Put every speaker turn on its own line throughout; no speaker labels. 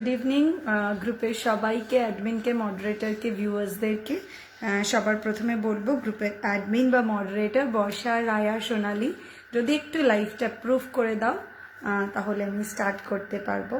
Good evening গ্রুপের সবাইকে, অ্যাডমিনকে, মডারেটরকে, ভিউয়ার্সদেরকে। সবার প্রথমে বলবো গ্রুপের অ্যাডমিন বা মডারেটর বর্ষা, রায়া, সোনালি যদি একটু লাইভটা প্রুফ করে দাও তাহলে আমি স্টার্ট করতে পারবো।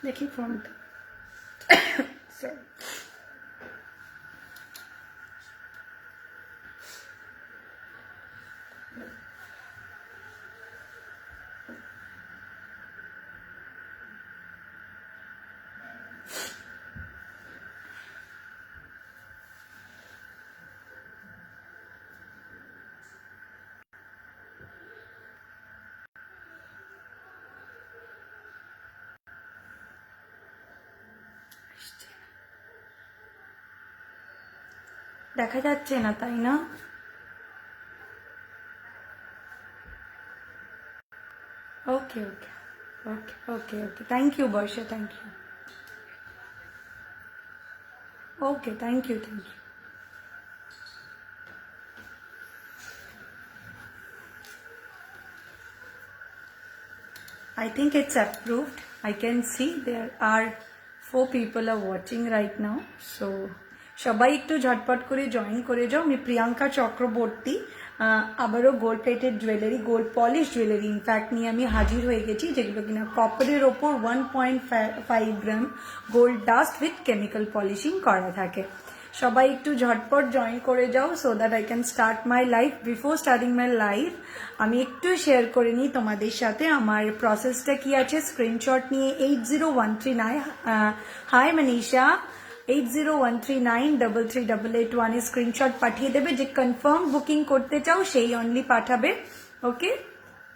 দেখি ফোনটা সরি। দেখা যাচ্ছে না, তাই না? Okay okay okay okay okay, thank you Barsha, thank you. Okay, thank you, thank you. I think it's approved. I can see there are 4 people are watching right now. So সবাই একটু ঝটপট করে জয়েন করে যাও। আমি প্রিয়াঙ্কা চক্রবর্তী, আবারও gold plated jewellery, gold polish jewellery in fact নিয়ে আমি হাজির হয়ে গেছি, যেগুলো কিনা কপারের ওপর 1.5 gram gold dust with chemical polishing করা থাকে। সবাই একটু ঝটপট জয়েন করে যাও so that I can start my life. Before starting my life আমি একটু শেয়ার করে নিই তোমাদের সাথে আমার প্রসেসটা কি আছে। স্ক্রিনশট নিয়ে 80139, হাই মনীষা, 8013933881 স্ক্রিনশট পাঠিয়ে দেবে। যে কনফার্ম বুকিং করতে চাও সেই অনলি পাঠাবে। Okay,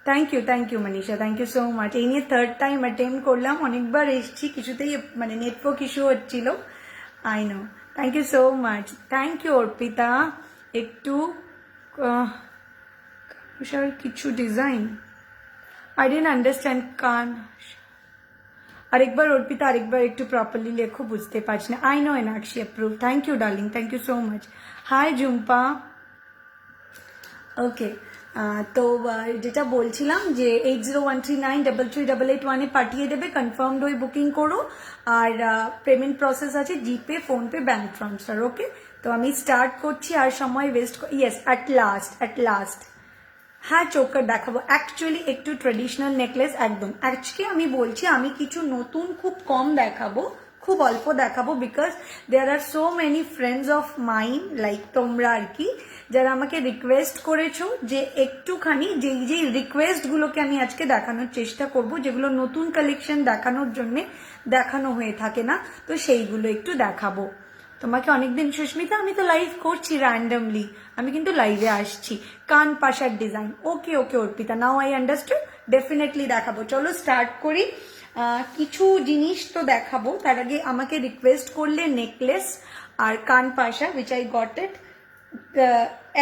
thank you Manisha, thank you so much. এই নিয়ে থার্ড টাইম অ্যাটেম্প করলাম, অনেকবার এসছি, কিছুতেই মানে নেটওয়ার্ক ইস্যু হচ্ছিল। I know, thank you so much, thank you Arpita. একটু কিছু ডিজাইন আই ডেন্ট আন্ডারস্ট্যান্ড। কান আরেকবার অর্পিতা, আরেকবার একটু প্রপারলি লেখো, বুঝতে পারছি না। I know Enakshi approve, thank you darling, thank you so much. Hi Jhumpa. Okay, তো যেটা বলছিলাম যে 8013933881 পাঠিয়ে দেবে, কনফার্মড হয়ে বুকিং করো। আর পেমেন্ট প্রসেস আছে জিপে, ফোনপে, ব্যাঙ্ক ট্রান্সফার। ওকে, তো আমি স্টার্ট করছি, আর সময় ওয়েস্ট। ইয়েস, অ্যাট লাস্ট হ্যাঁ চোকার দেখাবো। অ্যাকচুয়ালি একটু ট্রেডিশনাল নেকলেস একদম। আজকে আমি বলছি আমি কিছু নতুন খুব কম দেখাবো, খুব অল্প দেখাবো, because there are so many friends of mine like তোমরা আর কি, যারা আমাকে রিকোয়েস্ট করেছো যে একটুখানি যেই রিকোয়েস্টগুলোকে আমি আজকে দেখানোর চেষ্টা করব, যেগুলো নতুন কালেকশন দেখানোর জন্য দেখানো হয়ে থাকে না, তো সেইগুলো একটু দেখাবো তোমাকে। অনেকদিন সুস্মিতা, আমি তো লাইভ করছি র্যান্ডমলি, আমি কিন্তু লাইভে আসছি। কান পাশার design, okay okay Arpita, now I understood, definitely দেখাবো। চলো স্টার্ট করি। কিছু জিনিস তো দেখাবো, তার আগে আমাকে রিকোয়েস্ট করলে নেকলেস আর কান পাশা, উইচ আই গট ইট,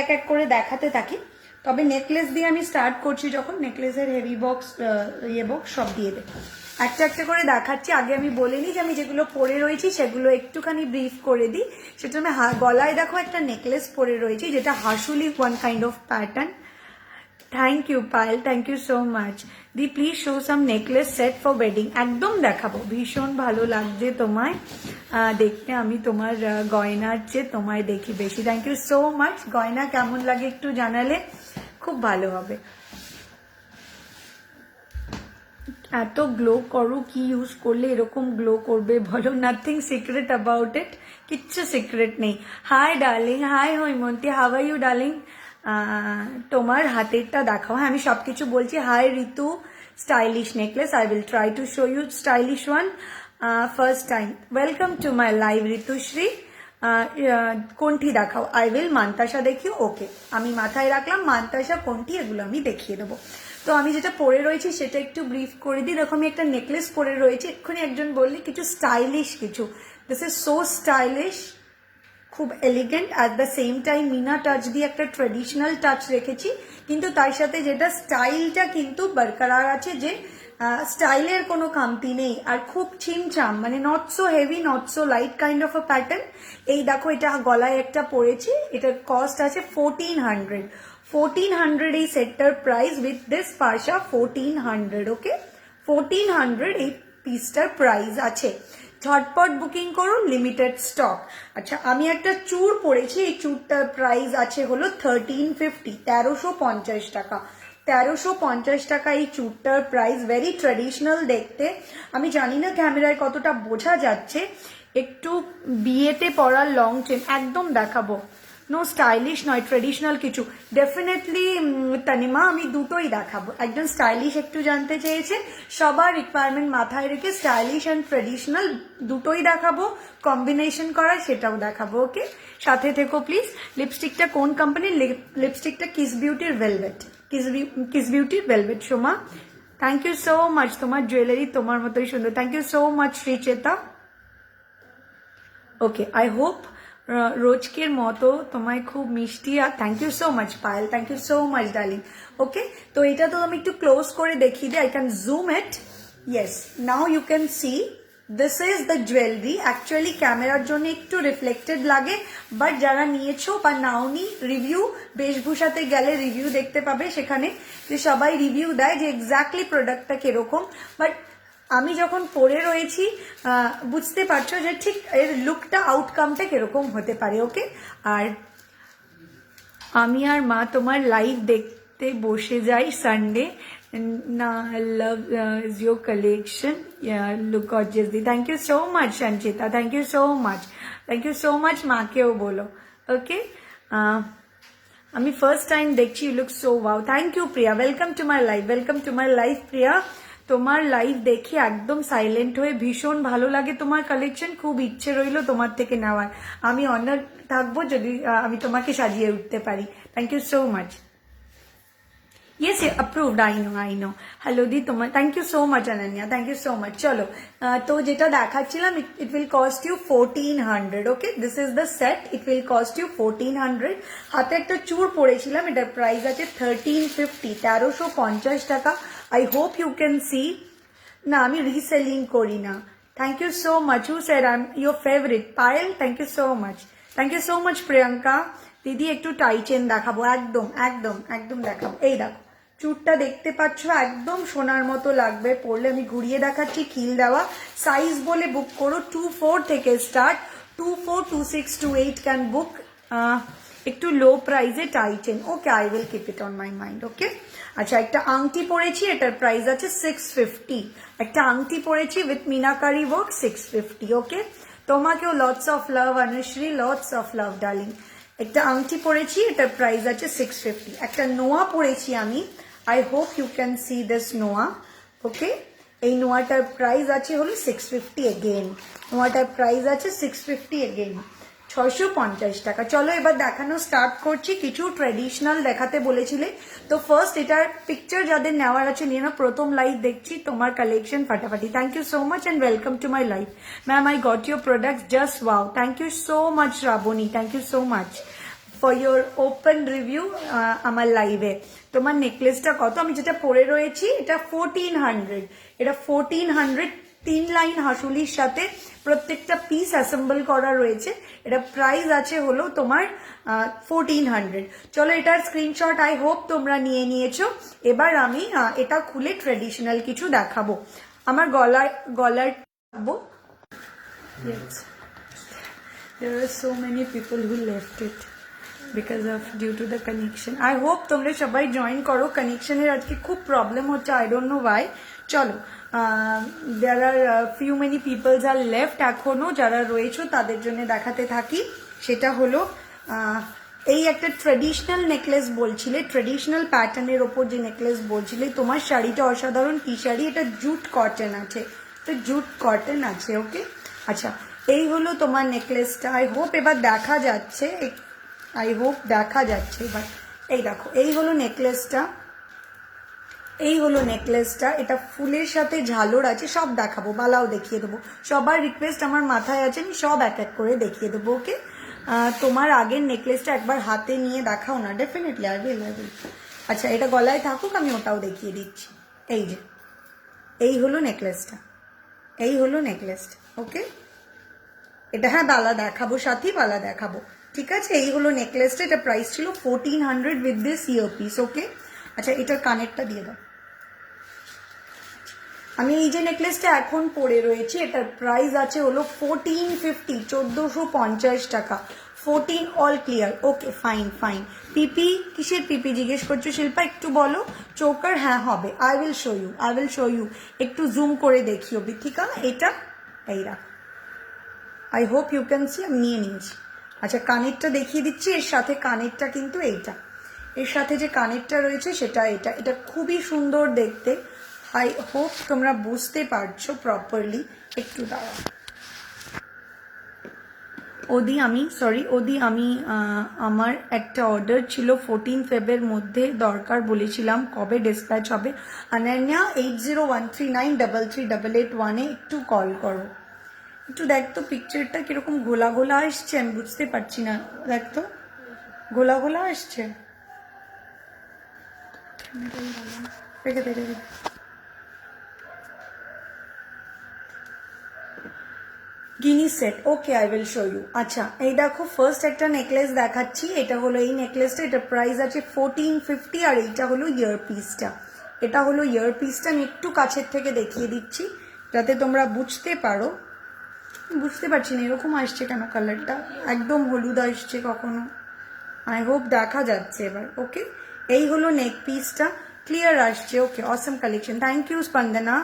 এক এক করে দেখাতে থাকি। তবে নেকলেস দিয়ে আমি স্টার্ট করছি, যখন নেকলেসের হেভি বক্স, বক্স সব দিয়ে দেবো, একটা একটা করে দেখাচ্ছি। আগে আমি বলে নিই যে আমি যেগুলো পরে রয়েছি সেগুলো একটুখানি ব্রিফ করে দিই। সেটা আমি গলায় দেখো একটা নেকলেস পরে রয়েছি, যেটা হাসুলি one kind of pattern. Thank you Payel, thank you so much. দি please show some necklace set for wedding. একদম দেখাবো, ভীষণ ভালো লাগছে তোমায় দেখতে। আমি তোমার গয়নার চেয়ে তোমায় দেখি বেশি। Thank you so much. গয়না কেমন লাগে একটু জানালে খুব ভালো হবে। এত গ্লো করো, কি ইউজ করলে এরকম গ্লো করবে বলো? নাথিং সিক্রেট অ্যাবাউট ইট, কিচ্ছু সিক্রেট নেই। Hi darling, hi Haimanti, how are you darling? তোমার হাতেরটা দেখাও। হ্যাঁ, আমি সবকিছু বলছি। Hi Ritu, stylish necklace, I will try to show you stylish one first time. Welcome to my live Ritushree. কোনটি দেখাও? আই উইল মান্তাসা দেখিও। ওকে, আমি মাথায় রাখলাম মান্তাসা কোনটি, এগুলো আমি দেখিয়ে দেবো। তো আমি যেটা পরে রয়েছি সেটা একটু ব্রিফ করে দিই। দেখো আমি একটা নেকলেস পরে রয়েছি, এক্ষুনি একজন বললি কিছু স্টাইলিশ কিছু, দিস ইজ সো স্টাইলিশ। খুব elegant, at the same time মিনা টাচ দিয়ে একটা ট্রেডিশনাল টাচ রেখেছি, কিন্তু তার সাথে যেটা স্টাইলটা কিন্তু বরকরার আছে, যে স্টাইলের কোনো খামতি নেই, আর খুব ছিমছাম, মানে not so heavy not so light kind of a pattern. এই দেখো এটা গলায় একটা পরেছি, এটার কস্ট আছে 1400। 1400 এই সেটটার প্রাইস, উইথ দিস পার্সা 1400। ওকে, 1400 এই পিসটার প্রাইস আছে। ঝটপট বুকিং করুন, লিমিটেড স্টক। আচ্ছা, আমি একটা চূড় পরেছি, এই চূড়টার প্রাইস আছে হলো 1350, 1350 টাকা। 1350 টাকা এই চূড়টার প্রাইস, ভেরি ট্রেডিশনাল দেখতে। আমি জানি না ক্যামেরায় কতটা বোঝা যাচ্ছে, একটু বিয়েতে পরার লং চেন একদম দেখাবো, নো স্টাইলিশ নয়, ট্রেডিশনাল কিছু। ডেফিনেটলি তানিমা আমি দুটোই দেখাবো, একজন স্টাইলিশ একটু জানতে চেয়েছে, সবার রিকোয়ারমেন্ট মাথায় রেখে স্টাইলিশ অ্যান্ড ট্রেডিশনাল দুটোই দেখাবো, কম্বিনেশন করা সেটাও দেখাবো। ওকে, সাথে থেকো প্লিজ। লিপস্টিকটা কোন কোম্পানির? লিপস্টিকটা কিস বিউটির ভেলভেট, কিস বিউটির velvet. Soma, thank you so much, তোমার জুয়েলারি তোমার মতোই সুন্দর, thank you so much Shricheta. Okay, I hope রোজকের মতো তোমায় খুব মিষ্টি, আর thank you so much Payel, thank you so much darling. Okay, তো এটা তো আমি একটু ক্লোজ করে দেখিয়ে দিই, I can zoom it. Yes, now you can see this is the jewellery. Actually ক্যামেরার জন্য একটু রিফ্লেক্টেড লাগে, বাট যারা নিয়েছো বা নাওনি, রিভিউ বেশভূষাতে গেলে রিভিউ দেখতে পাবে, সেখানে যে সবাই রিভিউ দেয় যে এক্স্যাক্টলি প্রোডাক্টটা কিরকম, বাট আমি যখন পরে রয়েছি বুঝতে পারছো যে ঠিক এর লুকটা, আউটকামটা কিরকম হতে পারে। ওকে, আর আমি আর মা তোমার লাইভ দেখতে বসে যাই সানডে না। Love is your collection, look gorgeous দি। Thank you so much Sanchita, thank you so much, thank you so much. মাকেও বলো। ওকে, আমি ফার্স্ট টাইম দেখছি, you look so wow. Thank you Priya, welcome to my live, welcome to my live Priya. তোমার live দেখে একদম silent হয়ে ভীষণ ভালো লাগে তোমার কালেকশন, খুব ইচ্ছে রইল তোমার থেকে নেওয়ার। আমি অনার থাকবো যদি আমি তোমাকে সাজিয়ে উঠতে পারি। Thank you so much. Yes, approved, I know. Hello দি তোমার, thank you so much Ananya, thank you so much. চলো, তো যেটা দেখাচ্ছিলাম, it will cost you 1400। Okay, this is the set, it will cost you 1400। হাতে একটা চূড় পরেছিলাম, এটার প্রাইস আছে 1350, 1350 টাকা। I hope you can see. না, আমি রিসেলিং করি না। Thank you so much. Who said I am your favourite? Payel, thank you so much, thank you so much Priyanka. দিদি একটু টাই চেন দেখাবো, একদম একদম একদম দেখাবো। এই দেখো চুটটা দেখতে পাচ্ছ, একদম সোনার মতো লাগবে পরলে। আমি ঘুরিয়ে দেখাচ্ছি, খিল দেওয়া। সাইজ বলে বুক করো, 24 থেকে স্টার্ট, 24, 26, 28 ক্যান বুক। একটু লো প্রাইসে tie chain. Okay, I will keep it on my mind. Okay, আচ্ছা, একটা আংটি পরেছি, এটার প্রাইস আছে 650। একটা আংটি পরেছি উইথ মিনাকারি ওয়ার্ক, 650। ওকে, তোমাকেও lots of love Anushree, lots of love darling. একটা আংটি পরেছি, এটার প্রাইস আছে 650। একটা নোয়া পরেছি আমি, I hope you can see this নোয়া। ওকে, এই নোয়াটার প্রাইস আছে হলো 650 এগেন। নোয়াটার প্রাইস আছে 650 এগেন, 650 টাকা। চলো এবার দেখানো স্টার্ট করছি। কিছু ট্রেডিশনাল দেখাতে বলেছিলে, তো ফার্স্ট এটার পিকচার যাদের নেওয়ার আছে নিয়ে না। প্রথম লাইভ দেখছি, তোমার কালেকশন ফাটাফাটি। Thank you so much and welcome to my live. Ma'am, I got your products, just wow. Thank you so much Rabani, thank you so much for your open review আমার লাইভে। তোমার নেকলেসটা কত? আমি যেটা পরে রয়েছি এটা 1400। এটা 1400, 3 লাইন হাসুলির সাথে প্রত্যেকটা পিস অ্যাসেম্বল করা রয়েছে। এটা প্রাইস আছে হলো তোমার 1400। চলো এটার স্ক্রিনশট আই হোপ তোমরা নিয়ে নিয়েছো। এবার আমি এটা খুলে ট্রেডিশনাল কিছু দেখাবো। আমার গলার Yes, there are so many people who left it because of due to the connection. I hope তোমরা সবাই জয়েন করো। কানেকশনের আজকে খুব প্রবলেম হচ্ছে, আই ডোন্ট নো ওয়াই। চলো, there are few many people are left এখনো যারা রয়েছে তাদের জন্য দেখাতে থাকি। সেটা হলো এই একটা ট্রেডিশনাল নেকলেস বলছিলে, ট্রেডিশনাল প্যাটার্নের ওপর যে নেকলেস বলছিলে। তোমার শাড়িটা অসাধারণ, কি শাড়ি? এটা জুট কটন আছে, তো জুট কটন আছে। ওকে, আচ্ছা, এই হলো তোমার নেকলেসটা। আই হোপ এবার দেখা যাচ্ছে, আই হোপ দেখা যাচ্ছে এবার। এই দেখো, এই হলো নেকলেসটা, এই হলো নেকলেসটা। এটা ফুলের সাথে ঝালর আছে, সব দেখাবো, বালাও দেখিয়ে দেবো। সবার রিকোয়েস্ট আমার মাথায় আছে, আমি সব এক এক করে দেখিয়ে দেবো। ওকে, তোমার আগের নেকলেসটা একবার হাতে নিয়ে দেখাও না। Definitely I will. আচ্ছা এটা গলায় থাকুক, আমি ওটাও দেখিয়ে দিচ্ছি। এই যে এই হলো নেকলেসটা, এই হলো নেকলেসটা। ওকে, এটা হ্যাঁ বালা দেখাবো, সাথী বালা দেখাবো, ঠিক আছে। এই হলো নেকলেসটা, এটা প্রাইস ছিল 1400 উইথ দিস ইয়ারপিস। ওকে, আচ্ছা এটার কানেরটা দিয়ে দাও। আমি এই যে নেকলেসটা এখন পরে রয়েছি, এটার প্রাইস আছে হলো 1450, 1450 টাকা। 14 all clear. Okay fine fine. PP কিসের পিপি জিজ্ঞেস করছো শিল্পা, একটু বলো। চোকার হ্যাঁ হবে, I will show you, I will show you. একটু জুম করে দেখিও বিথিকা, এটা এই রাখ। I hope you can see, আমি নিয়ে নিয়েছি। আচ্ছা কানেরটা দেখিয়ে দিচ্ছি, এর সাথে কানেরটা কিন্তু এইটা, এর সাথে যে কানেরটা রয়েছে সেটা এটা, এটা খুবই সুন্দর দেখতে। আই হোপ তোমরা বুঝতে পারছো প্রপারলি। একটু দাঁড়াও ওদি, আমি আমার একটা অর্ডার ছিল 14 ফেব্রুয়ারির মধ্যে দরকার, বলেছিলাম কবে ডিসপ্যাচ হবে। অনন্যা 8013393388 একটু কল করো। একটু দেখ তো পিকচারটা কিরকম ঘোলা ঘোলা আসছে, আমি বুঝতে পারছি না। দেখ তো ঘোলা ঘোলা আসছে। রেখে দে রেখে দে। Guinea set, okay I will show you. আচ্ছা এই দেখো ফার্স্ট একটা নেকলেস দেখাচ্ছি, এটা হলো এই নেকলেসটা, এটা প্রাইস আছে 1450, আর এইটা হলো ইয়ারপিসটা। এটা হলো ইয়ারপিসটা, আমি একটু কাছের থেকে দেখিয়ে দিচ্ছি যাতে তোমরা বুঝতে পারো। বুঝতে পারছি না এরকম আসছে কেন, কালারটা একদম হলুদ আসছে কখনো। আই হোপ দেখা যাচ্ছে এবার। ওকে, এই হলো নেক পিসটা, ক্লিয়ার আসছে। ওকে অসম কালেকশন, থ্যাংক ইউ স্পন্দনা।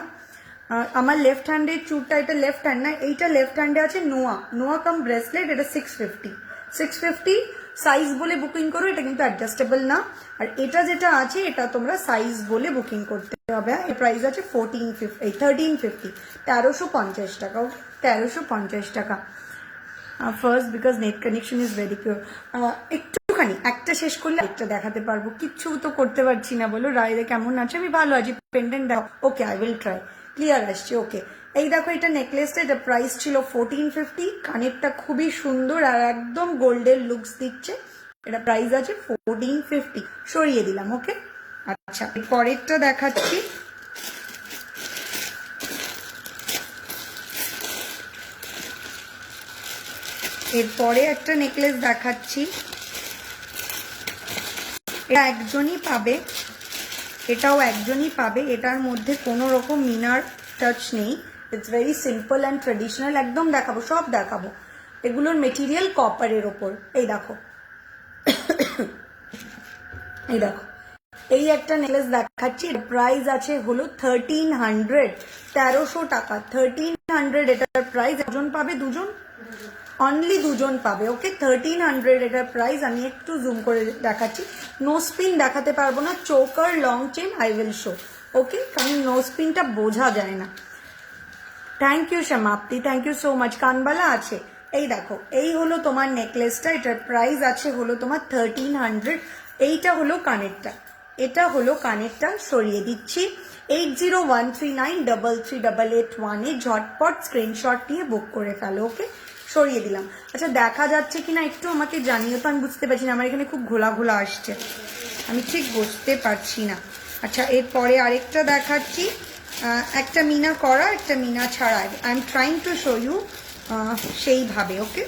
আমার লেফট হ্যান্ডের চুরটা, এটা লেফট হ্যান্ড না, এইটা লেফট হ্যান্ডে আছে নোয়া, নোয়া কাম ব্রেসলেট, এটা 650 সাইজ বলে বুকিং করো, এটা কিন্তু অ্যাডজাস্টেবল না। আর এটা যেটা আছে এটা তোমরা সাইজ বলে বুকিং করতে হবে। এর প্রাইস আছে 1350, 1350 টাকা। 1350 টাকা। First because net connection is very pure. একটুখানি একটা শেষ করলে একটা দেখাতে পারবো, কিচ্ছু তো করতে পারছি না। বলো রায়দা কেমন আছে? আমি ভালো আছি, পেন্ডেন্ট দাও। ওকে আই উইল ট্রাই। ক্লিয়ার আসছে। ওকে এই দেখো এটা নেকলেসটা, এটা প্রাইস ছিল 1450, কানেরটা খুবই সুন্দর আর একদম গোল্ডের লুকস দিচ্ছে। এটা প্রাইস আছে 1450, সরিয়ে দিলাম। ওকে আচ্ছা পরেরটা দেখাচ্ছি। এরপরে একটা নেকলেস দেখাচ্ছি, এটা একজনই পাবে, এটাও একজনই পাবে। এটার মধ্যে কোনো রকম মিনার টাচ নেই, it's very simple and traditional. একদম দেখাবো, সব দেখাবো। এগুলোর মেটেরিয়াল কপারের ওপর। এই দেখো, এই দেখো এই একটা নেকলেস দেখাচ্ছি, প্রাইস আছে হলো 1300, 1300 টাকা। 1300 এটার প্রাইস। দুজন পাবে, দুজন, অনলি দুজন পাবে। ওকে 1300 এটার প্রাইস। আমি একটু জুম করে দেখাচ্ছি, নো স্পিন দেখাতে পারবো না, choker long chain I will show. Okay কারণ নো স্পিনটা বোঝা যায় না। Thank you Samapti, thank you so much. কানবালা আছে। এই দেখো এই হলো তোমার নেকলেসটা, এটার প্রাইস আছে হলো তোমার 1300। এইটা হলো কানেরটা, এটা হলো কানেরটা, সরিয়ে দিচ্ছি। 8013933881 ঝটপট স্ক্রিনশট নিয়ে বুক করে ফেলো। ওকে সরিয়ে দিলাম। আচ্ছা দেখা যাচ্ছে কিনা একটু আমাকে জানিও তো, আমি বুঝতে পারছি না, আমার এখানে খুব ঘোলা ঘোলা আসছে, আমি ঠিক বুঝতে পারছি না। আচ্ছা এরপরে আরেকটা দেখাচ্ছি, একটা মিনা করা একটা মিনা ছাড়া, I am trying to show you সেইভাবে। ওকে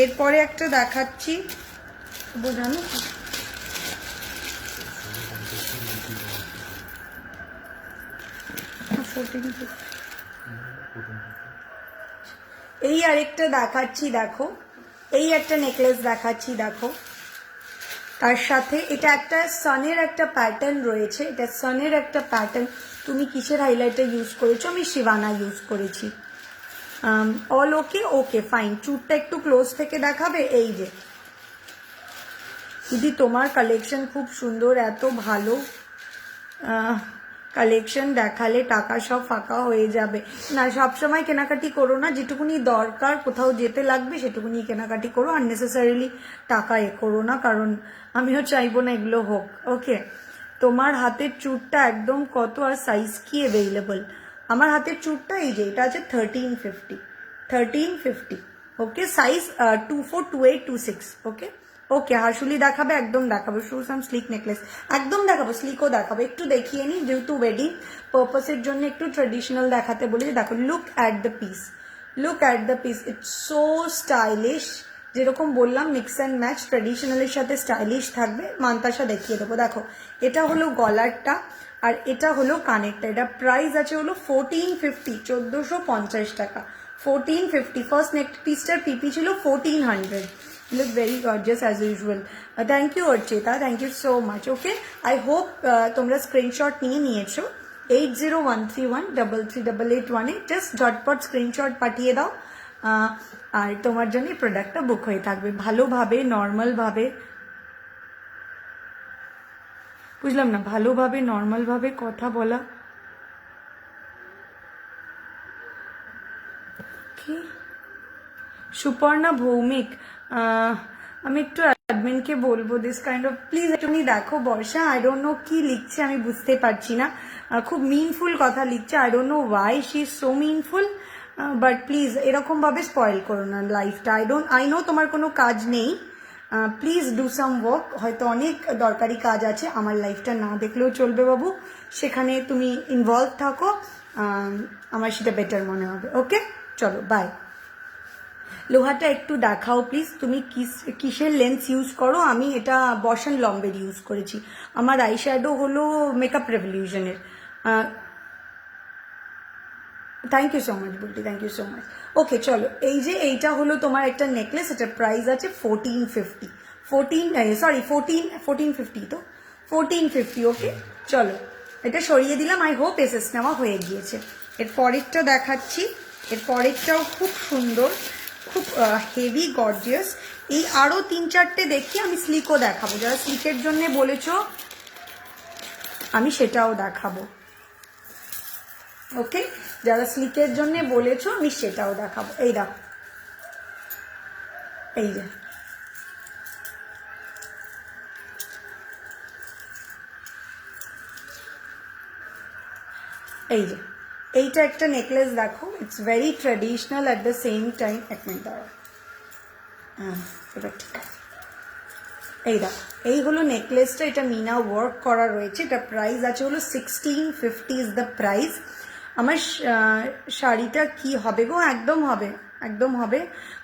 এরপরে একটা দেখাচ্ছি, বোঝানো এই আরেকটা দেখাচ্ছি। দেখো এই একটা নেকলেস দেখাচ্ছি, দেখো তার সাথে এটা একটা সানের একটা প্যাটার্ন রয়েছে, এটা সানের একটা প্যাটার্ন। তুমি কিসের হাইলাইটার ইউজ করেছো? আমি শিবানা ইউজ করেছি। All okay, okay fine. চুটটা একটু ক্লোজ থেকে দেখাবে। এই যে দিদি তোমার কালেকশন খুব সুন্দর, এত ভালো কালেকশন দেখালে টাকা সব ফাঁকা হয়ে যাবে। না সবসময় কেনাকাটি করো না, যেটুকুনি দরকার কোথাও যেতে লাগবে সেটুকুনি কেনাকাটি করো, আননেসেসারিলি টাকা করো না, কারণ আমিও চাইবো না এগুলো হোক। ওকে তোমার হাতের চুটটা একদম কত, আর সাইজ কি অ্যাভেলেবল? আমার হাতের চুটটা এই যে এটা আছে 1350, ওকে, সাইজ 24, 28, 26। ওকে ওকে, হাসুলি দেখাবে, একদম দেখাবো। শো সাম স্লিক নেকলেস, একদম দেখাবো, স্লিকও দেখাবো। একটু দেখিয়ে নিই, যেহেতু ওয়েডিং পারপাসের জন্য একটু ট্রেডিশনাল দেখাতে বলি। দেখো, look at the piece, look at the piece, it's so stylish. যেরকম বললাম মিক্স অ্যান্ড ম্যাচ, ট্রেডিশনালের সাথে স্টাইলিশ থাকবে। মান্তাসা দেখিয়ে দেবো। দেখো, এটা হলো গলারটা আর এটা হলো কানেরটা। এটা প্রাইস আছে হলো 1450, 1450 টাকা, 1450। ফার্স্ট নেক পিসটার পিপি ছিল 1400। Look very gorgeous as usual. Thank you Archita, thank you so much. Okay, I hope তোমরা স্ক্রিনশট নিয়ে নিয়েছো। 8013133881, জাস্ট ঝটপট স্ক্রিনশট পাঠিয়ে দাও আর তোমার জন্য প্রোডাক্টটা বুক হয়ে থাকবে। ভালোভাবে, নর্মাল ভাবে, বুঝলাম না, ভালোভাবে নর্মাল ভাবে কথা বলা। কি সুপর্ণা ভৌমিক, আমি একটু অ্যাডমিনকে বলবো দিস কাইন্ড অফ, প্লিজ একটুখানি দেখো বর্ষা। আই ডোন্ট নো কি লিখছে, আমি বুঝতে পারছি না। খুব মিনফুল কথা লিখছে, I don't know why she is so meaningful, but please এরকম ভাবে স্পয়েল করো না লাইফটা। আই নো তোমার কোনো কাজ নেই, প্লিজ ডু সাম ওয়ার্ক। হয়তো অনেক দরকারি কাজ আছে, আমার লাইফটা না দেখলেও চলবে বাবু, সেখানে তুমি ইনভলভ থাকো, আমার সেটা বেটার মনে হবে। ওকে, চলো বাই। লোহাটা একটু দেখাও প্লিজ, তুমি কিসের লেন্স ইউজ করো? আমি এটা বশ অ্যান্ড লম্বের ইউজ করেছি। আমার আই শ্যাডো হলো মেকআপ রেভলিউশনের। থ্যাংক ইউ সো মাচ বলটি, thank you so much. Okay চলো, এই যে এইটা হলো তোমার একটা নেকলেস, এটার প্রাইস আছে 1450, 1450 তো 1450। ওকে চলো, এটা সরিয়ে দিলাম। আই হোপ এসএস নেওয়া হয়ে গিয়েছে। এর পরেরটা দেখাচ্ছি, এর পরেরটাও খুব সুন্দর, খুব হেভি গর্জিয়াস। এই আরো 3-4টে দেখি, আমি স্লিকও দেখাবো। যারা স্লিকের জন্য বলেছো আমি সেটাও দেখাবো। ওকে, যারা স্লিকের জন্য বলেছো আমি সেটাও দেখাবো। এই দেখো, এই যে এই যে এইটা একটা নেকলেস দেখো, it's very traditional at the same time. এক মিনিট দাঁড়াও, এটা ঠিক আছে। এই দেখো, এই হলো নেকলেসটা, এটা মিনা ওয়ার্ক করা রয়েছে। এটা প্রাইস আছে হলো 1650 ইজ দ্য প্রাইস। আমার শাড়িটা কি হবে গো? একদম হবে, একদম হবে।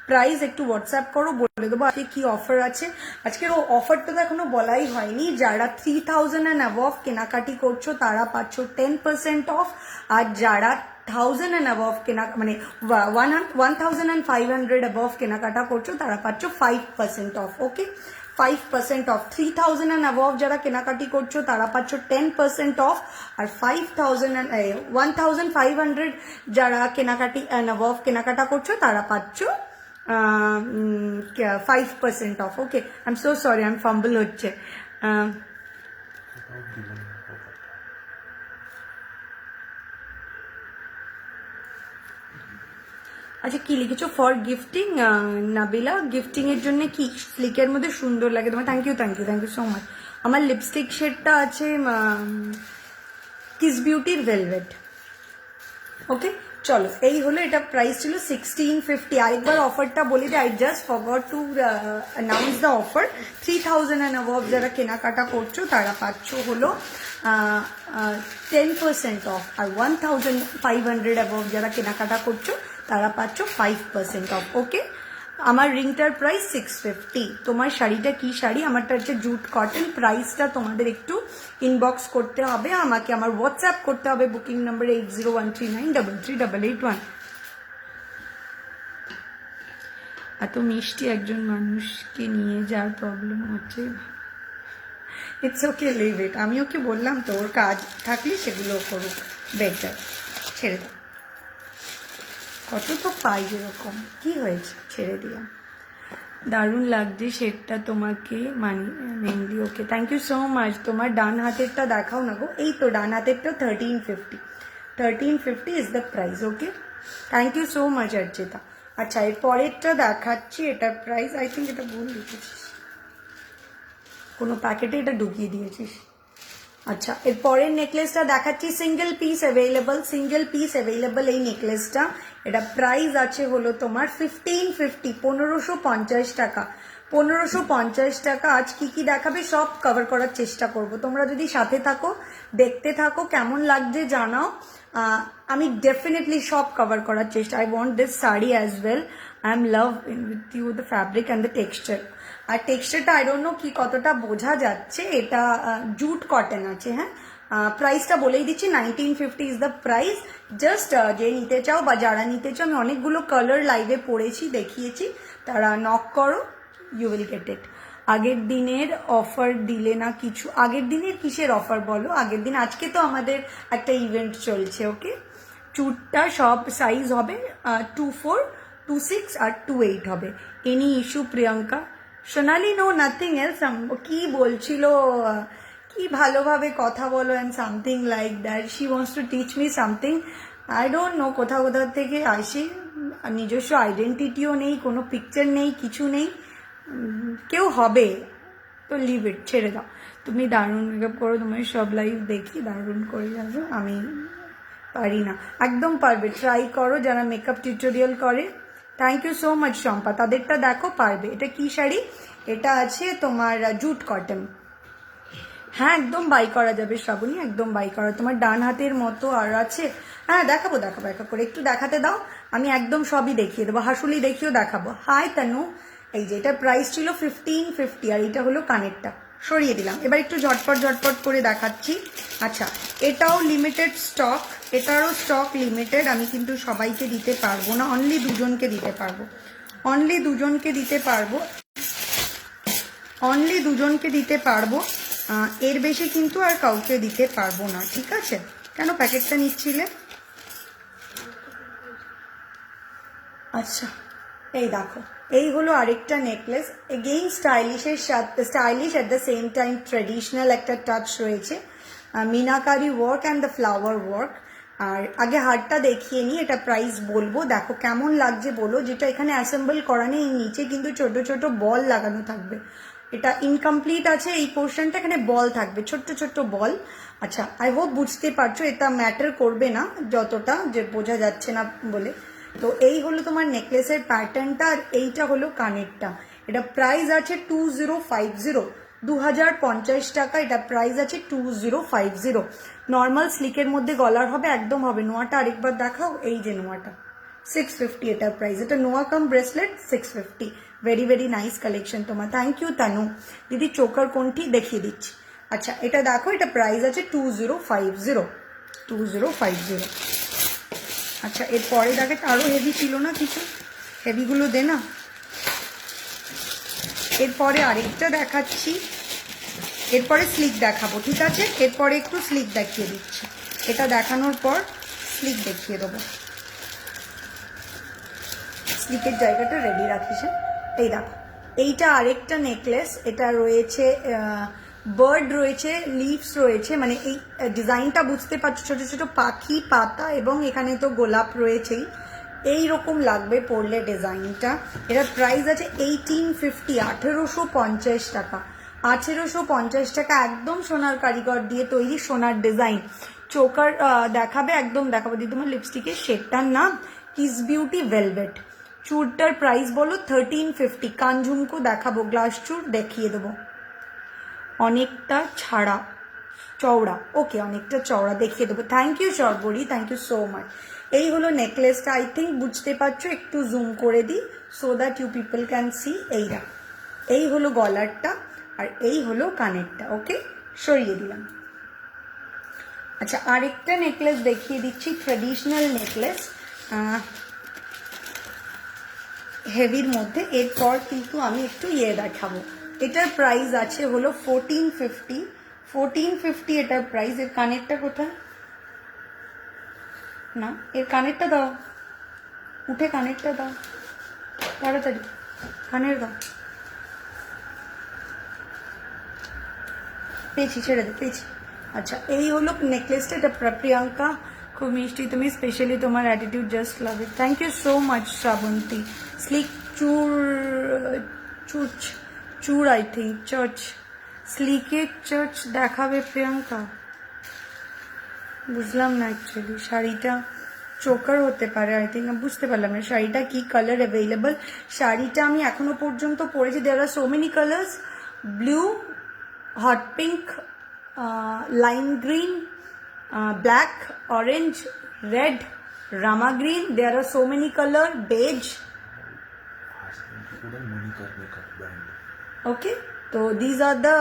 প্রাইস একটু হোয়াটসঅ্যাপ করো, বলে দেবো আজকে কি অফার আছে। আজকের ও অফারটা তো এখনো বলাই হয়নি। যারা 3000 অ্যান্ড অ্যাবভ কেনাকাটি করছো তারা পাচ্ছ 10% অফ, আর যারা 1000 অ্যান্ড অ্যাবভ কেনা মানে 1500 অ্যাবভ কেনাকাটা করছো তারা পাচ্ছ 5% of. Okay, 5% of. 3000 and above যারা কেনাকাটি করছো তারা পাচ্ছ 10% অফ, আর 1500 যারা কেনাকাটি অ্যান্ড অ্যাবভ কেনাকাটা করছো তারা পাচ্ছ 5% of. Okay, I am so sorry, I am fumble হচ্ছে। আচ্ছা, কি লিখেছো? ফর গিফটিং নাবিলা, গিফটিং এর জন্য কি স্লিকের মধ্যে সুন্দর লাগে তোমার? Thank you, thank you, thank you so much. আমার লিপস্টিক শেডটা আছে কিস বিউটির ভেলভেট। ওকে চলো, এই হলো, এটা প্রাইস ছিল 1650। আরেকবার অফারটা বলে দিই, I just forgot to announce the offer. 3000 and above যারা কেনাকাটা করছো তারা পাচ্ছ হলো 10% অফ, আর 1500 অ্যাবভ যারা কেনাকাটা করছো তারা পাচ্ছ 5% অফ। ওকে, আমার রিংটার প্রাইস 650। তোমার শাড়িটা কি শাড়ি? আমারটা হচ্ছে জুট কটন। প্রাইসটা তোমাদের একটু ইনবক্স করতে হবে আমাকে, আমার হোয়াটসঅ্যাপ করতে হবে বুকিং নাম্বার 8013933881। এত মিষ্টি একজন মানুষকে নিয়ে যাওয়ার প্রবলেম হচ্ছে। It's okay, leave it. আমি ওকে বললাম তো, ওর কাজ থাকলে সেগুলো করুক, বেটার, ছেড়ে দাও। কত তো পাই এরকম, কি হয়েছে, ছেড়ে দিলাম। দারুণ লাগছে শেডটা তোমাকে, mainly. Okay, thank you so much. তোমার ডান হাতেরটা দেখাও না গো। এই তো ডান হাতেরটা 1350 is the price. Okay, thank you so much Archita. আচ্ছা, এর পরেরটা দেখাচ্ছি, এটার প্রাইস আই থিঙ্ক এটা ভুল লিখেছিস, কোনো প্যাকেটে এটা ঢুকিয়ে দিয়েছিস। আচ্ছা, এর পরের নেকলেসটা দেখাচ্ছি, সিঙ্গেল পিস অ্যাভেলেবল এই নেকলেসটা। এটা প্রাইস আছে হলো তোমার 1550, 1550 টাকা। 1550 টাকা। আজ কি কি দেখাবে সব কভার করার চেষ্টা করব, তোমরা যদি সাথে থাকো, দেখতে থাকো, কেমন লাগছে জানাও। আমি ডেফিনেটলি সব কভার করার চেষ্টা। I want this sari as well. I am love with you the fabric and the texture. আর টেক্সচারটা আই ডোন্ট নো কি কতটা বোঝা যাচ্ছে, এটা জুট কটন আছে। হ্যাঁ, প্রাইসটা বলেই দিচ্ছি, 1950 ইজ দ্য প্রাইস। জাস্ট যে নিতে চাও বা যারা নিতে চাও, আমি অনেকগুলো কালার লাইভে পড়েছি, দেখিয়েছি, তারা নক করো, ইউ উইল গেট ইট। আগের দিনের অফার দিলে না কিছু? আগের দিনের কিসের অফার বলো? আগের দিন, আজকে তো আমাদের একটা ইভেন্ট চলছে। ওকে, চুটটা সব সাইজ হবে 24, 26 আর 28 হবে। Any issue Priyanka? Sonali, no nothing else. কি বলছিল, কি ভালোভাবে কথা বলো and something like that, she wants to teach me something. I don't know কোথাও থেকে আসে, নিজস্ব আইডেন্টিটিও নেই, কোনো পিকচার নেই, কিছু নেই। কেউ হবে তো লিভ ইট, ছেড়ে দাও। তুমি দারুণ মেকআপ করো, তোমার সব লাইভ দেখি, দারুণ করে যাবে। আমি পারি না। একদম পারবে, ট্রাই করো যারা মেকআপ টিউটোরিয়াল করে। Thank you so much Shampa, তাদেরটা দেখো, পারবে। এটা কি শাড়ি? এটা আছে তোমার জুট কটন। হ্যাঁ, একদম বাই করা যাবে শ্রাবণী, একদম বাই করা। তোমার ডান হাতের মতো আর আছে। হ্যাঁ, দেখাবো একা করে, একটু দেখাতে দাও, আমি একদম সবই দেখিয়ে দেবো, হাসুলি দেখিয়েও দেখাবো। হাই তানু, এই যে এটার প্রাইস ছিল 1550 আর এটা হলো কানেরটা, সরিয়ে দিলাম। এবার একটু ঝটপট করে দেখাচ্ছি। আচ্ছা, এটাও লিমিটেড স্টক, এটারও স্টক লিমিটেড। আমি কিন্তু সবাইকে দিতে পারবো না, অনলি দুজনকে দিতে পারবো, অনলি দুজনকে দিতে পারবো। এর বেশি কিন্তু আর কাউকে দিতে পারবো না, ঠিক আছে? কেন প্যাকেটটা নিচ্ছিলে? আচ্ছা, এই দেখো, এই হলো আরেকটা নেকলেস। এগেইন স্টাইলিশের সাথে, stylish at the same time traditional একটা টাচ রয়েছে, meenakari work and the flower work. আর আগে হারটা দেখিয়ে নিই, এটা প্রাইস বলবো, দেখো কেমন লাগছে বলো। যেটা এখানে অ্যাসেম্বল করা নেই, নিচে কিন্তু ছোট ছোট বল লাগানো থাকবে। এটা ইনকমপ্লিট আছে এই পোর্শনটা, এখানে বল থাকবে, ছোট্ট বল। আচ্ছা, আই হোপ বুঝতে পারছো, এটা ম্যাটার করবে না যতটা, যে বোঝা যাচ্ছে না বলে। তো এই হলো তোমার নেকলেসের প্যাটার্নটা, আর এইটা হলো কানেরটা। এটা প্রাইস আছে 2050, 2050 টাকা। এটা প্রাইস আছে 2050। নর্মাল স্লিকের মধ্যে গলার হবে, একদম হবে। নোয়াটা আরেকবার দেখাও, এই যে নোয়াটা 650 এটার প্রাইস। এটা নোয়া cum bracelet 650। Very nice collection তোমার। Thank you Tanu. দিদি চোকার কোনটি দেখিয়ে দিচ্ছি। আচ্ছা, এটা দেখো, এটা প্রাইস আছে 2050। আচ্ছা, এরপরে দেখে আরো হেভি ছিল না কিছু, হেভিগুলো দে না। এরপরে আরেকটা দেখাচ্ছি, এরপরে স্লিক দেখাবো, ঠিক আছে? এরপরে একটু স্লিক দেখিয়ে দিচ্ছি, এটা দেখানোর পর স্লিক দেখিয়ে দেবো। স্লিকের জায়গাটা রেডি রাখিস। এই দেখো, এইটা আরেকটা নেকলেস। এটা রয়েছে বার্ড রয়েছে, লিভস রয়েছে, মানে এই ডিজাইনটা বুঝতে পারছো, ছোট ছোট পাখি, পাতা, এবং এখানে তো গোলাপ রয়েছেই। এই রকম লাগবে পরলে ডিজাইনটা। এটার প্রাইস আছে 1850, 1850 টাকা। 1850 টাকা, একদম সোনার কারিগর দিয়ে তৈরি, সোনার ডিজাইন। চোকার দেখাবে, একদম দেখাবো। দিদি তোমার লিপস্টিকের শেডটার নাম কিস বিউটি ভেলভেট। চুরটার প্রাইস বলো 1350। কানঝুমকো দেখাবো, গ্লাস চুর দেখিয়ে দেবো। অনেকটা ছাড়া চওড়া, ওকে, অনেকটা চওড়া দেখিয়ে দেবো। Thank you Sarbari, thank you so much. এই হলো নেকলেসটা, আই থিঙ্ক বুঝতে পারছো, একটু জুম করে দিই so that you people can see. এইটা, এই হলো গলারটা, আর এই হলো কানেরটা। ওকে, সরিয়ে দিলাম। আচ্ছা, আরেকটা নেকলেস দেখিয়ে দিচ্ছি, ট্রেডিশনাল নেকলেস, হেভির মধ্যে। এরপর কিন্তু আমি একটু দেখাবো। এটার প্রাইস আছে হলো 1450। এটার প্রাইস। এর কানেরটা কোথায়? না, এর কানেরটা দাও, উঠে কানেরটা দাও, তাড়াতাড়ি কানের দাও। পেয়েছি, ছেড়ে দে, পেয়েছি। আচ্ছা, এই হলো নেকলেসটা। এটা প্রিয়াঙ্কা, খুব মিষ্টি তুমি, স্পেশালি তোমার attitude, just love it. Thank you so much Shrabanti. Sleek চুর, আই থিঙ্ক চার্চ। স্লিকের চার্চ দেখাবে প্রিয়াঙ্কা? বুঝলাম না অ্যাকচুয়ালি, শাড়িটা চোকার হতে পারে আই থিঙ্ক, বুঝতে পারলাম না শাড়িটা কি কালার অ্যাভেলেবল। শাড়িটা আমি এখনো পর্যন্ত পরেছি, there are so many colours, blue, hot pink, lime green, black, orange, red, রামা green, there are so many colour, beige. Okay, তো these are the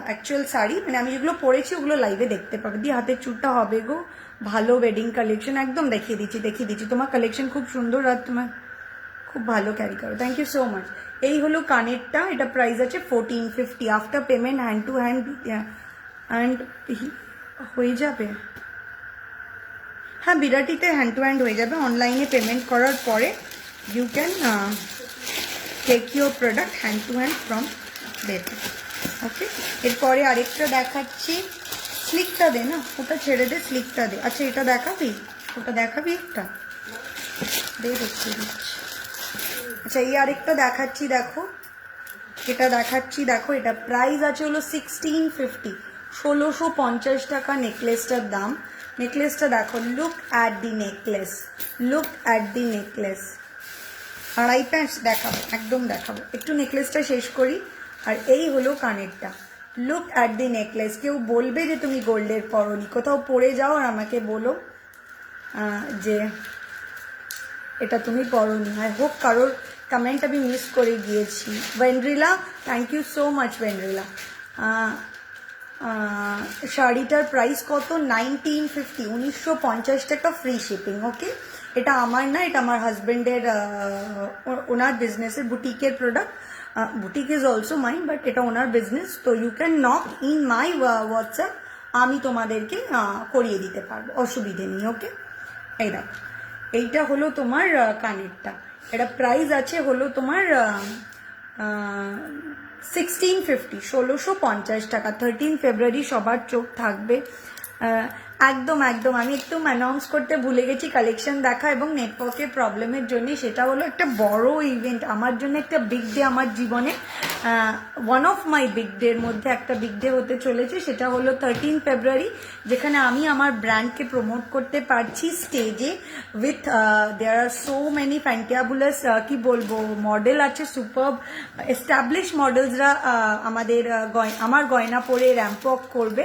actual sari, মানে আমি যেগুলো পরেছি ওগুলো লাইভে দেখতে পাবে। দিয়ে হাতের চুটটা হবে গো, ভালো ওয়েডিং কালেকশন, একদম দেখিয়ে দিচ্ছি। তোমার কালেকশন খুব সুন্দর আর তোমার খুব ভালো ক্যারি করো, থ্যাংক ইউ সো মাচ। এই হলো কানেরটা, এটা প্রাইস আছে 1450, after payment hand to hand and হয়ে যাবে। হ্যাঁ, বিরাটিতে হ্যান্ড টু হ্যান্ড হয়ে যাবে, অনলাইনে পেমেন্ট করার পরে you can take your product hand to hand from there. Okay, এরপরে আরেকটা দেখাচ্ছি, স্লিকটা দে না, ওটা ছেড়ে দে, স্লিকটা দে। আচ্ছা এটা দেখাবি, ওটা দেখাবি একটা দে, দেখতে দিচ্ছি। আচ্ছা এই আরেকটা দেখাচ্ছি, দেখো এটা দেখাচ্ছি, দেখো এটা প্রাইস আছে হলো 1650, 1650 টাকা নেকলেসটার দাম। নেকলেসটা দেখো, look at the necklace, look at the necklace. আড়াইটা দেখাবো, একদম দেখাবো, একটু নেকলেসটা শেষ করি। আর এই হলো কানেরটা, লুক অ্যাট দি নেকলেস। কেউ বলবে যে তুমি গোল্ডের পরনি, কোথাও পরে যাও আর আমাকে বলো যে এটা তুমি পরনি। আই হোপ কারোর কমেন্ট আমি মিস করে গিয়েছি। Oindrila, thank you so much Oindrila. শাড়িটার প্রাইস কত? 1950, 1950 টাকা, ফ্রি শিপিং। ওকে, এটা আমার না, এটা আমার হাজবেন্ডের, ওনার বিজনেসের বুটিকের product. Boutique is also mine, but এটা ওনার বিজনেস। তো you can knock in my WhatsApp, আমি তোমাদেরকে করিয়ে দিতে পারবো, অসুবিধে নেই। ওকে, এই দেখো এইটা হলো তোমার কানেরটা, এটা প্রাইস আছে হলো তোমার 1650, 1650 টাকা। 13 ফেব্রুয়ারি সবার চোখ থাকবে। একদম একদম, আমি একটু অ্যানাউন্স করতে ভুলে গেছি কালেকশন দেখা, এবং নেটওয়ার্কের প্রবলেমের জন্য। সেটা হলো একটা বড় ইভেন্ট আমার জন্য, একটা বিগ ডে আমার জীবনে, one of my big day এর মধ্যে একটা বিগ ডে হতে চলেছে। সেটা হলো 13 ফেব্রুয়ারি, যেখানে আমি আমার ব্র্যান্ডকে প্রমোট করতে পারছি স্টেজে with there are so many fantabulous, কি বলবো, মডেল আছে, সুপার এস্টাবলিশ মডেলসরা আমাদের আমার গয়না পরে র্যাম্প ওয়াক করবে।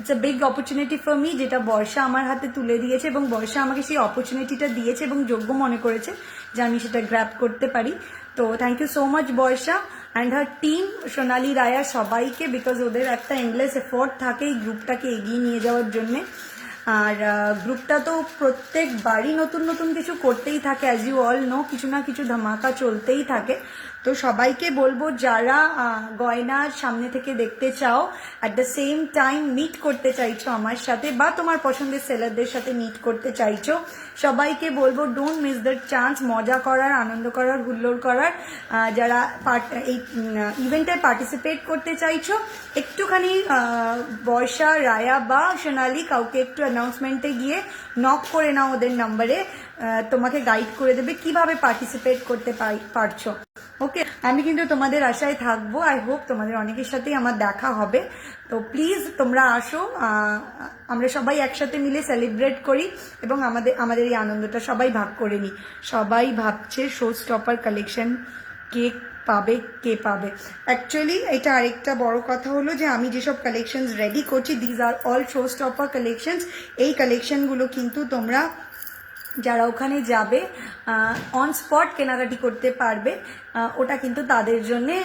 It's a big opportunity for me, যেটা বর্ষা আমার হাতে তুলে দিয়েছে, এবং বর্ষা আমাকে সেই অপরচুনিটিটা দিয়েছে এবং যোগ্য মনে করেছে যে আমি সেটা গ্র্যাব করতে পারি। তো thank you so much Barsha and her team, Sonali Raya, সবাইকে, বিকজ ওদের একটা এন্ডলেস এফোর্ট থাকে এই গ্রুপটাকে এগিয়ে নিয়ে যাওয়ার জন্যে। আর গ্রুপটা তো প্রত্যেকবারই নতুন নতুন কিছু করতেই থাকে, অ্যাজ ইউ অল নো, কিছু না কিছু ধামাকা চলতেই থাকে। তো সবাইকে বলবো, যারা গয়না সামনে থেকে দেখতে চাও, at the same time meet করতে চাইছো আমার সাথে, বা তোমার পছন্দের সেলারদের সাথে মিট করতে চাইছো, সবাইকে বলবো ডোন্ট মিস দ্য চান্স, মজা করার, আনন্দ করার, হুল্লোড় করার। যারা এই ইভেন্টে পার্টিসিপেট করতে চাইছো, একটুখানি বর্ষা, রায়া বা সোনালি কাউকে একটু অ্যানাউন্সমেন্টে গিয়ে নক করে নাও ওদের নাম্বারে, তোমাকে গাইড করে দেবে কিভাবে পার্টিসিপেট করতে পারছো। ওকে, আমি কিন্তু তোমাদের আশায় থাকবো। আই হোপ তোমাদের অনেকের সাথেই আমার দেখা হবে। তো প্লিজ তোমরা আসো, আমরা সবাই একসাথে মিলে সেলিব্রেট করি এবং আমাদের এই আনন্দটা সবাই ভাগ করে নিই। সবাই ভাবছে শো স্টপার কালেকশন কে পাবে। অ্যাকচুয়ালি এটা আরেকটা বড় কথা হলো যে আমি যেসব কালেকশনস রেডি করছি, these are all show stopper collections. এই কালেকশনগুলো কিন্তু তোমরা যারা ওখানে যাবে অন স্পট কেনাকাটি করতে পারবে, ওটা কিন্তু তাদের জন্যে,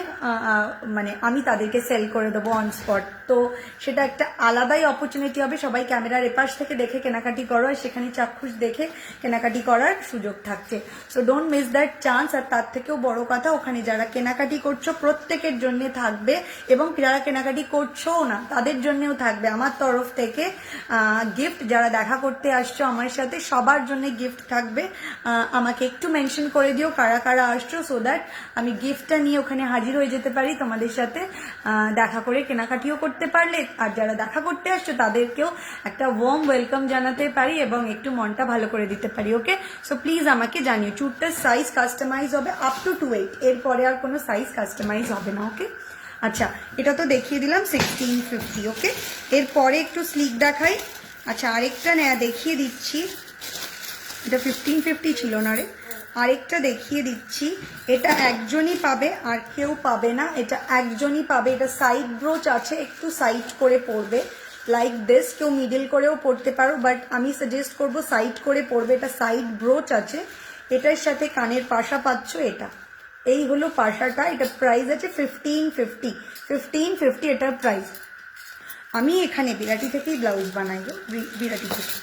মানে আমি তাদেরকে সেল করে দেবো অন স্পট। তো সেটা একটা আলাদাই অপরচুনিটি হবে। সবাই ক্যামেরার এপাশ থেকে দেখে কেনাকাটি করো, আর সেখানে চাক্ষুষ দেখে কেনাকাটি করার সুযোগ থাকছে। So don't miss that chance. আর তার থেকেও বড় কথা, ওখানে যারা কেনাকাটি করছো প্রত্যেকের জন্য থাকবে, এবং যারা কেনাকাটি করছো না তাদের জন্যও থাকবে আমার তরফ থেকে গিফট। যারা দেখা করতে আসছো আমার সাথে, সবার জন্য গিফট থাকবে। আমাকে একটু মেনশন করে দিও কারা কারা আসছো, সো দ্যাট আমি গিফটটা নিয়ে ওখানে হাজির হয়ে যেতে পারি তোমাদের সাথে, দেখা করে কেনাকাটিও করতে পারলে, আর যারা দেখা করতে আসছো তাদেরকেও একটা ওয়ার্ম ওয়েলকাম জানাতে পারি এবং একটু মনটা ভালো করে দিতে পারি। ওকে, সো প্লিজ আমাকে জানিও। চুটটার সাইজ কাস্টমাইজ হবে আপ টু 2/8, এরপরে আর কোনো সাইজ কাস্টমাইজ হবে না। ওকে, আচ্ছা, এটা তো দেখিয়ে দিলাম 1650। ওকে, এরপরে একটু স্লিক দেখাই। আচ্ছা, আরেকটা দেখিয়ে দিচ্ছি। এটা 1550 ছিল না রে, আরেকটা দেখিয়ে দিচ্ছি। এটা একজনই পাবে, আর কেউ পাবে না, এটা একজনই পাবে। এটা সাইড ব্রোচ আছে, একটু সাইড করে পরবে লাইক দিস। কেউ মিডল করেও পরতে পারো, বাট আমি সাজেস্ট করব সাইড করে পরবে। এটা সাইড ব্রোচ আছে, এটার সাথে কানের পাশা পাচ্ছ। এটা এই হলো পাশাটা। এটা প্রাইস আছে 1550। 1550 এটার প্রাইস। আমি এখানে বিরাটি থেকেই ব্লাউজ বানাই গো, বিরাটি থেকে।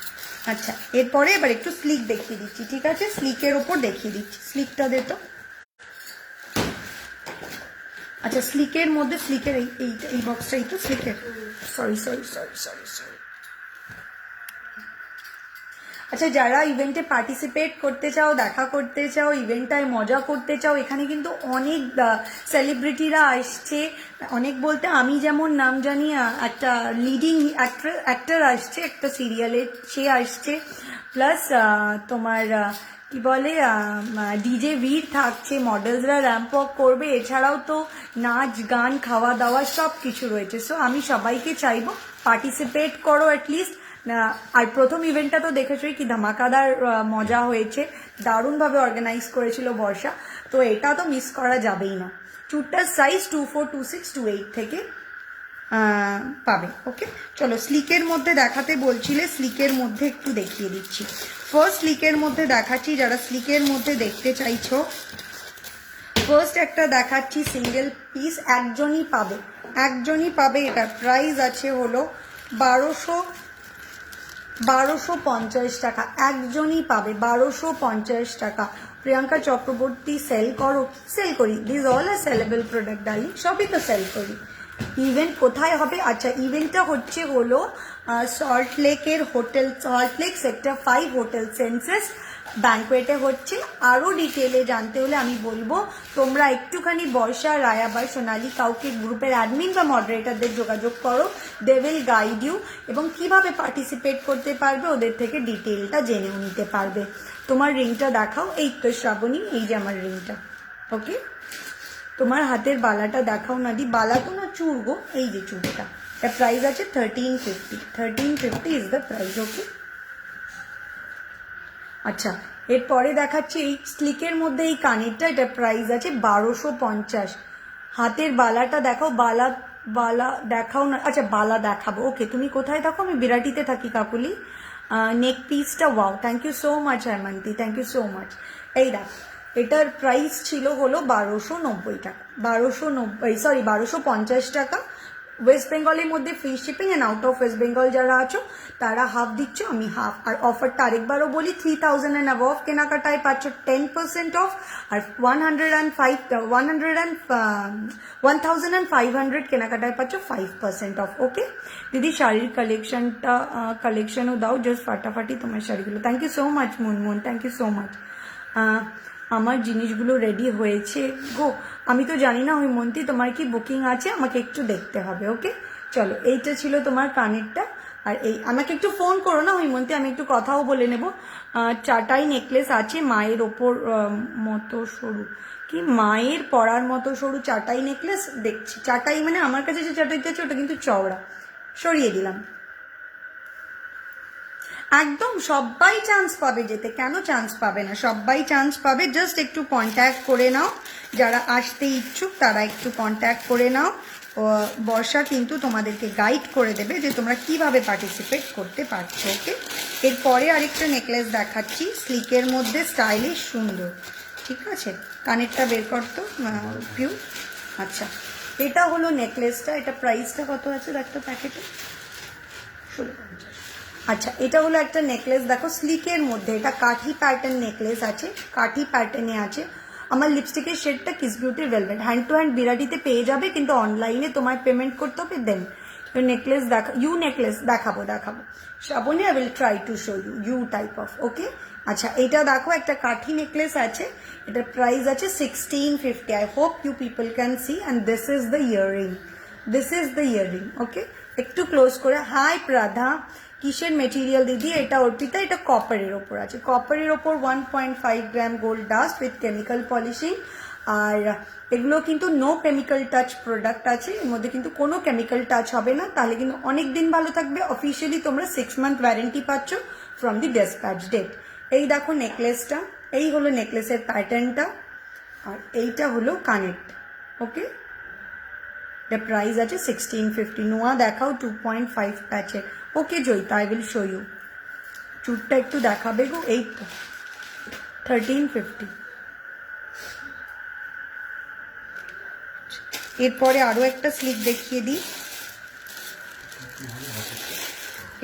আচ্ছা, এরপরে এবার একটু স্লিক দেখিয়ে দিচ্ছি, ঠিক আছে? স্লিকের ওপর দেখিয়ে দিচ্ছি, স্লিকটা দে তো। আচ্ছা, স্লিকের মধ্যে, স্লিকের এই বক্সটাই তো স্লিকের। Sorry sorry sorry sorry sorry. আচ্ছা, যারা ইভেন্টে পার্টিসিপেট করতে চাও, দেখা করতে চাও, ইভেন্টটায় মজা করতে চাও, এখানে কিন্তু অনেক সেলিব্রিটিরা আসছে। অনেক বলতে আমি যেমন নাম জানি, একটা লিডিং অ্যাক্টর আসছে একটা সিরিয়ালের, সে আসছে। প্লাস তোমার কি বলে, ডিজে ভিড় থাকছে, মডেলসরা র্যাম্প ওয়াক করবে, এছাড়াও তো নাচ গান খাওয়া দাওয়া সব কিছু রয়েছে। সো আমি সবাইকে চাইবো পার্টিসিপেট করো অ্যাটলিস্ট। আর প্রথম ইভেন্টটা তো দেখেছোই কি ধামাকাদার মজা হয়েছে, দারুণভাবে অর্গানাইজ করেছিল বর্ষা। তো এটা তো মিস করা যাবেই না। চুটটার সাইজ 24, 26, 28 থেকে পাবে। ওকে, চলো স্লিকের মধ্যে দেখাতে বলছিলে, স্লিকের মধ্যে একটু দেখিয়ে দিচ্ছি। ফার্স্ট স্লিকের মধ্যে দেখাচ্ছি, যারা স্লিকের মধ্যে দেখতে চাইছো। ফার্স্ট একটা দেখাচ্ছি সিঙ্গেল পিস, একজনই পাবে, একজনই পাবে। এটা প্রাইস আছে হলো 1250 টাকা। একজনই পাবে 1250 টাকা। প্রিয়াঙ্কা চক্রবর্তী সেল করো? সেল করি, this all are saleable product darling, সবই তো সেল করি। ইভেন্ট কোথায় হবে? আচ্ছা, ইভেন্টটা হচ্ছে হলো সল্টলেকের hotel, Salt Lake sector 5 hotel Senses ব্যাঙ্কোয়েটে হচ্ছে। আরও ডিটেলে জানতে হলে আমি বলবো তোমরা একটুখানি বর্ষা, রায়া বা সোনালি কাউকে গ্রুপের অ্যাডমিন বা মডারেটরদের যোগাযোগ করো, দে উইল গাইড ইউ, এবং কিভাবে পার্টিসিপেট করতে পারবে ওদের থেকে ডিটেলটা জেনেও নিতে পারবে। তোমার রিংটা দেখাও। এই তো শ্রাবণী, এই যে আমার রিংটা। ওকে, তোমার হাতের বালাটা দেখাও না দি। বালা তো না, চুড় গো, এই যে চুড়টা। এর প্রাইস আছে 1350। 1350 ইজ দ্য প্রাইস। ওকে, আচ্ছা, এরপরে দেখাচ্ছি এই স্লিকের মধ্যে এই কানেরটা। এটা প্রাইস আছে 1250। হাতের বালাটা দেখাও। বালা দেখাও না। আচ্ছা, বালা দেখাবো। ওকে, তুমি কোথায় থাকো? আমি বিরাটিতে থাকি কাকুলি। নেক পিসটা, wow, thank you so much Hemanti, thank you so much. এই দেখ, এটার প্রাইস ছিল হলো 1290 টাকা। 1250 টাকা। ওয়েস্ট বেঙ্গলের মধ্যে free shipping, and out of West Bengal যারা আছো তারা হাফ দিচ্ছ, আমি হাফ। আর অফারটা আরেকবারও বলি, 3000 অ্যান্ড অ্যাবভ কেনাকাটায় পাচ্ছ 10% অফ, আর 1500 কেনাকাটায় পাচ্ছ 5% অফ। ওকে দিদি, শাড়ির কালেকশনও দাও জাস্ট ফাটাফাটি তোমার শাড়িগুলো। Thank you so much Munmun, thank you so much. আমার জিনিসগুলো রেডি হয়েছে গো। আমি তো জানি না হৈমন্তী তোমার কি বুকিং আছে, আমাকে একটু দেখতে হবে। ওকে, চলো, এইটা ছিল তোমার কানেরটা। আর এই আমাকে একটু ফোন করো না হৈমন্তী, আমি একটু কথাও বলে নেব। চাটাই নেকলেস আছে মায়ের ওপর মতো সরু, কি মায়ের পরার মতো সরু চাটাই নেকলেস দেখছি। চাটাই মানে আমার কাছে যে চাটাইতে আছে ওটা কিন্তু চওড়া, সরিয়ে দিলাম। একদম সবাই চান্স পাবে যেতে, কেন চান্স পাবে না? সবাই চান্স পাবে, জাস্ট একটু কন্ট্যাক্ট করে নাও। যারা আসতে ইচ্ছুক তারা একটু কন্ট্যাক্ট করে নাও। বর্ষা কিন্তু তোমাদেরকে গাইড করে দেবে যে তোমরা কিভাবে পার্টিসিপেট করতে পারছো। ওকে, এরপরে আরেকটা নেকলেস দেখাচ্ছি স্লিকের মধ্যে, স্টাইলিশ সুন্দর। ঠিক আছে, কানেরটা বের করতো পিউ। আচ্ছা, এটা হলো নেকলেসটা। এটা প্রাইসটা কত আছে দেখতো প্যাকেটে? 1650। আচ্ছা, এটা হলো একটা নেকলেস, দেখো স্লিকের মধ্যে। এটা কাঠি প্যাটার্ন নেকলেস আছে, কাঠি প্যাটার্নে আছে। আমার লিপস্টিকের শেডটা Kiss Beauty velvet, hand to hand বিরাটিতে পেয়ে যাবে, কিন্তু অনলাইনে তোমায় পেমেন্ট করতে হবে। দেন নেকলেস নেকলেস দেখাবো Shrabani, I will try to show you type of. Okay, আচ্ছা, এটা দেখো একটা কাঠি নেকলেস আছে। এটার প্রাইস আছে 1650। I hope you people can see, and this is the earring, this is the earring. Okay, একটু ক্লোজ করে। হাই প্রাধা, কিসের মেটেরিয়াল দিদি? এটা অর্পিতা, এটা কপারের ওপর আছে। কপারের ওপর 1.5 gram gold dust with chemical polishing, আর এগুলো কিন্তু নো কেমিক্যাল টাচ প্রোডাক্ট আছে, এর মধ্যে কিন্তু কোনো কেমিক্যাল টাচ হবে না, তাহলে কিন্তু অনেক দিন ভালো থাকবে। অফিসিয়ালি তোমরা 6 মান্থ ওয়ারেন্টি পাচ্ছ ফ্রম দি ডিসপ্যাচ ডেট। এই দেখো নেকলেসটা, এই হলো নেকলেসের প্যাটার্নটা, আর এইটা হলো কানেক্ট। ওকে, এটা প্রাইস আছে 1650। নোয়া দেখাও 2.5 প্যাচের। Okay Joyita, I will show you. চুটটা একটু দেখাবে গো, এই তো 1350। এরপরে আরো একটা স্লিক দেখিয়ে দিই,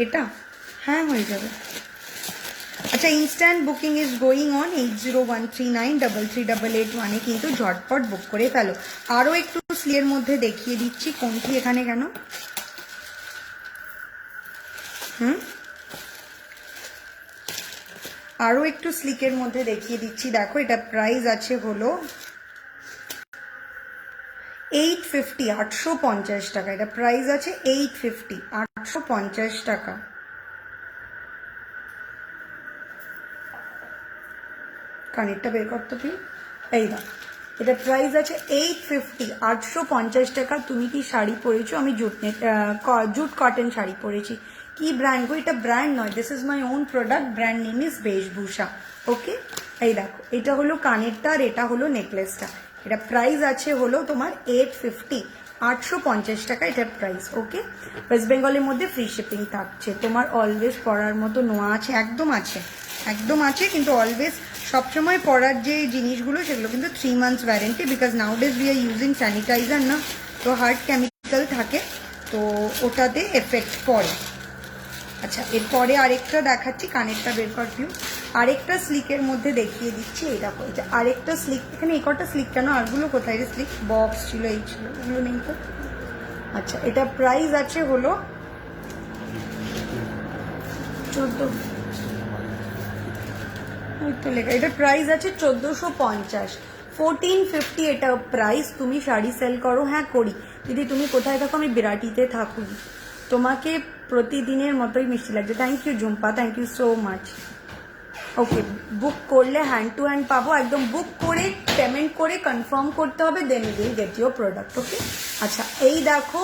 এটা হ্যাঁ হয়ে যাবে। আচ্ছা, instant booking is going on 8013393388 কিন্তু ঝটপট বুক করে ফেলো। আরও একটু স্লিয়ের মধ্যে দেখিয়ে দিচ্ছি, কোনটি এখানে কেন, আরও একটু স্লিকের মধ্যে দেখিয়ে দিচ্ছি। দেখো এটা প্রাইস আছে হলো 850, 850 টাকা। এটা প্রাইস আছে 850, 850 টাকা। কানেরটা বের করতে তুই, এই না, এটা প্রাইস আছে 850, 850 টাকা। তুমি কি শাড়ি পরেছো? আমি জুট কটন শাড়ি পরেছি। কি ব্র্যান্ড গো? এটা ব্র্যান্ড নয়, this is my own product, brand name is Beshbhusha. Okay, এই দেখো এটা হলো কানেরটা আর এটা হলো নেকলেসটা। এটা প্রাইস আছে হলো তোমার 850, 850 টাকা এটার প্রাইস। ওকে, ওয়েস্ট বেঙ্গলের মধ্যে ফ্রি শিপিং থাকছে। তোমার অলওয়েজ পরার মতো নোয়া আছে, একদম আছে, একদম আছে, কিন্তু অলওয়েজ সবসময় পরার যে জিনিসগুলো সেগুলো কিন্তু 3 months warranty, because nowadays we are using sanitiser না, তো হার্ড কেমিক্যাল থাকে, তো ওটাতে এফেক্ট পড়ে। আচ্ছা, এরপরে আরেকটা দেখাচ্ছি, কানেরটা বের কর পিউ। আরেকটা স্লিকের মধ্যে দেখিয়ে দিচ্ছি, এই দেখো এটা আরেকটা স্লিক। এখানে এই কটা স্লিক কেন, আরগুলো কোথায় রে? স্লিক বক্স ছিল, এই ছিল, এগুলো নেই তো। আচ্ছা, এটা প্রাইস আছে হলো 14, ওই তো লেখা, এটা প্রাইস আছে 1450, 1450 এটা প্রাইস। তুমি শাড়ি সেল করো? হ্যাঁ করি দিদি। তুমি কোথায় থাকো? আমি বিরাটিতে থাকুন। তোমাকে প্রতিদিনের মতোই মিষ্টি লাগছে। Thank you Jhumpa, thank you so much. Okay, book করলে হ্যান্ড টু হ্যান্ড পাবো, একদম বুক করে পেমেন্ট করে কনফার্ম করতে হবে, then you will get your product. Okay, আচ্ছা এই দেখো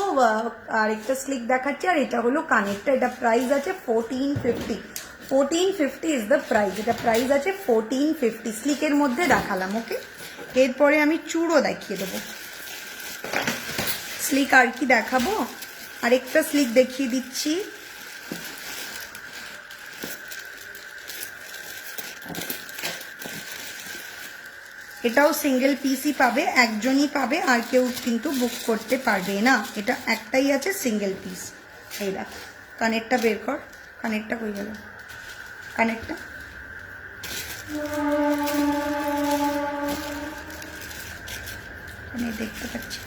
আরেকটা স্লিক দেখাচ্ছি, আর এটা হলো কানেরটা। এটা প্রাইস আছে 1450, 1450 ইজ দ্য প্রাইস। এটা প্রাইস আছে 1450, স্লিকের মধ্যে দেখালাম। ওকে, এরপরে আমি চূড়ো দেখিয়ে দেবো। স্লিক আর কি দেখাবো, আরেকটা স্লিক দেখিয়ে দিচ্ছি। এটাও সিঙ্গেল পিসই পাবে, একজনই পাবে, আর কেউ কিন্তু বুক করতে পারবে না। এটা একটাই আছে সিঙ্গেল পিস। এই দেখ, কানেরটা বের কর, কানেরটা কই গেল? কানেরটা আমি দেখতে পাচ্ছি।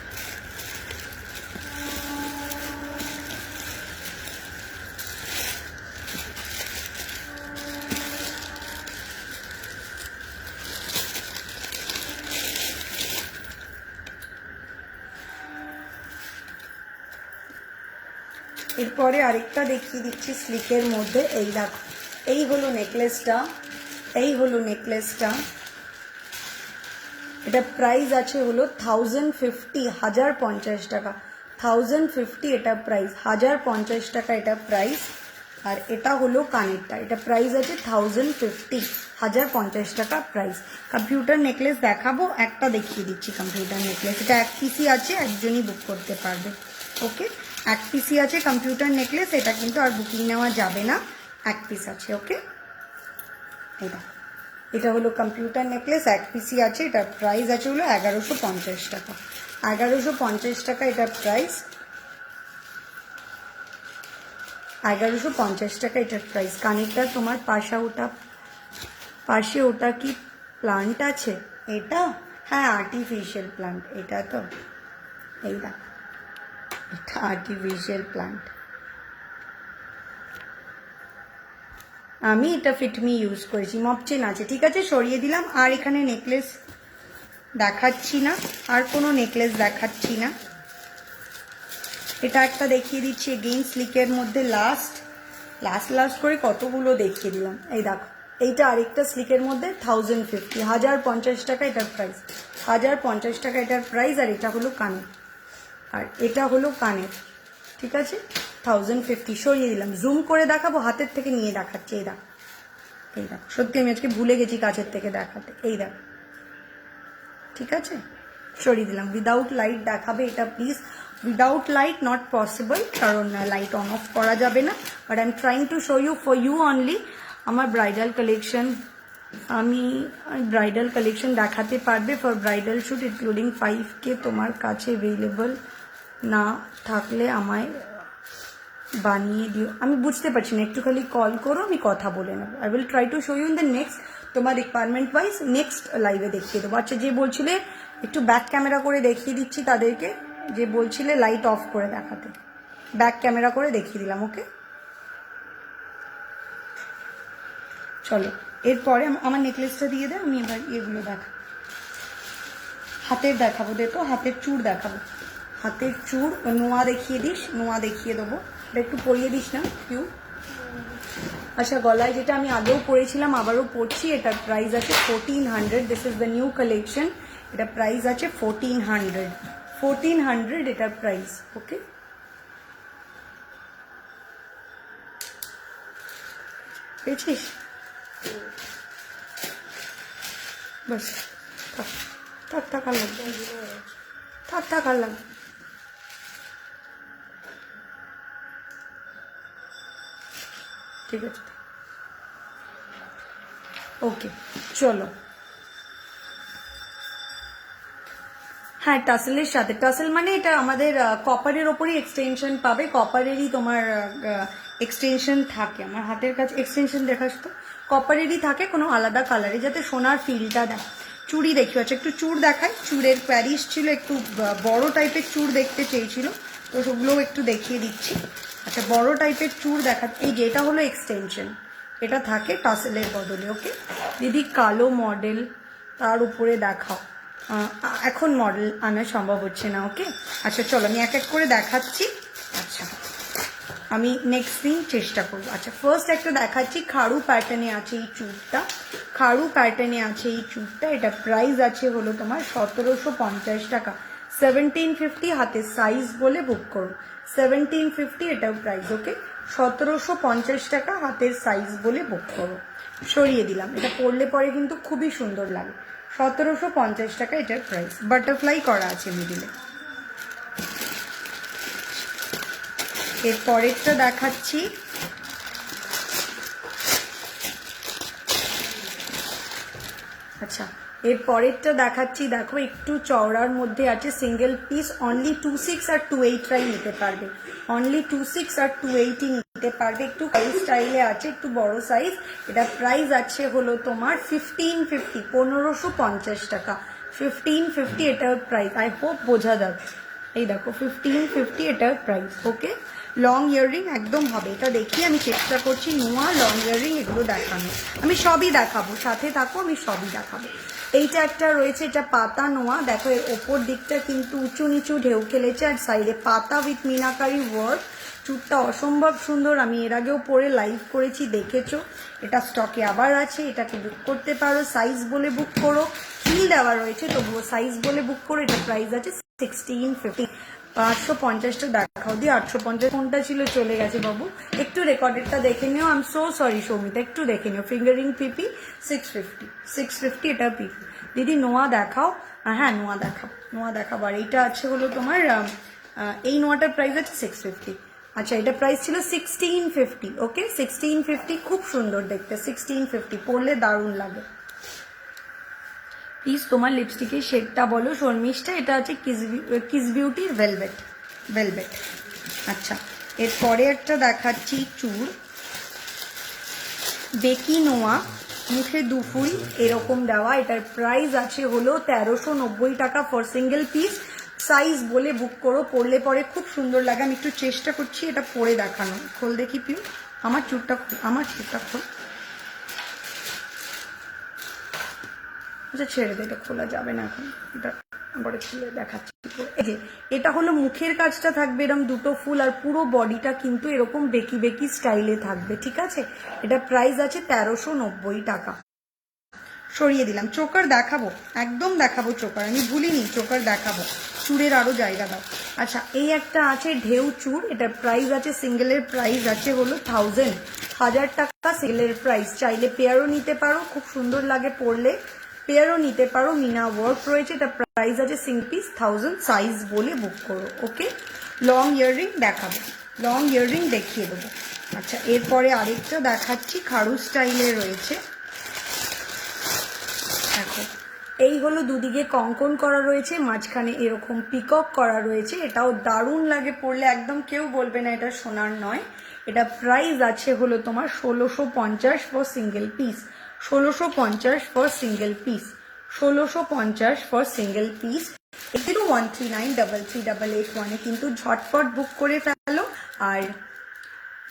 এরপরে আরেকটা দেখিয়ে দিচ্ছি স্লিকের মধ্যে। এই দেখো, এই হলো নেকলেসটা, এই হলো নেকলেসটা। এটা প্রাইস আছে হলো 1050, 1050 টাকা, 1050 এটা প্রাইস, 1050 টাকা এটা প্রাইস। আর এটা হলো কানেরটা, এটা প্রাইস আছে 1050, 1050 টাকা প্রাইস। কম্পিউটার নেকলেস দেখাবো, একটা দেখিয়ে দিচ্ছি কম্পিউটার নেকলেস। এটা এক পিসি আছে, একজনই বুক করতে পারবে। ওকে, এক পিসি আছে কম্পিউটার নেকলেস, এটা কিন্তু আর বুকিং নেওয়া যাবে না, এক পিস আছে। ওকে, এটা হলো কম্পিউটার নেকলেস, এক পিসি আছে, এটার প্রাইস আছে হলো 1150 টাকা, 1150 টাকা এটার প্রাইস, 1150 টাকা এটার প্রাইস। কানেরটা তোমার পাশে ওটা কি প্লান্ট আছে? এটা হ্যাঁ আর্টিফিশিয়াল প্লান্ট, এটা তো এই দেখো, এটা আর্টিফিশিয়াল প্লান্ট। আমি এটা ফিটমি ইউজ করেছি, মপচেন আছে, ঠিক আছে সরিয়ে দিলাম। আর এখানে নেকলেস দেখাচ্ছি না, আর কোনো নেকলেস দেখাচ্ছি না। এটা একটা দেখিয়ে দিচ্ছি এগেইন স্লিকের মধ্যে, লাস্ট করে কতগুলো দেখিয়ে দিলাম। এই দেখো, এইটা আরেকটা স্লিকের মধ্যে 1050, 1050 টাকা এটার প্রাইস। 1050 টাকা এটার প্রাইস। আর এটা হলো কানের, আর এটা হলো কানের, ঠিক আছে, 1050। সরিয়ে দিলাম, জুম করে দেখাবো, হাতের থেকে নিয়ে দেখাচ্ছি। এই দেখ, এই দেখ, সত্যি আমি আজকে ভুলে গেছি কাছের থেকে দেখাতে। এই দেখ, ঠিক আছে, সরিয়ে দিলাম। উইদাউট লাইট দেখাবে এটা please. Without light not possible, কারণ লাইট অন অফ করা যাবে না। But I am trying to show you, for you only. আমার ব্রাইডাল কালেকশন, আমি ব্রাইডাল কালেকশন দেখাতে পারবে for bridal shoot including 5K। তোমার কাছে অ্যাভেলেবল না থাকলে আমায় বানিয়ে দিও। আমি বুঝতে পারছি না, একটু খালি কল করো, আমি কথা বলে নেবো। I will try to show you in the next, তোমার রিকোয়ারমেন্ট ওয়াইজ নেক্সট লাইভে দেখিয়ে দেবো। আচ্ছা, যে বলছিলে একটু ব্যাক ক্যামেরা করে দেখিয়ে দিচ্ছি তাদেরকে, যে বলছিলে লাইট অফ করে দেখাতে, ব্যাক ক্যামেরা করে দেখিয়ে দিলাম। ওকে, চলো এরপরে আমার নেকলেসটা দিয়ে দে, আমি এবার এগুলো দেখাবো। হাতের দেখাবো, দে তো, হাতের চূড় দেখাবো। হাতের চূড় নোয়া দেখিয়ে দিস, নোয়া দেখিয়ে দেবো, একটু পরিয়ে দিস না কিউ। আচ্ছা, গলায় যেটা আমি আগেও পরেছিলাম আবারও পরছি, এটার প্রাইস আছে 1400। This is the new collection. এটা প্রাইস আছে 1400, 1400 এটার প্রাইস। ওকে, পেয়েছিস? বাস, থাক থাক থাক, আর লাগবে, থাক থাক, আর লাগবে। ঠিক আছে, ওকে, চলো। হ্যাঁ, টাসেলের সাথে, টাসেল মানে এটা আমাদের কপারের ওপরই এক্সটেনশন পাবে, কপারেরই তোমার এক্সটেনশন থাকে। আমার হাতের কাছে এক্সটেনশন দেখাস তো, কপারেরই থাকে, কোনো আলাদা কালারে, যাতে সোনার ফিলটা দেয়। চুড়ি দেখি, আচ্ছা একটু চূড় দেখাই। চূড়ের প্যারিস ছিল, একটু বড় টাইপের চূড় দেখতে চেয়েছিল, তো সেগুলোও একটু দেখিয়ে দিচ্ছি। আচ্ছা, বড় টাইপের চূড় দেখা, এই যে এটা হলো এক্সটেনশন, এটা থাকে টাসেলের বদলে। ওকে দিদি, কালো মডেল তার উপরে দেখাও। এখন মডেল আনা সম্ভব হচ্ছে না। ওকে, আচ্ছা চলো আমি এক এক করে দেখাচ্ছি। আচ্ছা, আমি নেক্সট দিন চেষ্টা করবো। আচ্ছা, ফার্স্ট একটা দেখাচ্ছি, খাড়ু প্যাটার্নে আছে এই চুড়টা, খাড়ু প্যাটার্নে আছে এই চুড়টা। এটা প্রাইস আছে হলো তোমার 1750 টাকা, 1750। হাতের সাইজ বলে বুক করো, 1750 এটাও প্রাইস। ওকে, 1750 টাকা হাতের সাইজ বলে বুক করো। সরিয়ে দিলাম, এটা পরলে পরে কিন্তু খুবই সুন্দর লাগে। 1750 টাকা এটার প্রাইস, বাটারফ্লাই করা আছে মিডিলে। এর পরেরটা দেখাচ্ছি, আচ্ছা এর পরেরটা দেখাচ্ছি, দেখো একটু চওড়ার মধ্যে আছে, সিঙ্গেল পিস, অনলি 26 আর 28 নিতে পারবে, অনলি 26 আর 28 নিতে পারবে। একটু হাই স্টাইলে আছে, একটু বড় সাইজ। এটা প্রাইস আছে হলো তোমার 1550, 1550 টাকা, 1550 এটার প্রাইস। আই হোপ বোঝা যাচ্ছে, এই দেখো 1550 এটার প্রাইস। ওকে, লং ইয়াররিং একদম হবে, এটা দেখি আমি চেষ্টা করছি নোয়া লং ইয়াররিং এগুলো দেখানো, আমি সবই দেখাবো, সাথে থাকো, আমি সবই দেখাবো। এইটা একটা রয়েছে, এটা পাতা নোয়া, দেখো এর ওপর দিকটা কিন্তু উঁচু নিচু ঢেউ খেলেছে, আর সাইডে পাতা উইথ মিনাকারি ওয়ার্ক। চুটটা অসম্ভব সুন্দর, আমি এর আগেও পরে লাইভ করেছি, দেখেছো। এটা স্টকে আবার আছে, এটাকে বুক করতে পারো, সাইজ বলে বুক করো, ফিল দেওয়া রয়েছে তবুও সাইজ বলে বুক করো। এটা প্রাইস আছে 1650। 850টা দেখাও দিয়ে, 850 কোনটা ছিল চলে গেছে বাবু, একটু রেকর্ডেডটা দেখে নিও। I am so sorry Soumita, একটু দেখে নিও। ফিঙ্গারিং পিপি 650, 650 এটা পিপি। দিদি নোয়া দেখাও, হ্যাঁ নোয়া দেখাও, নোয়া দেখাবো। আর এইটা আছে হলো তোমার, এই নোয়াটার প্রাইস আছে 650। আচ্ছা, এটা প্রাইস ছিল 1650। ওকে, 1650, খুব সুন্দর দেখতে, 1650 পরলে দারুণ লাগে। প্লিজ তোমার লিপস্টিকের শেডটা বলো শর্মিষ্ঠা। এটা আছে কিস বিউটির ভেলভেট, ভেলভেট। আচ্ছা, এরপরে একটা দেখাচ্ছি চূড়, বেকি নোয়া, মুখে দুফুল এরকম দেওয়া। এটার প্রাইস আছে হলো 1390 টাকা ফর সিঙ্গেল পিস। সাইজ বলে বুক করো, পরলে পরে খুব সুন্দর লাগে। আমি একটু চেষ্টা করছি এটা পরে দেখানো। খোল দেখি পিউ, আমার চুড়টা খোল, আমার চুড়টা খোল। আচ্ছা ছেড়ে দে, এটা খোলা যাবে না এখন, এটা পরে খুলে দেখাচ্ছি। এই যে এটা হলো মুখের কাজটা থাকবে এরকম দুটো ফুল, আর পুরো বডিটা কিন্তু এরকম বেকি বেকি স্টাইলে থাকবে, ঠিক আছে। এটা প্রাইস আছে 1390 টাকা, সরিয়ে দিলাম। চোকার দেখাবো, একদম দেখাবো চোকার, আমি ভুলিনি, চোকার দেখাবো। চুড়ের আরো জায়গা দাও। আচ্ছা, এই একটা আছে ঢেউ চুড়, এটার প্রাইস আছে, সিঙ্গেলের প্রাইস আছে হলো 1000 টাকা সিঙ্গেলের প্রাইস। চাইলে পেয়ারও নিতে পারো, খুব সুন্দর লাগে পরলে, পেয়ারও নিতে পারো, মিনা ওয়ার্ক রয়েছে। এটা প্রাইস আছে সিঙ্গেল পিস 1000, সাইজ বলে বুক করো। ওকে, লং ইয়াররিং দেখাবো, লং ইয়াররিং দেখিয়ে দেবো। আচ্ছা, এরপরে আরেকটা দেখাচ্ছি, খাড়ু স্টাইলে রয়েছে। দেখো, এই হলো দুদিকে কঙ্কন করা রয়েছে, মাঝখানে এরকম পিকক করা রয়েছে। এটাও দারুণ লাগে পরলে, একদম কেউ বলবে না এটা সোনার নয়। এটা প্রাইস আছে হলো তোমার 1650 for single piece, 1650 for single piece, 1650 for single piece. 01393388 কিন্তু ঝটপট বুক করে ফেলো। আর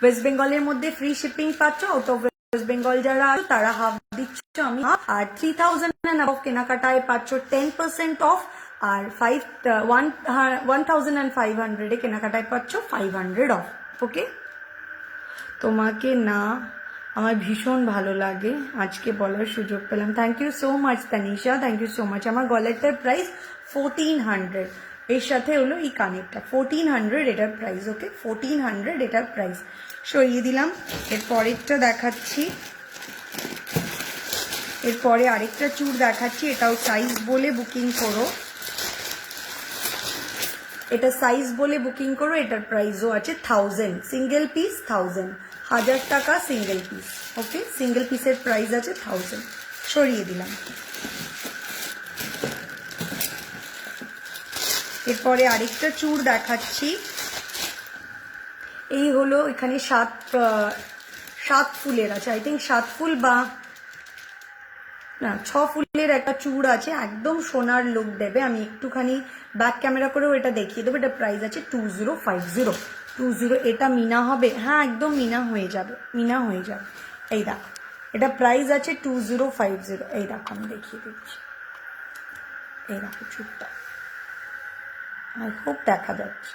ওয়েস্ট বেঙ্গলের মধ্যে ফ্রি শিপিং পাচ্ছ, আউট অফ ওয়েস্ট বেঙ্গল যারা আছো তারা হাফ দিচ্ছ, আমি হাফ। আর 3000 অফ কেনাকাটায় পাচ্ছ 10% অফ, আর 1500 কেনাকাটায় পাচ্ছ 500 অফ। ওকে, তোমাকে না আমার ভীষণ ভালো লাগে, আজকে বলার সুযোগ পেলাম। Thank you so much Tanisha, thank you so much. আমার গলারটার প্রাইস 1400, এর সাথে হলো এই কানেরটা 1400 এটার প্রাইস। ওকে, 1400 এটার প্রাইস। সরিয়ে দিলাম। এর পরেরটা দেখাচ্ছি, এরপরে আরেকটা চুড় দেখাচ্ছি, এটাও সাইজ বলে বুকিং করো, এটা সাইজ বলে বুকিং করো। এটার প্রাইসও আছে 1000, সিঙ্গেল পিস 1000, 1000 টাকা সিঙ্গেল পিস। ওকে, সিঙ্গেল পিসের প্রাইস আছে 1000। সরিয়ে দিলাম। এরপরে আরেকটা চুড় দেখাচ্ছি, এই হলো এখানে 7 ফুলের আছে, আই থিঙ্ক 7 ফুল বা না 6 ফুলের একটা চুড় আছে, একদম সোনার লুক দেবে। আমি একটুখানি ব্যাক ক্যামেরা করেও এটা দেখিয়ে দেবো। এটা প্রাইস আছে 2050, 20। এটা মিনা হবে, হ্যাঁ একদম মিনা হয়ে যাবে, মিনা হয়ে যাবে। এই দেখো, এটা প্রাইস আছে 2050। এই দেখো, আমি দেখিয়ে দিচ্ছি, এই দেখো চুড়টা, আই হোপ দেখা যাচ্ছে।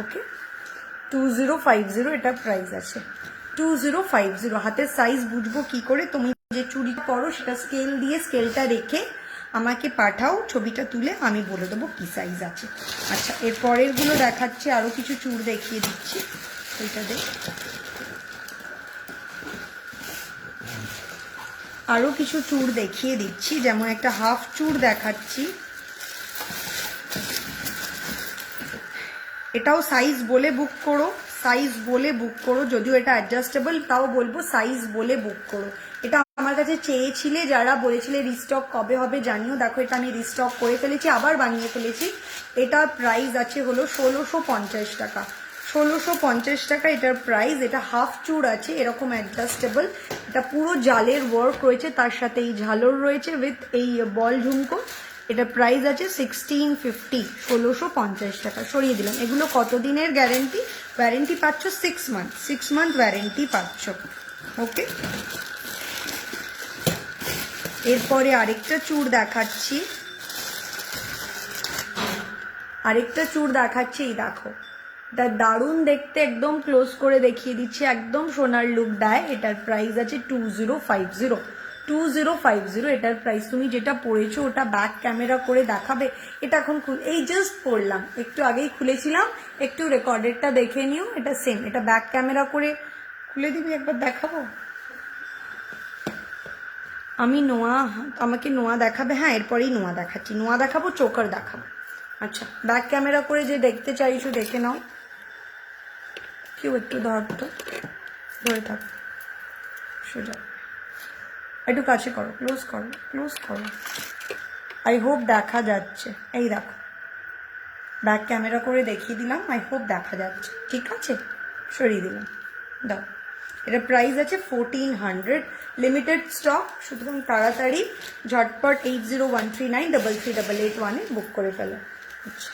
ওকে, 2050 এটা প্রাইস আছে, 2050। হাতের সাইজ বুঝবো কি করে? তুমি যে চুড়ি পরো সেটা স্কেল দিয়ে, স্কেলটা রেখে আমাকে পাঠাও, ছবিটা তুলে আমি বলে দেবো কি সাইজ আছে। আচ্ছা, এর পরের গুলো দেখাচ্ছি, আরো কিছু চুড় দেখিয়ে দিচ্ছি। এটা দেখ, আরো কিছু চুড় দেখিয়ে দিচ্ছি, যেমন একটা হাফ চুড় দেখাচ্ছি, এটাও সাইজ বলে বুক করো, সাইজ বলে বুক করো। যদিও এটা অ্যাডজাস্টেবল, তাও বলবো সাইজ বলে বুক করো। এটা আমার কাছে চেয়েছিলে যারা, বলেছিলে রিস্টক কবে হবে জানিও। দেখো, এটা আমি রিস্টক করে ফেলেছি, আবার বানিয়ে ফেলেছি। এটার প্রাইস আছে হলো 1650 টাকা, 1650 টাকা এটার প্রাইস। এটা হাফ চুড় আছে, এরকম অ্যাডজাস্টেবল। এটা পুরো জালের ওয়ার্ক রয়েছে, তার সাথে এই ঝালর রয়েছে উইথ এই বল ঝুমকো। এটা প্রাইস আছে 1650, 1650 টাকা। সরিয়ে দিলাম। এগুলো কতদিনের গ্যারেন্টি? ওয়ারেন্টি পাচ্ছ 6 মান্থ, 6 মান্থ ওয়ারেন্টি পাচ্ছ। ওকে, এরপরে আরেকটা চুড় দেখাচ্ছি, আরেকটা চুড় দেখাচ্ছি, এই দেখো, এটা দারুণ দেখতে, একদম ক্লোজ করে দেখিয়ে দিচ্ছি, একদম সোনার লুক দেয়। এটার প্রাইস আছে 2050, 2050 এটার প্রাইস। তুমি যেটা পরেছো ওটা ব্যাক ক্যামেরা করে দেখাবে? এটা এখন এই জাস্ট পরলাম, একটু আগেই খুলেছিলাম, একটু রেকর্ডেডটা দেখে নিও। এটা সেম, এটা ব্যাক ক্যামেরা করে খুলে দিবি, একবার দেখাবো আমি। নোয়া, আমাকে নোয়া দেখাবে? হ্যাঁ, এরপরেই নোয়া দেখাচ্ছি, নোয়া দেখাবো, চোকার দেখাবো। আচ্ছা, ব্যাক ক্যামেরা করে যে দেখতে চাইছো দেখে নাও। কেউ একটু ধরতো, ধরে থাক, সোজা একটু কাছে করো, ক্লোজ করো, ক্লোজ করো। আই হোপ দেখা যাচ্ছে। এই দেখো, ব্যাক ক্যামেরা করে দেখিয়ে দিলাম, আই হোপ দেখা যাচ্ছে। ঠিক আছে, সরিয়ে দিলাম, দাও। এটা প্রাইস আছে 1400, লিমিটেড স্টক, সুতরাং তাড়াতাড়ি ঝটপট 8013933881 বুক করে ফেলো। আচ্ছা,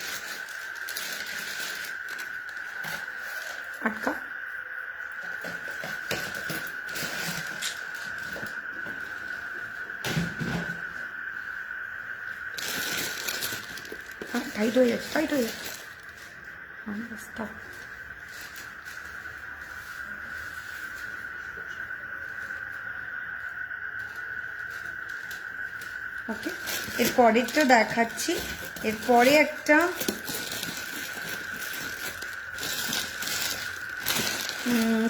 আটকা, টাইট হয়ে যাচ্ছে, টাইট হয়ে যাচ্ছে। ওকে, এর পরেরটা দেখাচ্ছি। এরপরে একটা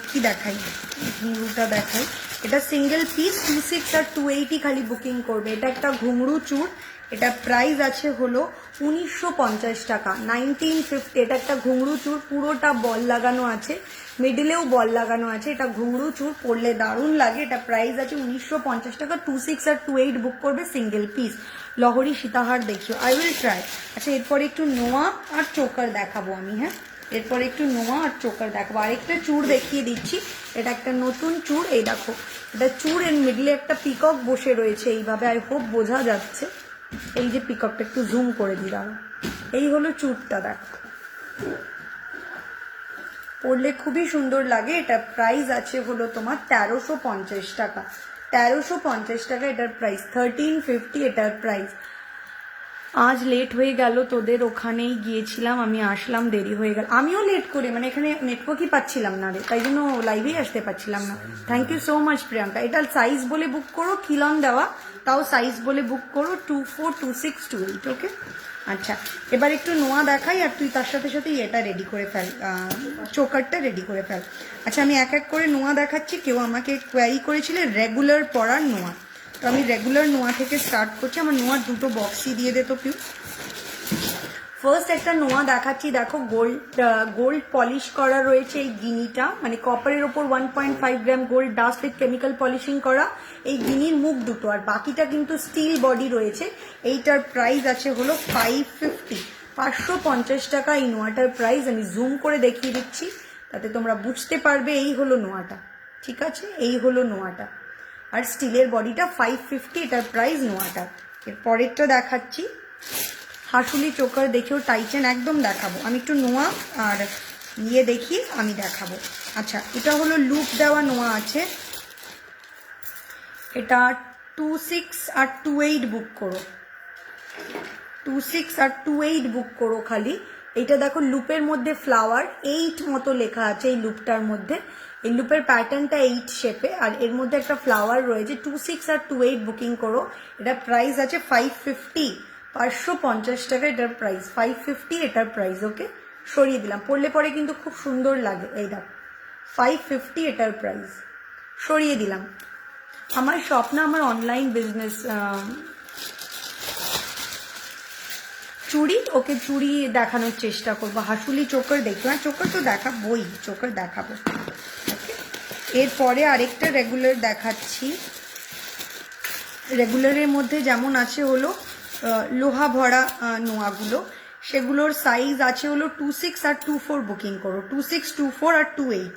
কি দেখাই, ঘুঙরুটা দেখাই। এটা সিঙ্গেল পিস 26 আর 280 খালি বুকিং করবে। এটা একটা ঘুঙরু চূড়, এটা প্রাইস আছে হলো 1950 টাকা, 1950। এটা একটা ঘুঙরু চূড়, পুরোটা বল লাগানো আছে, মিডিলেও বল লাগানো আছে। এটা ঘুঙরু চূড়, পরলে দারুণ লাগে। এটা প্রাইস আছে 1950 টাকা। 26 আর 28 বুক করবে, সিঙ্গেল পিস। লহরি সীতাহার দেখিও, আই উইল ট্রাই। আচ্ছা, এরপরে একটু নোয়া আর চোকার দেখাবো আমি। হ্যাঁ, এরপরে একটু নোয়া আর চোকার দেখাবো। আরেকটা চূড় দেখিয়ে দিচ্ছি। এটা একটা নতুন চূড়, এই দেখো, এটা চূড়, এর মিডলে একটা পিকক বসে রয়েছে এইভাবে। আই হোপ বোঝা যাচ্ছে। এই যে পিককটা একটু জুম করে দিই, দাঁড়া। এই হলো চূড়টা, দেখো, পরলে খুবই সুন্দর লাগে। এটা প্রাইস আছে হলো তোমার 1350 টাকা, 1350 টাকা এটার প্রাইস। 1350 এটার প্রাইস। আজ লেট হয়ে গেল, তোদের ওখানেই গিয়েছিলাম, আমি আসলাম, দেরি হয়ে গেল। আমিও লেট করে, মানে এখানে নেটওয়ার্কই পাচ্ছিলাম না রে, তাই জন্য লাইভেই আসতে পারছিলাম না। Thank you so much Priyanka. এটা সাইজ বলে বুক করো, খিলন দেওয়া, তাও সাইজ বলে বুক করো 24, 26, 28। ওকে, আচ্ছা, এবার একটু নোয়া দেখাই, আর তুই তার সাথে সাথে এটা রেডি করে ফেল, চোকারটা রেডি করে ফেল। আচ্ছা, আমি এক এক করে নোয়া দেখাচ্ছি। কেউ আমাকে কোয়ারি করেছিলে রেগুলার পরার নোয়া, তো আমি রেগুলার নোয়া থেকে স্টার্ট করছি। আমার নোয়ার দুটো বক্সই দিয়ে দে তো পিউ। ফার্স্ট একটা নোয়া দেখাচ্ছি, দেখো, গোল্ড পলিশ করা রয়েছে এই গিনিটা, মানে কপারের ওপর 1.5 gram gold dust with chemical polishing করা এই গিনির মুখ দুটো, আর বাকিটা কিন্তু স্টিল বডি রয়েছে। এইটার প্রাইস আছে হলো 550, 550 টাকা এই নোয়াটার প্রাইস। আমি জুম করে দেখিয়ে দিচ্ছি, তাতে তোমরা বুঝতে পারবে। এই হলো নোয়াটা, ঠিক আছে, এই হলো নোয়াটা, আর স্টিলের বডিটা 550 এটার প্রাইস নোয়াটা। এর পরেরটা দেখাচ্ছি, হাসুলি চোকার দেখেও টাইটেন একদম দেখাবো। আমি একটু নোয়া আর নিয়ে দেখি, আমি দেখাবো। আচ্ছা, এটা হলো লুপ দেওয়া নোয়া আছে। এটা 26 আর 28 বুক করো, 26 আর 28 বুক করো খালি। এইটা দেখো, লুপের মধ্যে ফ্লাওয়ার 8 মতো লেখা আছে এই লুপটার মধ্যে। এই লুপের প্যাটার্নটা 8 শেপে, আর এর মধ্যে একটা ফ্লাওয়ার রয়েছে। 26 আর 28 বুকিং করো। এটা প্রাইস আছে 550, 550 টাকা এটার প্রাইস, 550 এটার প্রাইস। ওকে, সরিয়ে দিলাম, পরলে পরে কিন্তু খুব সুন্দর লাগে। এই দেখো, 550 এটার প্রাইস, সরিয়ে দিলাম। আমার স্বপ্ন, আমার অনলাইন বিজনেস চুড়ি, ওকে চুড়ি দেখানোর চেষ্টা করবো। হাসুলি চোকার দেখবো, হ্যাঁ চোকার তো দেখাবোই, চোকার দেখাবো। ওকে, এরপরে আরেকটা রেগুলার দেখাচ্ছি। রেগুলারের মধ্যে যেমন আছে হলো লোহা ভরা নোয়াগুলো, সেগুলোর সাইজ আছে হলো 26 আর 24 বুকিং করো, 26, 24 আর 28,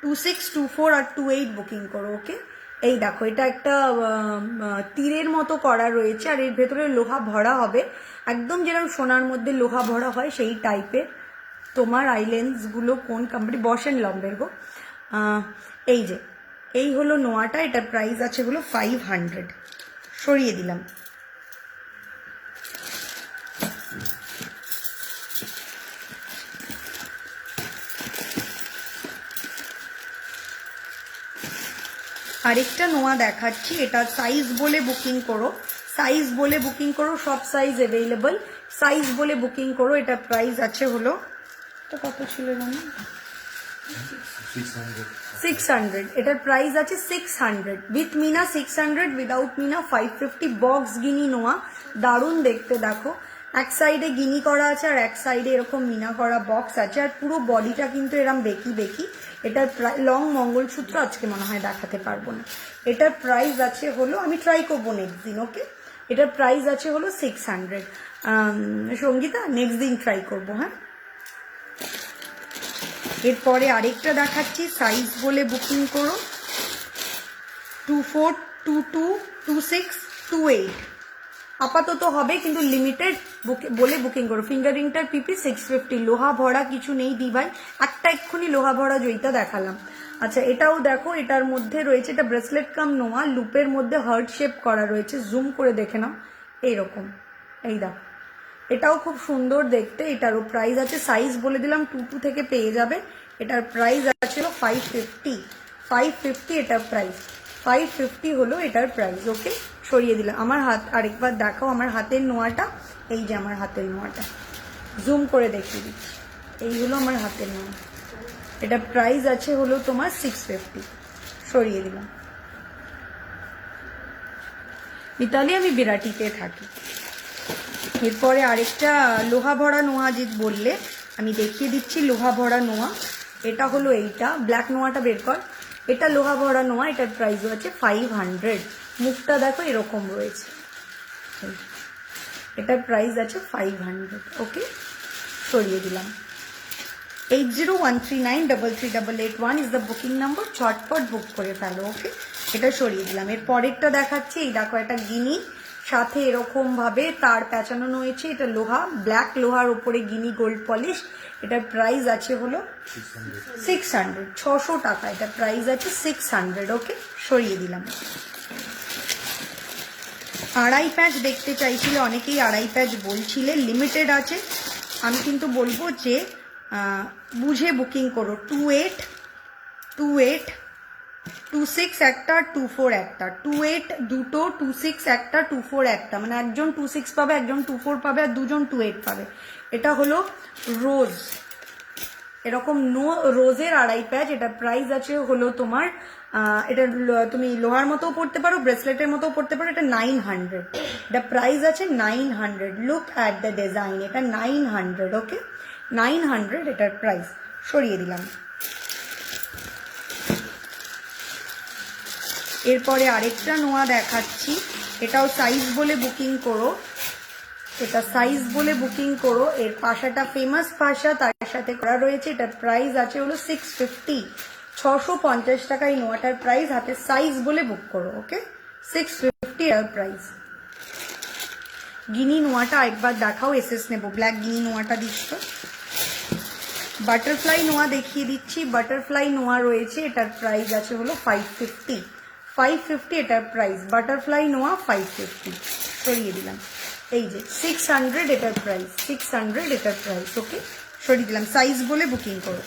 26, 24 আর 28 বুকিং করো। ওকে, এই দেখো, এটা একটা তীরের মতো করা রয়েছে, আর এর ভেতরে লোহা ভরা হবে, একদম যেরকম সোনার মধ্যে লোহা ভরা হয় সেই টাইপের। তোমার আইল্যান্ডসগুলো কোন কোম্পানি? বশ অ্যান্ড লম্বের গো। এই যে, এই হলো নোয়াটা, এটার প্রাইস আছে হলো 500, সরিয়ে দিলাম। আরেকটা নোয়া দেখাচ্ছি, এটা সাইজ বলে বুকিং করো, সাইজ বলে বুকিং করো, সব সাইজ অ্যাভেলেবল, সাইজ বলে বুকিং করো। এটা প্রাইস আছে হলো, এটা কত ছিল জানো? 600, এটার প্রাইস আছে 600, with meena 600, without meena 550। Box guinea নোয়া, দারুণ দেখতে। দেখো, এক সাইডে গিনি করা আছে, আর এক সাইডে এরকম মিনা করা বক্স আছে, আর পুরো বডিটা কিন্তু এরকম বেকি বেকি। এটার লং মঙ্গলসূত্র আজকে মনে হয় দেখাতে পারবো না। এটার প্রাইস আছে হলো, আমি ট্রাই করবো নেক্সট দিন। ওকে, এটার প্রাইস আছে হলো 600। সঙ্গীতা, নেক্সট দিন ট্রাই করবো। হ্যাঁ, এরপরে আরেকটা দেখাচ্ছি, সাইজ বলে বুকিং করো, 24, 22, 26, 28 আপাতত হবে, কিন্তু লিমিটেড বলে বুকিং করো। ফিঙ্গারিংটার পিপি 650, লোহা ভরা কিছু নেই দি ভাই, একটা এক্ষুনি লোহা ভরা জয়িতা দেখালাম। আচ্ছা, এটাও দেখো, এটার মধ্যে রয়েছে, এটা ব্রেসলেট কাম নোয়া, লুপের মধ্যে হার্ট শেপ করা রয়েছে, জুম করে দেখে নাও, এইরকম। এই দেখো, এটাও খুব সুন্দর দেখতে। এটারও প্রাইস আছে, সাইজ বলে দিলাম, 22 থেকে পেয়ে যাবে। এটার প্রাইস আছে 550, 550 এটার প্রাইস। 550 হলো এটার প্রাইস। ওকে, সরিয়ে দিলাম। আমার হাত আরেকবার দেখাও, আমার হাতের নোয়াটা। এই যে আমার হাতের নোয়াটা, জুম করে দেখিয়ে দিচ্ছি। এই হলো আমার হাতের নোয়া, এটা প্রাইস আছে হলো তোমার 650। সরিয়ে দিলাম। মিতালি আমি বিরাটিতে থাকি। এরপরে আরেকটা লোহা ভরা নোয়া যে বললে, আমি দেখিয়ে দিচ্ছি লোহা ভরা নোয়া। এটা হলো এইটা, ব্ল্যাক নোয়াটা বের কর। এটা লোহা ভরা নোয়া, এটার প্রাইসও আছে 500। মুখটা দেখো এরকম রয়েছে, এটার প্রাইস আছে 500। ওকে, সরিয়ে দিলাম। 8013933881 ইজ দ্য বুকিং নাম্বার, চটপট বুক করে ফেলো। ওকে, এটা সরিয়ে দিলাম। এর পরেরটা দেখাচ্ছি, এই দেখো একটা গিনি, সাথে এরকম ভাবে তার পেঁচানো রয়েছে। এটা লোহা, ব্ল্যাক লোহার উপরে গিনি গোল্ড পলিশ। এটার প্রাইস আছে হলো 600, 600 টাকা। এটা প্রাইস আছে 600। ওকে, সরিয়ে দিলাম। আড়াই প্যাচ দেখতে চাইছিলে অনেকেই, আড়াই প্যাচ বলছিলে, লিমিটেড আছে। আমি কিন্তু বলবো যে বুঝে বুকিং করো। 28, 28, 26 একটা, 24 একটা, 28 দুটো, 26 একটা, 24 একটা, মানে একজন 26 পাবে, একজন 24 পাবে, আর দুজন 28 পাবে। এটা হলো রোজ, এরকম রোজের আড়াই প্যাচ। এটা প্রাইস আছে হলো তোমার, এটা তুমি লোহার মতো পড়তে পারো, ব্রেসলেটের মতো পড়তে পারো। এটা 900, এটা প্রাইস আছে 900। লুক অ্যাট দ্য ডিজাইন, এটা 900। ওকে, 900 এটার প্রাইস। সরিয়ে দিলাম। এরপরে আরেকটা নোয়া দেখাচ্ছি, এটাও সাইজ বলে বুকিং করো। এটা সাইজ বলে বুকিং করো। এর পাশাটা ফেমাস পাশা তার সাথে করা রয়েছে। এটার প্রাইস আছে হলো 650, 650 টাকা এই নোয়াটার প্রাইস। হাতে সাইজ বলে বুক করো। ওকে, 650 এর প্রাইস। গিনি নোয়াটা একবার দেখাও, এসএস নেবো। ব্ল্যাক গিনি নোয়াটা দিচ্ছ। বাটারফ্লাই নোয়া দেখিয়ে দিচ্ছি। বাটারফ্লাই নোয়া রয়েছে, এটার প্রাইস আছে হলো 550, 550 এটার প্রাইস। বাটারফ্লাই নোয়া 550। সরিয়ে দিলাম। এই যে 600 এটার প্রাইস, 600 এটার প্রাইস। ওকে, সরিয়ে দিলাম। সাইজ বলে বুকিং করো।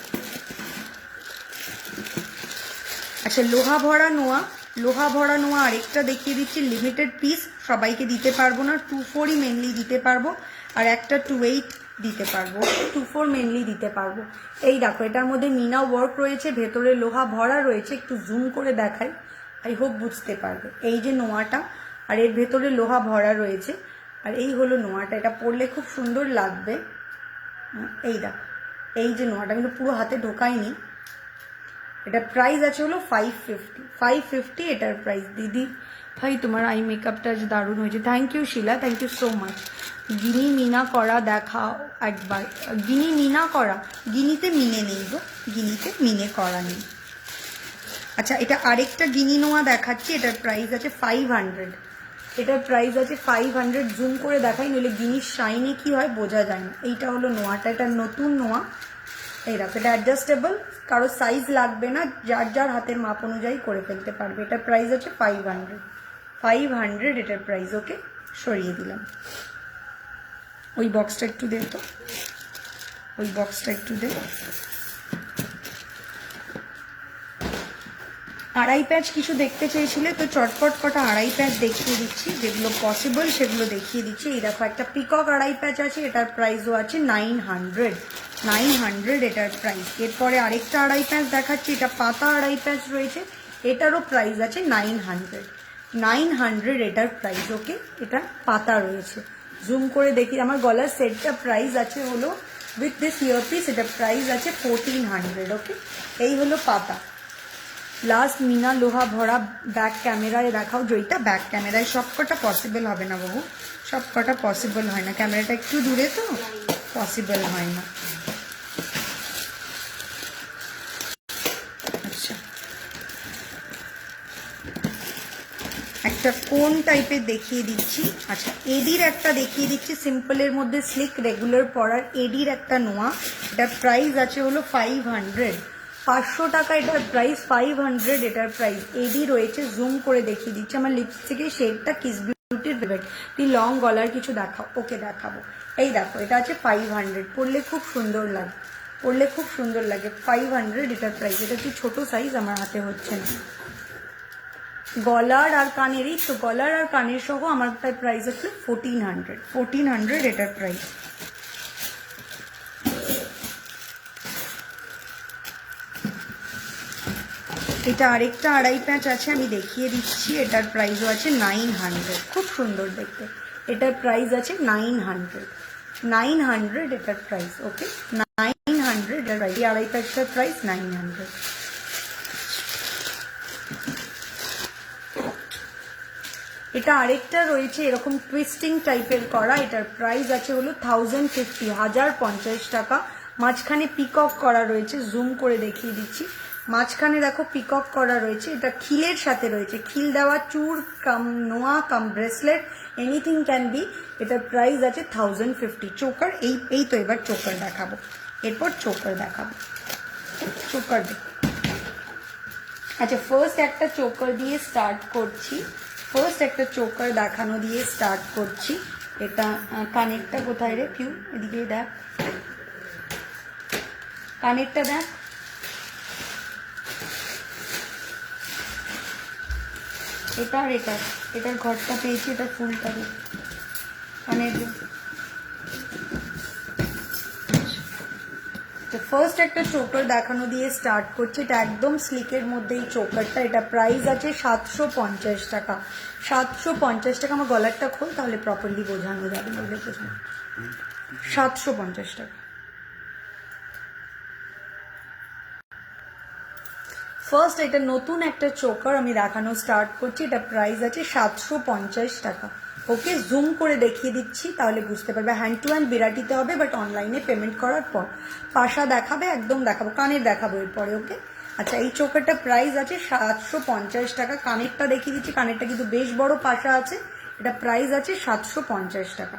আচ্ছা, লোহা ভরা নোয়া, লোহা ভরা নোয়া আরেকটা দেখিয়ে দিচ্ছি। লিমিটেড পিস, সবাইকে দিতে পারবো না। 24ই মেনলি দিতে পারবো, আর একটা 28 দিতে পারবো। 24 মেনলি দিতে পারবো। এই দেখো, এটার মধ্যে মিনা ওয়ার্ক রয়েছে, ভেতরে লোহা ভরা রয়েছে। একটু জুম করে দেখাই, আই হোপ বুঝতে পারবে। এই যে নোয়াটা, আর এর ভেতরে লোহা ভরা রয়েছে। আর এই হলো নোয়াটা, এটা পরলে খুব সুন্দর লাগবে। এই দেখো, এই যে নোয়াটা কিন্তু পুরো হাতে ঢোকায়নি। এটা প্রাইস আছে হলো 550, 550 এটার প্রাইস। দিদি ভাই তোমার আই মেকআপটা আজ দারুণ হয়েছে। Thank you Sheela, thank you so much. Guinea meena করা দেখাও একবার। গিনি মিনা করা, গিনিতে মিনে নেই গো, গিনিতে মিনে করা নেই। আচ্ছা, এটা আরেকটা গিনি নোয়া দেখাচ্ছি। এটার প্রাইস আছে 500, এটার প্রাইস আছে 500। জুম করে দেখাই, নইলে গিনির শাইনে কি হয় বোঝা যায় না। এইটা হলো নোয়াটা, এটা নতুন নোয়া। এই দেখো, এটা অ্যাডজাস্টেবল, কারো সাইজ লাগবে না, যার যার হাতের মাপ অনুযায়ী করে ফেলতে পারবে। এটার প্রাইস আছে 500, 500 এটার প্রাইস। ওকে, সরিয়ে দিলাম। ওই বক্সটা একটু দে তো, ওই বক্সটা একটু দে। আড়াই প্যাচ কিছু দেখতে চেয়েছিলে, তো চটপট কটা আড়াই প্যাচ দেখিয়ে দিচ্ছি, যেগুলো পসিবল সেগুলো দেখিয়ে দিচ্ছি। এই দেখো, একটা পিকক আড়াই প্যাচ আছে, এটার প্রাইসও আছে 900, 900 এটার প্রাইস। এরপরে আরেকটা আড়াই প্যাচ দেখাচ্ছি, এটা পাতা আড়াই প্যাচ রয়েছে, এটারও প্রাইস আছে 900, 900 এটার প্রাইস। ওকে, এটা পাতা রয়েছে। জুম করে দেখি, আমার গলার সেটটা প্রাইস আছে হলো উইথ দিস ইয়ারপিস, এটা প্রাইস আছে 1400। ওকে, এই হলো পাতা। লাস্ট মিনা লোহা ভরা ব্যাক ক্যামেরায় দেখাও। জয়িতা, ব্যাক ক্যামেরায় সব কটা পসিবল হবে না বাবু, সব কটা পসিবল হয় না, ক্যামেরাটা একটু দূরে তো পসিবল হয় না। আচ্ছা, একটা কোন টাইপের দেখিয়ে দিচ্ছি। আচ্ছা, এডির একটা দেখিয়ে দিচ্ছি, সিম্পলের মধ্যে স্লিক রেগুলার পরার এডির একটা নোয়া। এটার প্রাইস আছে হলো 500, 500 টাকা এটার প্রাইস, 500 এটার প্রাইস। এডি রয়েছে, জুম করে দেখিয়ে দিচ্ছি। আমার লিপস্টিকের শেডটা কিস বিউটির ভেবেট। তুই লং গলার কিছু দেখাও। ওকে, দেখাবো। এই দেখো, এটা আছে 500, পরলে খুব সুন্দর লাগে, পরলে খুব সুন্দর লাগে। 500 এটার প্রাইস। এটা কি ছোট সাইজ, আমার হাতে হচ্ছে না। গলার আর কানের, এই তো গলার আর কানের সহ আমার প্রাইস হচ্ছে 1400। 1400 এটার প্রাইস। এটা আরেকটা আড়াই প্যাঁচ আছে, আমি দেখিয়ে দিচ্ছি। এটার প্রাইসও আছে 900, খুব সুন্দর দেখতে। এটার প্রাইস আছে 900। 900 এটার প্রাইস। ওকে, 900 এটার প্রাইস। এই আড়াই প্যাঁচটার প্রাইস 900। এটা আরেকটা রয়েছে এরকম টুইস্টিং টাইপের করা, এটার প্রাইস আছে হলো 1050, 1050 টাকা। মাঝখানে পিকক করা রয়েছে, জুম করে দেখিয়ে দিচ্ছি। মাঝখানে দেখো পিকক করা রয়েছে, এটা খিলের সাথে রয়েছে, খিল দেওয়া চূড় কাম নোয়া cum bracelet, anything can be. এটার প্রাইস আছে 1050। চোকার এই তো এবার চোকার দেখাবো, এরপর চোকার দেখাবো। চোকার আচ্ছা, ফার্স্ট একটা চোকার দিয়ে স্টার্ট করছি। ফার্স্ট একটা চোকার দেখানো দিয়ে স্টার্ট করছি। এটা কানেরটা কোথায় রে পিউ? এদিকে দেখ, কানেরটা দেখ। এটা আর এটার ঘরটা পেয়েছি, এটা ফুলটা দেখ, কানের। ফার্স্ট একটা চোকার দেখানো দিয়ে স্টার্ট করছি। এটা একদম স্লিকের মধ্যে এই চোকারটা। এটা প্রাইস আছে 750 টাকা। 750 টাকা। আমার গলারটা খোল, তাহলে প্রপারলি বোঝানো যাবে, বলে বোঝানো। 750 টাকা। ফার্স্ট এটা নতুন একটা চোকার আমি দেখানো স্টার্ট করছি। এটা প্রাইস আছে 750 টাকা। ওকে, জুম করে দেখিয়ে দিচ্ছি, তাহলে বুঝতে পারবে। হ্যান্ড টু হ্যান্ড বিরাটিতে হবে, বাট অনলাইনে পেমেন্ট করার পর। পাশা দেখাবে, একদম দেখাবো, কানের দেখাবো এরপরে। ওকে, আচ্ছা, এই চোকারটা প্রাইস আছে 750 টাকা। কানেরটা দেখিয়ে দিচ্ছি, কানেরটা কিন্তু বেশ বড় পাশা আছে। এটা প্রাইস আছে 750 টাকা।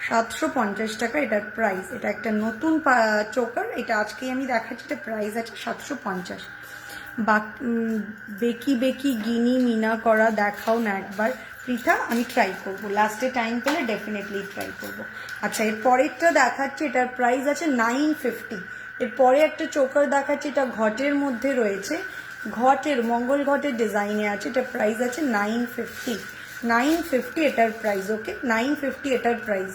750 টাকা এটার প্রাইস। এটা একটা নতুন চোকার, এটা আজকেই আমি দেখাচ্ছি। এটা প্রাইস আছে 750। বেকি বেকি গিনি মিনা করা দেখাও না একবার পৃথা, আমি ট্রাই করব, লাস্টে টাইম পেলে ডেফিনেটলি ট্রাই করব। আচ্ছা, এর পরেরটা দেখাচ্ছি, এটার প্রাইস আছে 950। এরপরে একটা চোকার দেখাচ্ছি, এটা ঘটের মধ্যে রয়েছে, ঘটের মঙ্গল ঘটের ডিজাইনে আছে। এটা প্রাইস আছে 950। 950 এটার প্রাইস। ওকে, 950 এটার প্রাইস।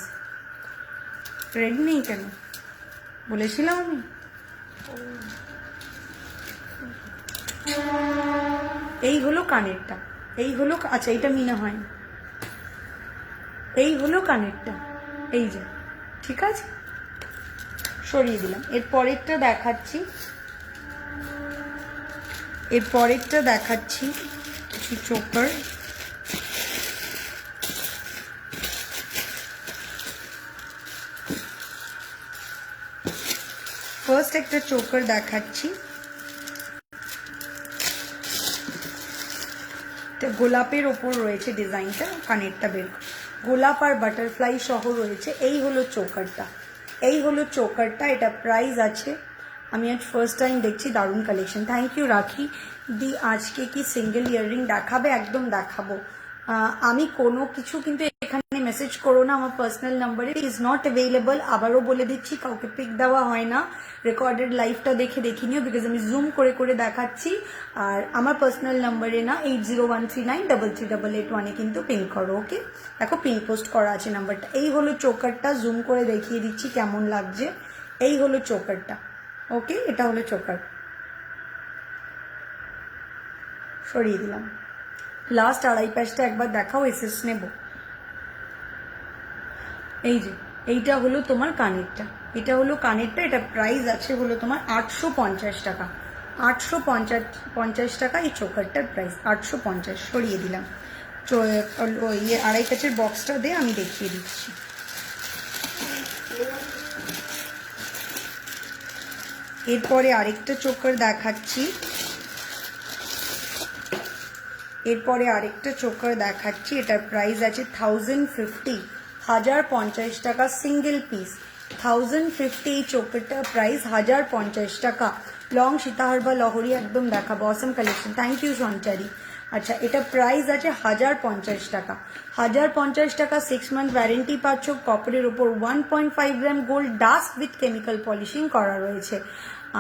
রেডি নেই কেন বলেছিলাম আমি? এই হলো কানেরটা, এই হলো, আচ্ছা এটা মিনা হয় না, এই হলো কানেরটা, এই যে, ঠিক আছে, সরিয়ে দিলাম। এর পরেরটা দেখাচ্ছি, এর পরেরটা দেখাচ্ছি কিছু চোকার। ফার্স্ট একটা চোকার দেখাচ্ছি, গোলাপের ওপর রয়েছে ডিজাইনটা, কানেরটা বের, গোলাপ আর বাটারফ্লাই সহ রয়েছে। এই হলো চোকারটা, এই হলো চোকারটা। এটা প্রাইস আছে, আমি আজ ফার্স্ট টাইম দেখছি, দারুণ কালেকশন। থ্যাংক ইউ রাখি দি। আজকে কি সিঙ্গেল ইয়াররিং দেখাবে? একদম দেখাবো। আমি কোনো কিছু কিন্তু এখানে মেসেজ করো না আমার পার্সোনাল নাম্বারে, ইজ নট অ্যাভেলেবল। আবারও বলে দিচ্ছি, কাউকে পিক দেওয়া হয় না। রেকর্ডেড লাইভটা দেখে নিও, বিকজ আমি জুম করে করে দেখাচ্ছি। আর আমার পার্সোনাল নাম্বারে না, 8013933881 কিন্তু পিন করো। ওকে, দেখো পিন পোস্ট করা আছে নাম্বারটা। এই হলো চোকারটা, জুম করে দেখিয়ে দিচ্ছি কেমন লাগছে। এই হলো চোকারটা। ওকে, এটা হলো চোকার, সরিয়ে দিলাম। লাস্ট আড়াই প্যাচটা একবার দেখাও, এসএস নেব। এই যে, এইটা হলো তোমার কানেরটা, এটা হলো কানেরটা। এটা প্রাইস আছে হলো তোমার 850 টাকা। 850 টাকা এই চোকারটার প্রাইস, 850। সরিয়ে দিলাম। ইয়ে আড়াই প্যাচের বক্সটা দিয়ে আমি দেখিয়ে দিচ্ছি। এরপরে আরেকটা চোকার দেখাচ্ছি, এরপরে আরেকটা চোকার দেখাচ্ছি। এটার প্রাইস আছে 1050, 1050 টাকা সিঙ্গেল পিস। 1050 এই চোকারটার প্রাইস 1050 টাকা। লং সীতাহার বা লহরি একদম দেখাবো, অসম কালেকশন। থ্যাংক ইউ সঞ্চারী। আচ্ছা, এটা প্রাইস আছে 1050 টাকা। 1050 টাকা, 6 মান্থ ওয়ারেন্টি পাচ্ছ। কপারের উপর 1.5 gram gold dust with chemical polishing করা রয়েছে।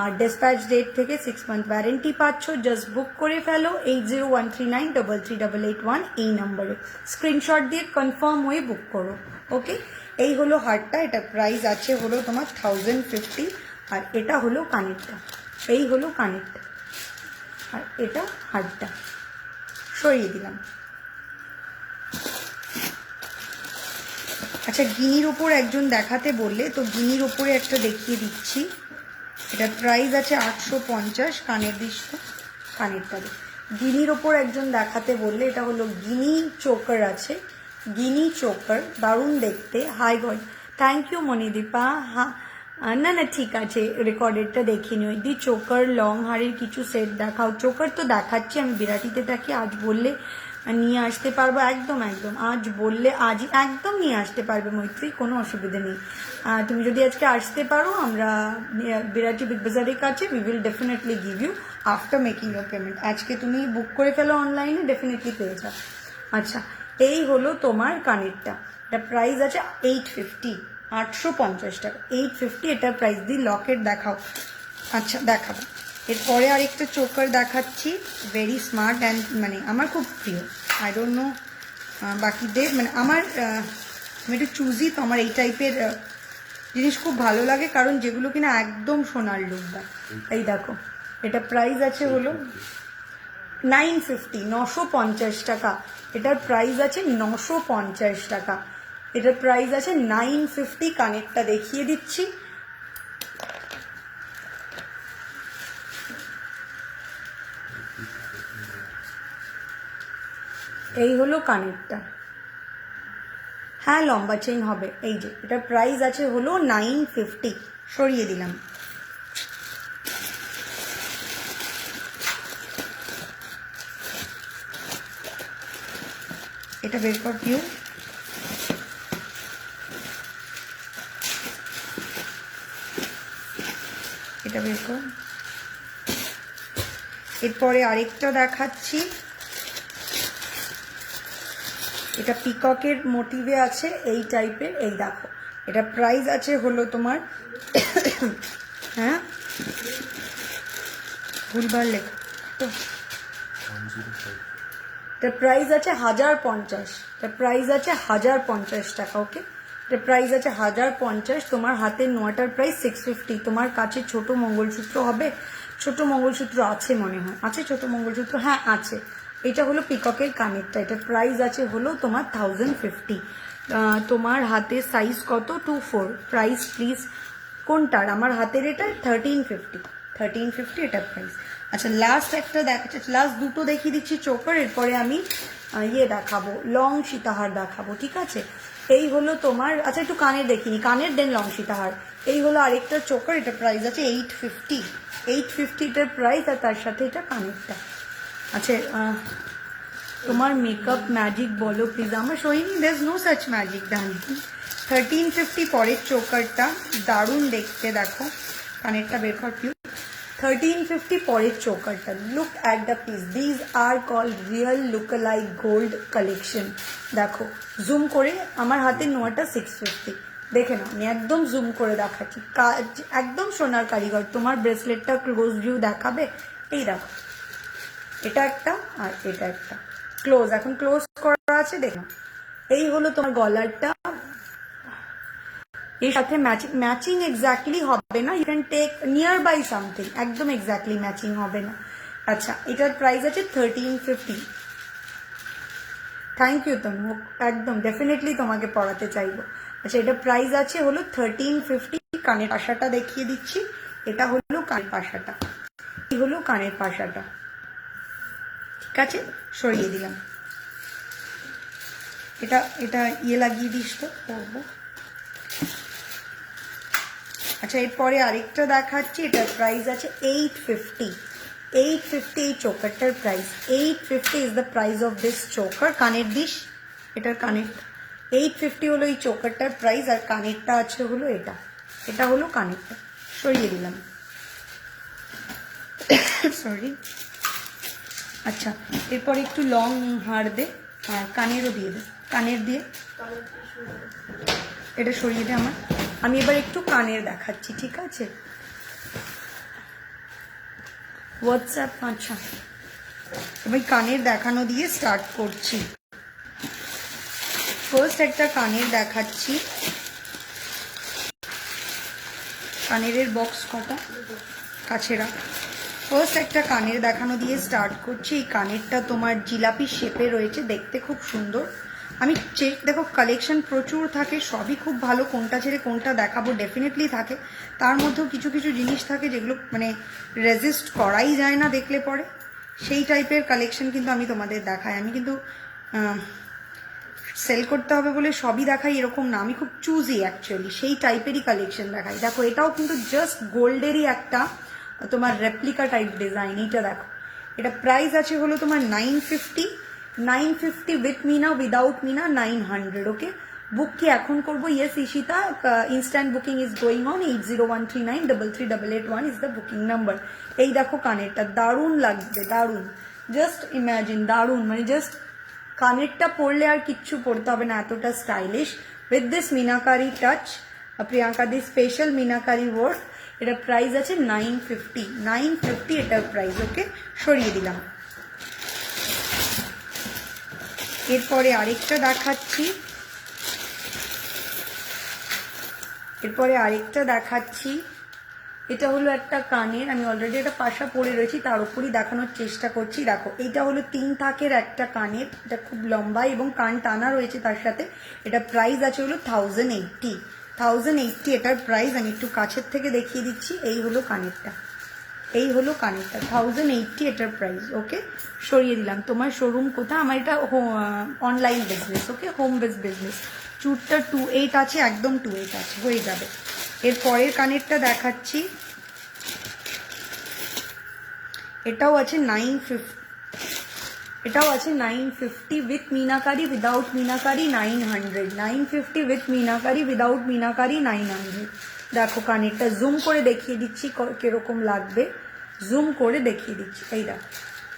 আর ডিসপ্যাচ ডেট থেকে 6 মান্থ ওয়ারেন্টি পাচ্ছ। জাস্ট বুক করে ফেলো 8013393381 এই নাম্বারে, স্ক্রিনশট দিয়ে কনফার্ম হয়ে বুক করো। ওকে, এই হলো হারটা, এটা প্রাইস আছে হলো তোমার 1050। আর এটা হলো কানেরটা, এই হলো কানেরটা, আর এটা হারটা সরিয়ে দিলাম। আচ্ছা, গিনির ওপর একজন দেখাতে বললে, তো গিনির ওপরে একটা দেখিয়ে দিচ্ছি। এটা প্রাইস আছে 850। কানের দৃশ্য, কানেরটা গিনির ওপর একজন দেখাতে বললে, এটা হলো গিনি চোকার আছে, গিনি চোকার, দারুণ দেখতে। Hi god, thank you Manidipa. হ্যাঁ, না না ঠিক আছে, রেকর্ডেডটা দেখে নিও। দি চোকার লং হারের কিছু সেট দেখাও। চোকার তো দেখাচ্ছি, আমি বিরাটিতে থাকি, আজ বললে নিয়ে আসতে পারবো। একদম একদম, আজ বললে আজ একদম নিয়ে আসতে পারবে মৈত্রী, কোনো অসুবিধা নেই। তুমি যদি আজকে আসতে পারো, আমরা বিরাটি বিগ বাজারের কাছে, we will definitely give you after making your payment. আজকে তুমি বুক করে ফেলো অনলাইনে, ডেফিনেটলি পেয়ে যাও। আচ্ছা, এই হলো তোমার কানেরটা, এটা প্রাইস আছে 850, 850 টাকা, 850 এটার প্রাইস। দি লকেট দেখাও। আচ্ছা দেখাবো, এরপরে আরেকটা চোকার দেখাচ্ছি, ভেরি স্মার্ট অ্যান্ড মানে আমার খুব প্রিয়। আই ডোন্ট নো বাকিদের, মানে আমি একটু চুজি, তো আমার এই টাইপের জিনিস খুব ভালো লাগে, কারণ যেগুলো কিনা একদম সোনার লুক দেয়। এই দেখো, এটা প্রাইস আছে হলো 950, 950 টাকা। এটার প্রাইস আছে 950 টাকা, এটার প্রাইস আছে 950। কানেরটা দেখিয়ে দিচ্ছি, এই হলো কানেরটা। হ্যাঁ, লম্বা চেইন হবে। এই যে এটা প্রাইস আছে হলো 950, সরিয়ে দিলাম। এটা বের কর দিও, এটা বের কর। এরপরে আরেকটা দেখাচ্ছি, এটা পিককের মোটিভে আছে, এই টাইপের। এই দেখো, এটা প্রাইস আছে হলো তোমার হ্যাঁ ভুলবার লেখা তো, এটা প্রাইস আছে 1050, এটা প্রাইস আছে 1050 টাকা। ওকে, এটা প্রাইস আছে 1050। তোমার হাতের নোয়াটার প্রাইস 650। তোমার কাছে ছোট মঙ্গলসূত্র হবে? ছোট মঙ্গলসূত্র আছে মনে হয়, আছে ছোট মঙ্গলসূত্র, হ্যাঁ আছে। এটা হলো পিককের কানেরটা, এটা প্রাইস আছে হলো তোমার 1050। তোমার হাতের সাইজ কত? 24। প্রাইস প্লিজ কোনটার? আমার হাতের এটা 1350, 1350 এটার প্রাইস। আচ্ছা, লাস্ট একটা দেখাচ্ছি, লাস্ট দুটো দেখিয়ে দিচ্ছি চোকার, এরপরে আমি ইয়ে দেখাবো, লং সীতাহার দেখাবো, ঠিক আছে? এই হলো তোমার, আচ্ছা একটু কানের দেখিনি, কানের দেন লং সীতাহার। এই হলো আরেকটা চোকার, এটা প্রাইস আছে 850, 850 এটার প্রাইস, আর তার সাথে এটা কানেরটা। আচ্ছা, তোমার মেকআপ ম্যাজিক বলো প্লিজ। আমার সইনি, দের নো সাচ ম্যাজিক ডানি। 1350 পরের চোকারটা, দারুণ দেখতে, দেখো কানেরটা বের কর প্লিজ। 1350 পরের চোকারটা, look at the piece, these are called real lookalike gold collection. দেখো জুম করে, আমার হাতের নোয়াটা 650, দেখে নাও, আমি একদম জুম করে দেখাচ্ছি, একদম সোনার কারিগর। তোমার ব্রেসলেটটা ক্লোজ ভিউ দেখাবে, এই দেখো, এটা একটা আর এটা একটা, ক্লোজ, এখন ক্লোজ করা আছে, দেখো। এই হলো তোমার গলারটা, এর সাথে ম্যাচিং এক্স্যাক্টলি হবে না, you can take nearby something, একদম এক্স্যাক্টলি ম্যাচিং হবে না। আচ্ছা, এটার প্রাইস আছে 1350। থ্যাংক ইউ তনু, একদম ডেফিনেটলি তোমাকে পড়াতে চাইবো। আচ্ছা, এটা প্রাইস আছে হলো 1350। কানের পাশাটা দেখিয়ে দিচ্ছি, এটা হলো কানের পাশাটা, এই হলো কানের পাশাটা, ঠিক আছে, সরিয়ে দিলাম। এটা এটা ইয়ে লাগিয়ে দিস তো, করবো। আচ্ছা, এরপরে আরেকটা দেখাচ্ছি, এটার প্রাইস আছে 850, 850 এই চোকারটার price, 850 is the price of this choker. কানের দিস, এটার কানের 850 হলো এই চোকারটার প্রাইস, আর কানেরটা আছে হলো এটা, এটা হলো কানেরটা, সরিয়ে দিলাম, সরি। আচ্ছা, এরপর একটু লং হার দে, আর কানেরও দিয়ে দে, কানের দিয়ে এটা সরিয়ে দে আমার। আমি এবার একটু কানের দেখাচ্ছি, ঠিক আছে? হোয়াটসঅ্যাপ, আচ্ছা এবার কানের দেখানো দিয়ে স্টার্ট করছি। ফার্স্ট একটা কানের দেখাচ্ছি। কানের বক্স কটা কাছে রাখ। ফার্স্ট একটা কানের দেখানো দিয়ে স্টার্ট করছি। এই কানেরটা তোমার জিলাপি শেপে রয়েছে, দেখতে খুব সুন্দর। আমি দেখো কালেকশন প্রচুর থাকে, সবই খুব ভালো, কোনটা ছেড়ে কোনটা দেখাবো ডেফিনেটলি থাকে। তার মধ্যেও কিছু কিছু জিনিস থাকে যেগুলো মানে রেজিস্ট করাই যায় না দেখলে পরে, সেই টাইপের কালেকশন কিন্তু আমি তোমাদের দেখাই। আমি কিন্তু সেল করতে হবে বলে সবই দেখাই এরকম না, আমি খুব চুজি অ্যাকচুয়ালি, সেই টাইপেরই কালেকশন দেখাই। দেখো এটাও কিন্তু জাস্ট গোল্ডেরই একটা তোমার রেপ্লিকা টাইপ ডিজাইন। এইটা দেখো, এটা প্রাইস আছে হলো তোমার 950, 950 উইথ মিনা, উইদাউট মিনা 900। ওকে, বুক কি এখন করবো? Yes Ishita, instant booking is going on. 8013933881 is the booking number. এই দেখো কানেরটা দারুণ লাগবে, দারুণ, জাস্ট ইম্যাজিন, দারুণ, মানে জাস্ট কানেরটা পরলে আর কিচ্ছু পরতে হবে না, এতটা stylish. With this meenakari touch, Priyanka the special meenakari work. এটা প্রাইস আছে 950, 950 এটার প্রাইস। ওকে, সরিয়ে দিলাম। এরপরে আরেকটা দেখাচ্ছি, এটা হলো একটা কানের, আমি অলরেডি একটা পাশা পরে রয়েছি, তার উপরই দেখানোর চেষ্টা করছি। দেখো এইটা হলো 3 থাকের একটা কানের, এটা খুব লম্বা এবং কান টানা রয়েছে তার সাথে। এটা প্রাইস আছে হলো 1080, 1080 এটার প্রাইস। আমি একটু কাছের থেকে দেখিয়ে দিচ্ছি। এই হলো কানেরটা, 1080 এটার প্রাইস। ওকে, সরিয়ে দিলাম। তোমার শোরুম কোথায়? আমার এটা অনলাইন বিজনেস। ওকে, হোম বেস বিজনেস। চুটটা 28 আছে, একদম 28 আছে, হয়ে যাবে। এর পরের কানেরটা দেখাচ্ছি, এটাও আছে 950 with meenakari, without meenakari 900, 950 with meenakari, without meenakari 900। দেখো কানেরটা জুম করে দেখিয়ে দিচ্ছি কিরকম লাগবে, জুম করে দেখিয়ে দিচ্ছি। এই দেখো,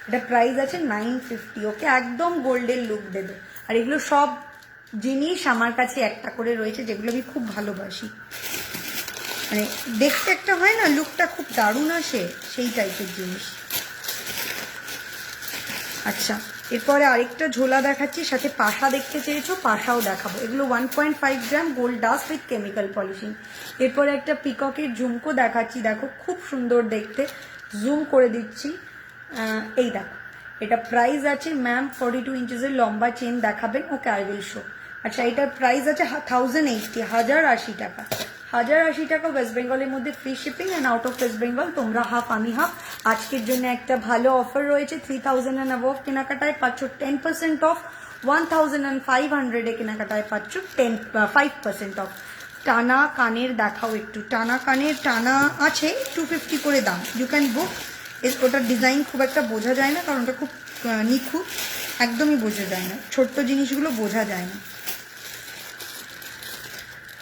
এটা প্রাইস আছে 950। ওকে, একদম গোল্ডের লুক দেবে। আর এগুলো সব জিনিস আমার কাছে একটা করে রয়েছে যেগুলো আমি খুব ভালোবাসি, মানে দেখতে একটা হয় না, লুকটা খুব দারুণ আসে, সেই টাইপের জিনিস। আচ্ছা, এরপরে আরেকটা ঝোলা দেখাচ্ছি, সাথে পাশা দেখতে চেয়েছো, পাশাও দেখাবো। এগুলো 1.5 gram gold dust with chemical polishing. এরপরে একটা পিককের ঝুমকো দেখাচ্ছি, দেখো খুব সুন্দর দেখতে, জুম করে দিচ্ছি। এই দেখো, এটা প্রাইস আছে ম্যাম 42 ইঞ্চেসের লম্বা চেন দেখাবেন। ওকে, আই উইল শো। আচ্ছা, এটার প্রাইস আছে 1080, 1080 টাকা, 1080 টাকা। ওয়েস্ট বেঙ্গলের মধ্যে free shipping, and out of West Bengal তোমরা হাফ, আমি হাফ। আজকের জন্য একটা ভালো অফার রয়েছে, 3000 অ্যান্ড অ্যাবভ কেনাকাটায় পাচ্ছ 10% অফ, 1500 কেনাকাটায় পাচ্ছ 5% অফ। টানা কানের দেখাও একটু, টানা কানের, টানা আছে 250 করে দাম। You can book. ওটার ডিজাইন খুব একটা বোঝা যায় না, কারণ ওটা খুব নিখুঁত, একদমই বোঝা যায় না, ছোট্ট জিনিসগুলো বোঝা যায় না।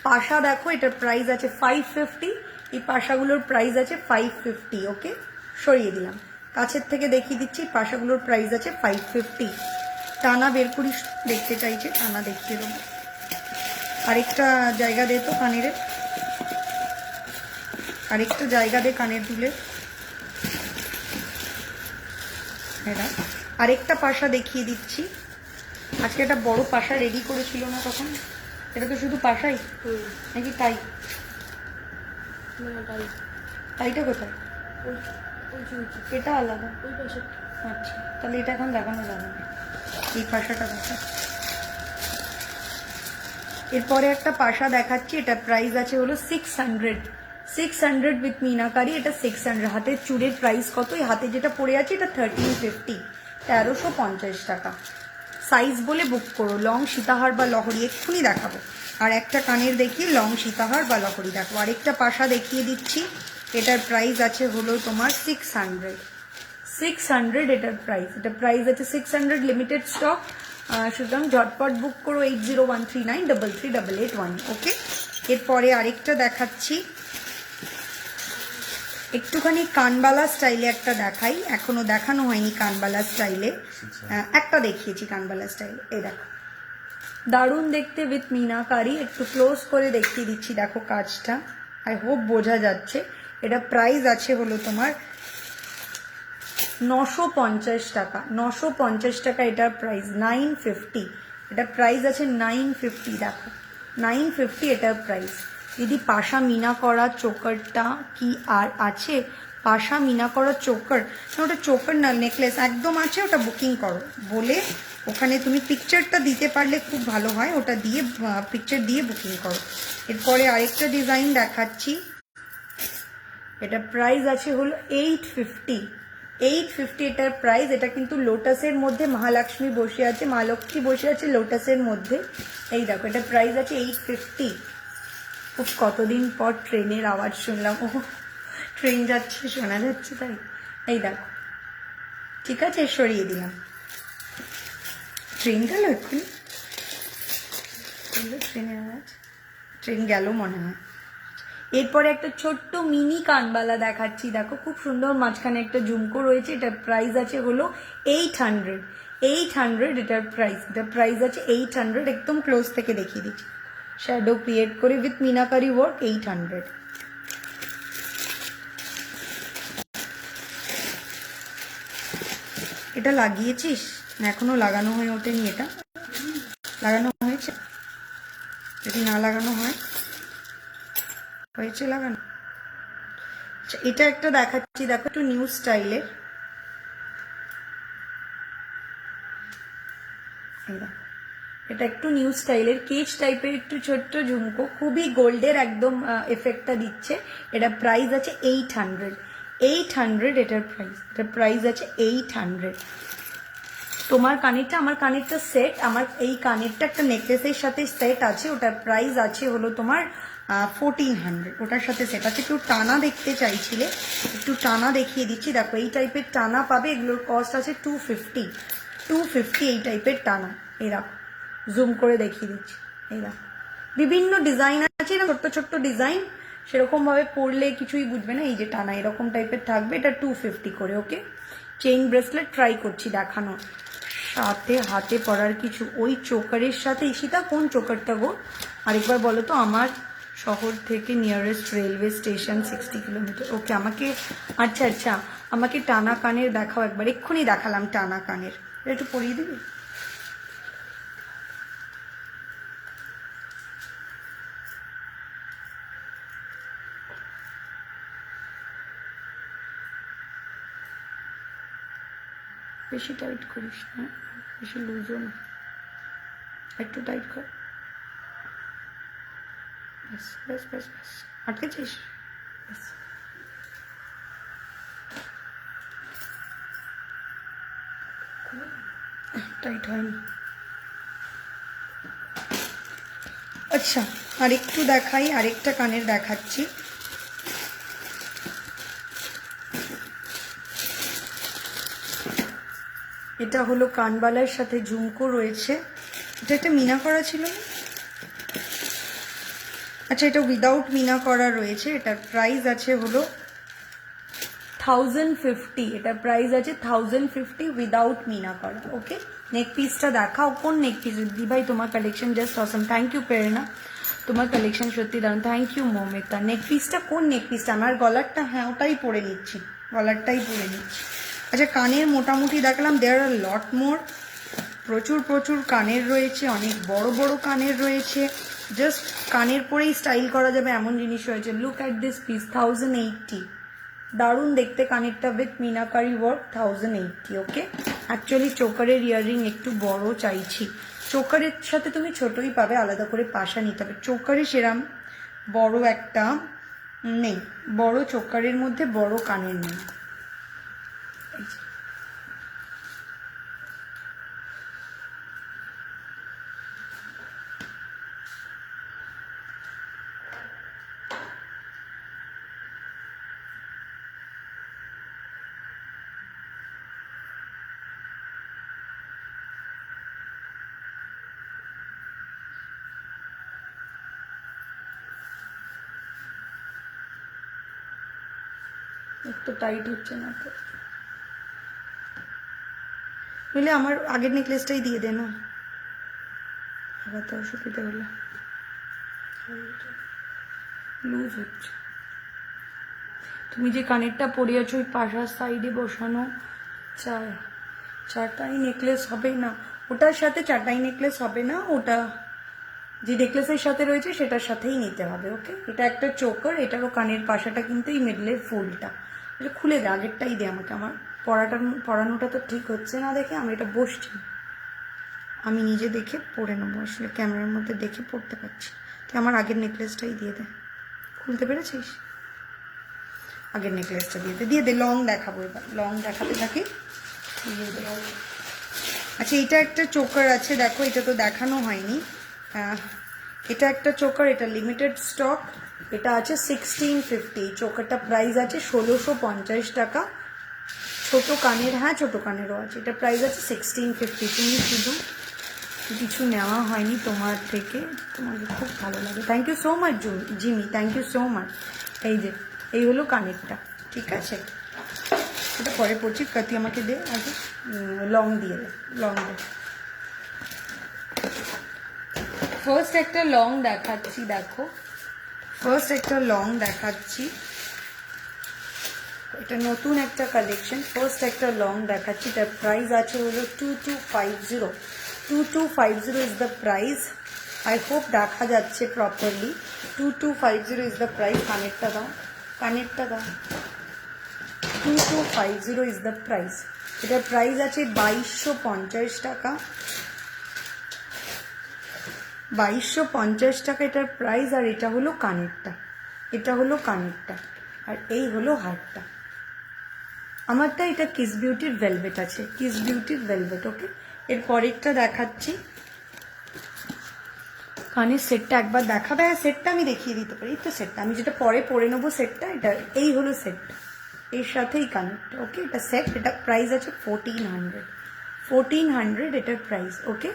পাশা দেখো, এটার প্রাইস আছে 550, এই পাশাগুলোর প্রাইস আছে 550। ওকে, সরিয়ে দিলাম। কাছের থেকে দেখিয়ে দিচ্ছি, পাশাগুলোর প্রাইস আছে 550। টানা বের করি, দেখতে চাইছে, টানা দেখিয়ে দেবো। আরেকটা জায়গা দে তো কানের, আরেকটা জায়গা দে কানের দুলে। এটা আরেকটা পাশা দেখিয়ে দিচ্ছি। আজকে একটা বড় পাশা রেডি করেছিল না তখন, এটা তো শুধু পাশাই নাকি? টাই, টাইটা কোথায়? এটা আলাদা। আচ্ছা, তাহলে এটা এখন দেখানো যাবে না, এই পাশাটা দেখা। এরপরে একটা পাশা দেখাচ্ছি, এটা প্রাইস আছে হলো 600 উইথ মিনাকারি। এটা 600। হাতের চুড়ের প্রাইস কত? এই হাতে যেটা পড়ে আছে এটা 1350, 1350 টাকা। সাইজ বলে বুক করো। লং সীতাহার বা লহরি এক্ষুনি দেখাবো। আর একটা কানের দেখি, লং সীতাহার বা লহরি দেখো। আরেকটা পাশা দেখিয়ে দিচ্ছি, এটার প্রাইস আছে হলো তোমার 600 এটার প্রাইস। এটা প্রাইস আছে 600, লিমিটেড স্টক, সুতরাং ঝটপট বুক করো। 8013933881। ওকে, এরপরে আরেকটা দেখাচ্ছি, একটুখানি কানবালা স্টাইলে একটা দেখাই, এখনো দেখানো হয়নি কানবালা স্টাইলে। একটা দেখিয়েছি কানবালা স্টাইলে, এই দেখো দারুণ দেখতে উইথ মিনাকারি। একটু ক্লোজ করে দেখিয়ে দিচ্ছি, দেখো কাজটা, আই হোপ বোঝা যাচ্ছে। এটা প্রাইস আছে হলো তোমার 950 টাকা, 950 টাকা এটার প্রাইস, 950। এটা প্রাইস আছে 950, দেখো 950 এটার প্রাইস। দিদি পাশা মিনা করা চোকারটা কি আর আছে? পাশা মিনা করা চোকার না, ওটা চোকার না, নেকলেস একদম আছে, ওটা বুকিং করো বলে ওখানে তুমি পিকচারটা দিতে পারলে খুব ভালো হয়, ওটা দিয়ে পিকচার দিয়ে বুকিং করো। এরপরে আরেকটা ডিজাইন দেখাচ্ছি, এটা প্রাইস আছে হলো 850, 850 এটার প্রাইস। এটা কিন্তু লোটাসের মধ্যে মহালক্ষ্মী বসে আছে, মা লক্ষ্মী বসে আছে লোটাসের মধ্যে। এই দেখো এটা প্রাইস আছে 850। খুব কতদিন পর ট্রেনের আওয়াজ শুনলাম, ও ট্রেন যাচ্ছে শোনা যাচ্ছে তাই। এই দেখো ঠিক আছে, সরিয়ে দিলাম, ট্রেন গেল এক্ষুনি, ট্রেনের আওয়াজ, ট্রেন গেল মনে হয়। এরপরে একটা ছোট্ট মিনি কানবালা দেখাচ্ছি, দেখো খুব সুন্দর, মাঝখানে একটা ঝুমকো রয়েছে। এটার প্রাইস আছে হলো 800, 800 এটার প্রাইস। এটার প্রাইস আছে 800, একদম ক্লোজ থেকে দেখিয়ে দিচ্ছি, শ্যাডো ক্রিয়েট করে উইথ মিনাকারি ওয়ার্ক, 800। এটা লাগিয়েছিস না এখনো লাগানো হয়ে ওঠেনি? এটা লাগানো হয়েছে, যদি না লাগানো হয়েছে লাগানো। আচ্ছা এটা একটা দেখাচ্ছি, দেখো একটু নিউ স্টাইলের, এটা একটু নিউ স্টাইলের কেচ টাইপের একটু ছোট্ট ঝুমকো, খুবই গোল্ডের একদম এফেক্টটা দিচ্ছে। এটা প্রাইস আছে 800, 800 এটার প্রাইস। এটার প্রাইস আছে 800। তোমার কানেরটা, আমার কানেরটা সেট, আমার এই কানেরটা একটা নেকলেসের সাথে সেট আছে, ওটার প্রাইস আছে হলো তোমার 1400, ওটার সাথে সেট আছে। একটু টানা দেখতে চাইছিলে, একটু টানা দেখিয়ে দিচ্ছি, দেখো এই টাইপের টানা পাবে, এগুলোর কস্ট আছে 250, 250 এই টাইপের টানা। এই দেখো জুম করে দেখিয়ে দিচ্ছি, এই দেখো বিভিন্ন ডিজাইন আছে, না ছোট্ট ছোট্ট ডিজাইন, সেরকম ভাবে পরলে কিছুই বুঝবে না। এই যে টানা এরকম টাইপের থাকবে, এটা 250 করে। ওকে, চেইন ব্রেসলেট ট্রাই করছি দেখানো, সাথে হাতে পরার কিছু, ওই চোকারের সাথে। ঈশিতা কোন চোকারটা গো আরেকবার বলো তো? আমার শহর থেকে নিয়ারেস্ট রেলওয়ে স্টেশন 60 কিলোমিটার। ওকে, আমাকে আচ্ছা আচ্ছা, আমাকে টানা কানের দেখাও একবার, এক্ষুনি দেখালাম টানা কানের, একটু পরিয়ে দিবি? বেশি টাইট করিস না, বেশি লুজও না, একটু টাইট কর, ব্যাস ব্যাস ব্যাস ব্যাস, আটকেছিস, ব্যাস। টাইট হয়নি। আচ্ছা আরেকটু দেখাই, আরেকটা কানের দেখাচ্ছি, এটা হলো কানবালার সাথে ঝুমকো রয়েছে। এটা একটা মিনা করা ছিল, আচ্ছা এটা উইদাউট মিনা করা রয়েছে। এটার প্রাইস আছে হলো 1050, এটা প্রাইস আছে 1050 উইদাউট মিনা করা। ওকে, নেক পিসটা দেখাও, কোন নেক পিস? দি ভাই তোমার collection just awesome, thank you Prerona, তোমার কালেকশন সত্যি দারুণ, থ্যাংক ইউ মৌমিতা। নেক পিসটা কোন নেক পিসটা? আমার গলারটা, হ্যাঁ ওটাই পরে নিচ্ছি, গলারটাই পরে নিচ্ছি। আচ্ছা কানের মোটামুটি দেখলাম, দেয়ার আর লট মোর, প্রচুর প্রচুর কানের রয়েছে, অনেক বড় বড় কানের রয়েছে, জাস্ট কানের পরেই স্টাইল করা যাবে এমন জিনিস রয়েছে। লুক অ্যাট দিস পিস, 1080, দারুণ দেখতে কানেরটা with meenakari work, 1080। Okay, actually চোকারের ইয়াররিং একটু বড় চাইছি, চোকারের সাথে তুমি ছোটই পাবে, আলাদা করে পাশা নিতে হবে। চোকারে সেরাম বড় একটা নেই, বড় চোকারের মধ্যে বড় কানের নেই। একটু টাইট হচ্ছে না তো, বুঝলে আমার আগের নেকলেসটাই দিয়ে দে না, আবার তো অসুবিধা হলো, লুজ হচ্ছে। তুমি যে কানেরটা পরে আছো ওই পাশার সাইডে বসানো চারটাই নেকলেস হবে না, ওটার সাথে চারটাই নেকলেস হবে না, ওটা যে নেকলেসের সাথে রয়েছে সেটার সাথেই নিতে হবে। ওকে, এটা একটা চোকার, এটারও কানের পাশাটা কিন্তু এই মিডলের ফুলটা, এটা খুলে দে, আগেরটাই দে আমাকে, আমার পড়ানোটা তো ঠিক হচ্ছে না দেখে আমি এটা বসছি, আমি নিজে দেখে পরে নেবো, আসলে ক্যামেরার মধ্যে দেখে পড়তে পারছি। তুই আমার আগের নেকলেসটাই দিয়ে দে, খুলতে পেরেছিস? আগের নেকলেসটা দিয়ে দে, লং দেখাবো, এবার লং দেখাতে থাকি। আচ্ছা, এটা একটা চোকার আছে, দেখো এটা তো দেখানো হয়নি, এটা একটা চোকার, এটা লিমিটেড স্টক, এটা আছে 1650, চোকারটা প্রাইস আছে 1650 টাকা, ছোট কানের, হ্যাঁ ছোট কানেরও আছে, এটা প্রাইস আছে 1650। তুমি শুধু কিছু নেওয়া হয়নি তোমার থেকে, তোমাকে খুব ভালো লাগে, thank you so much Jimmy, thank you so much. এই যে এই হলো কানেরটা, ঠিক আছে, এটা পরে পড়ছি, তুই আমাকে দে আগে, লং দিয়ে দে, লং দে। ফার্স্ট একটা লং দেখাচ্ছি, দেখো ফার্স্ট একটা লং দেখাচ্ছি, এটা নতুন একটা কালেকশন, ফার্স্ট একটা লং দেখাচ্ছি, তার প্রাইস আছে হলো 2250, 2250 is the price, I hope দেখা যাচ্ছে প্রপারলি, 2250 ইজ দ্য প্রাইস, কানেরটা দাও, কানেরটা দাও, 2250 ইজ দ্য প্রাইস, এটার প্রাইস আছে 2250 টাকা, 2250 টাকা এটার প্রাইস, আর এটা হলো কানেরটা, এটা হলো কানেরটা, আর এই হলো হারটা। আমারটা এটা কিস বিউটির ভেলভেট আছে, কিস বিউটির ভেলভেট। ওকে, এর পরেরটা দেখাচ্ছি, কানের সেটটা একবার দেখাবে, হ্যাঁ সেটটা আমি দেখিয়ে দিতে পারি, তো সেটটা আমি যেটা পরে পরে নেবো সেটটা, এটা এই হলো সেটটা, এর সাথেই কানেরটা। ওকে, এটা সেট, এটা প্রাইস আছে 1400, 1400 এটার price. Okay,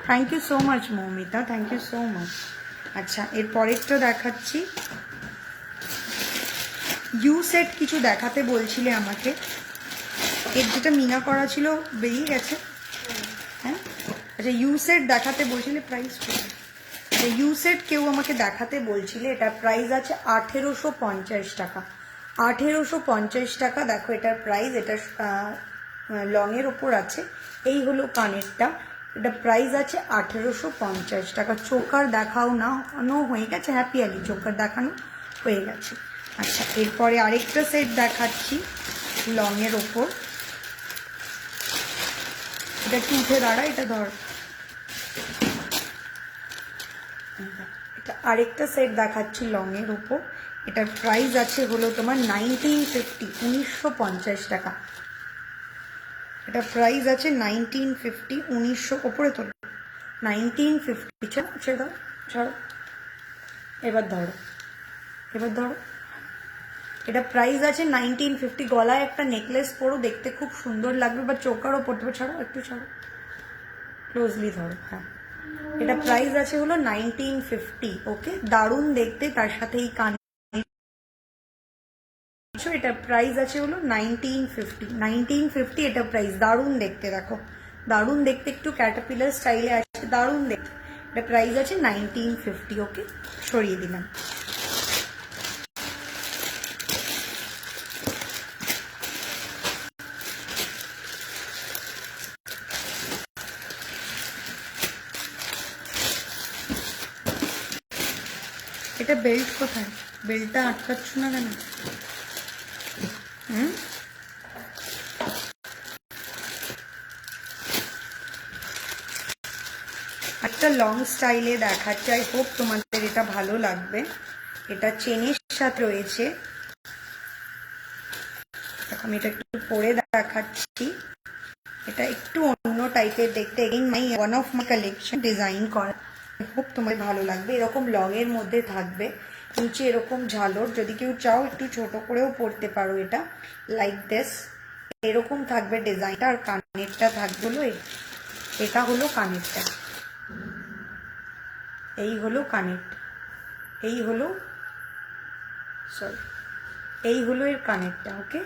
thank you so much Moumita, thank you so much. আচ্ছা, এর পরেরটা দেখাচ্ছি, ইউ সেট কিছু দেখাতে বলছিলে আমাকে, এর যেটা মিনা করা ছিল বেরিয়ে গেছে, হ্যাঁ আচ্ছা, ইউ সেট দেখাতে বলছিলে, প্রাইস আচ্ছা, ইউ সেট কেউ আমাকে দেখাতে বলছিলে, এটার প্রাইস আছে 1850 টাকা, 1850 টাকা, দেখো এটার প্রাইস, এটা লংয়ের ওপর আছে, এই হলো কানেরটা, এটা প্রাইস আছে 1850 টাকা, চোকার দেখাও না হয়ে গেছে, হ্যাপি আলি চোকার দেখানো হয়ে গেছে। আচ্ছা, এরপরে আরেকটা সেট দেখাচ্ছি লংয়ের ওপর, এটা একটু উঠে দাঁড়া, এটা ধর, এটা আরেকটা সেট দেখাচ্ছি লংয়ের ওপর, এটার প্রাইস আছে হলো তোমার 1950, 1950 টাকা, এটা প্রাইস আছে 1950, 1900 ওপরে তোলো, 1950, ছেড়ে দাও, ছাড়ো, এবার ধরো, এবার ধরো, এটা প্রাইস আছে 1950, গলায় একটা নেকলেস পরো, দেখতে খুব সুন্দর লাগবে, বা চোকারও পরতে হবে, ছাড়ো একটু, ছাড়ো, ক্লোজলি ধরো, হ্যাঁ, এটা প্রাইস আছে হলো 1950। ওকে, দারুণ দেখতে, তার সাথে এই কান, এটা প্রাইস আছে হলো 1950, 1950 এটা প্রাইস, দারুণ দেখতে, দেখো দারুণ দেখতে, একটু ক্যাটারপিলার স্টাইলে আসছে, দারুণ দেখতে, এটা প্রাইস আছে 1950। ওকে, সরিয়ে দিলাম। এটা বেল্ট কোথায়, বেল্টটা আটকাচ্ছ না কেন? একটা লং স্টাইলে দেখাচ্ছি, আই হোপ তোমাদের এটা ভালো লাগবে, এটা চেনের সাথে রয়েছে, আমি এটা একটু পরে দেখাচ্ছি, এটা একটু অন্য টাইপের দেখতে, one of my collection design করা, আই হোপ তোমার ভালো লাগবে, এরকম লং এর মধ্যে থাকবে, নিচে এরকম ঝালর, যদি কেউ চাও একটু ছোট করেও পরতে পারো, এটা লাইক দিস, এরকম থাকবে ডিজাইনটা, আর কানেরটা থাকবে হলো এটা হলো কানেরটা, এই হলো কানেরটা, এই হলো সরি, এই হলো এর কানেরটা। ওকে,